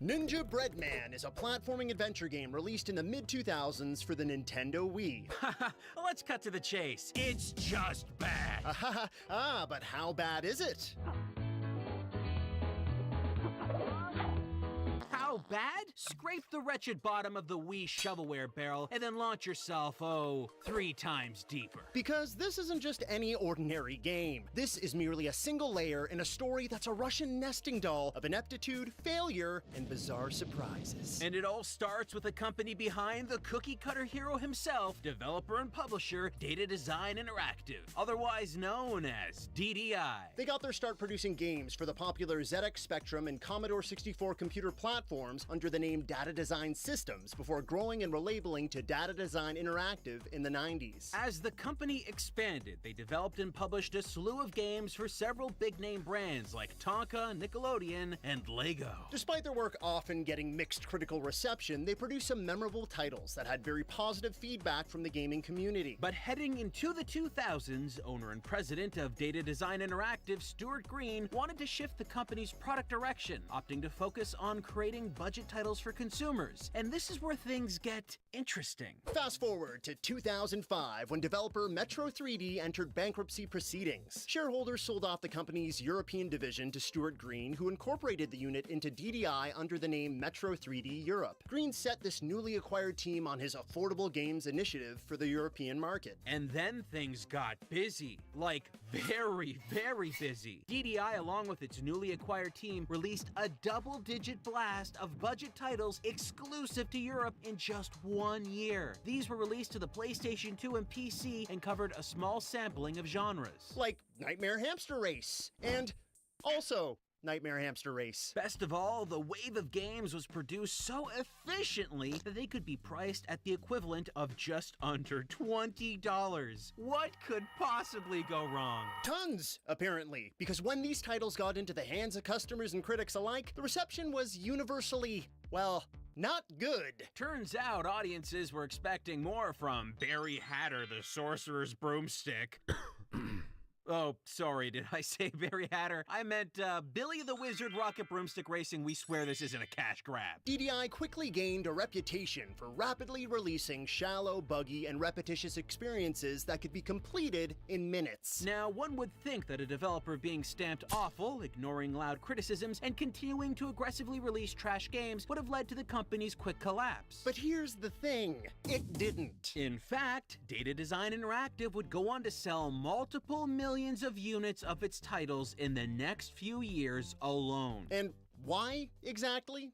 Ninja Breadman is a platforming adventure game released in the mid-2000s for the Nintendo Wii. Let's cut to the chase. It's just bad. But how bad is it? How bad? Scrape the wretched bottom of the Wii shovelware barrel and then launch yourself, 3 times deeper. Because this isn't just any ordinary game. This is merely a single layer in a story that's a Russian nesting doll of ineptitude, failure, and bizarre surprises. And it all starts with the company behind the cookie-cutter hero himself, developer and publisher, Data Design Interactive, otherwise known as DDI. They got their start producing games for the popular ZX Spectrum and Commodore 64 computer platforms under the name Data Design Systems before growing and relabeling to Data Design Interactive in the 90s. As the company expanded, they developed and published a slew of games for several big-name brands like Tonka, Nickelodeon, and Lego. Despite their work often getting mixed critical reception, they produced some memorable titles that had very positive feedback from the gaming community. But heading into the 2000s, owner and president of Data Design Interactive, Stuart Green, wanted to shift the company's product direction, opting to focus on creating budget titles for consumers. And this is where things get interesting. Fast forward to 2005, when developer Metro 3D entered bankruptcy proceedings. Shareholders sold off the company's European division to Stuart Green, who incorporated the unit into DDI under the name Metro 3D Europe. Green set this newly acquired team on his affordable games initiative for the European market. And then things got busy. Like, very, very busy. DDI, along with its newly acquired team, released a double-digit blast of budget titles exclusive to Europe in just 1 year. These were released to the PlayStation 2 and PC and covered a small sampling of genres. Like Nightmare Hamster Race, and also Nightmare Hamster Race. Best of all, the wave of games was produced so efficiently that they could be priced at the equivalent of just under $20. What could possibly go wrong? Tons, apparently, because when these titles got into the hands of customers and critics alike, the reception was universally, well, not good. Turns out audiences were expecting more from Barry Hatter, the Sorcerer's Broomstick. Oh, sorry, did I say Barry Hatter? I meant Billy the Wizard Rocket Broomstick Racing. We swear this isn't a cash grab. DDI quickly gained a reputation for rapidly releasing shallow, buggy, and repetitious experiences that could be completed in minutes. Now, one would think that a developer being stamped awful, ignoring loud criticisms, and continuing to aggressively release trash games would have led to the company's quick collapse. But here's the thing, it didn't. In fact, Data Design Interactive would go on to sell multiple millions of units of its titles in the next few years alone. And why exactly?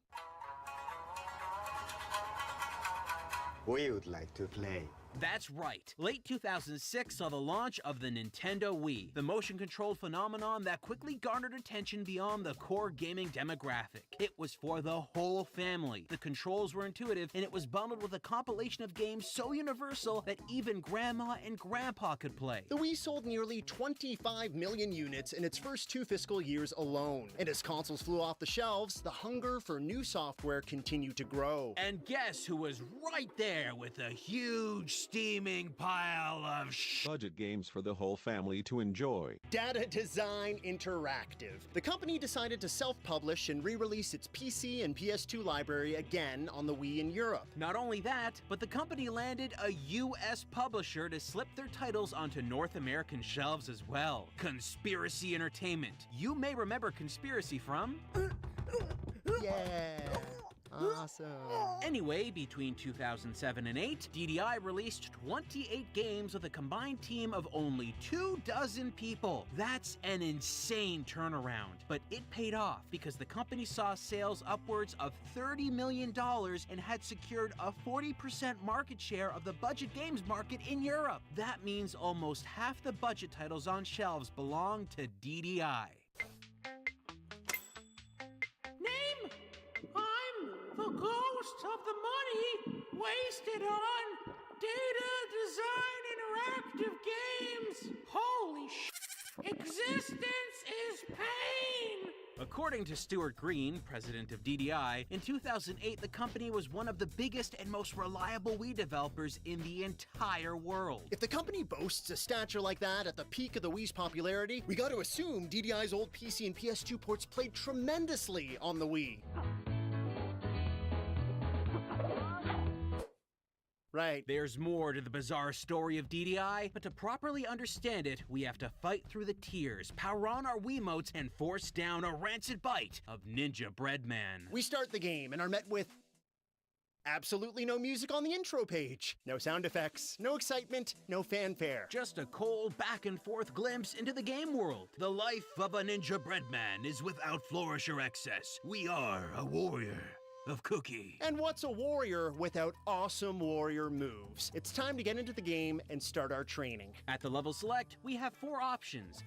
We would like to play. That's right. Late 2006 saw the launch of the Nintendo Wii, the motion-controlled phenomenon that quickly garnered attention beyond the core gaming demographic. It was for the whole family. The controls were intuitive, and it was bundled with a compilation of games so universal that even Grandma and Grandpa could play. The Wii sold nearly 25 million units in its first 2 fiscal years alone. And as consoles flew off the shelves, the hunger for new software continued to grow. And guess who was right there with a huge steaming pile of budget games for the whole family to enjoy? Data Design Interactive. The company decided to self-publish and re-release its PC and PS2 library again on the Wii in Europe. Not only that, but the company landed a US publisher to slip their titles onto North American shelves as well. Conspiracy Entertainment. You may remember Conspiracy from... Yeah. Awesome. Anyway, between 2007 and 8, DDI released 28 games with a combined team of only 24 people. That's an insane turnaround, but it paid off because the company saw sales upwards of $30 million and had secured a 40% market share of the budget games market in Europe. That means almost half the budget titles on shelves belong to DDI. The ghost of the money wasted on Data Design Interactive Games. Holy sh! Existence is pain! According to Stuart Green, president of DDI, in 2008 the company was one of the biggest and most reliable Wii developers in the entire world. If the company boasts a stature like that at the peak of the Wii's popularity, we got to assume DDI's old PC and PS2 ports played tremendously on the Wii. Right. There's more to the bizarre story of DDI, but to properly understand it, we have to fight through the tears, power on our Wiimotes, and force down a rancid bite of Ninja Breadman. We start the game and are met with absolutely no music on the intro page. No sound effects, no excitement, no fanfare. Just a cold back and forth glimpse into the game world. The life of a Ninja Breadman is without flourish or excess. We are a warrior of cookie. And what's a warrior without awesome warrior moves? It's time to get into the game and start our training. At the level select, we have 4 options.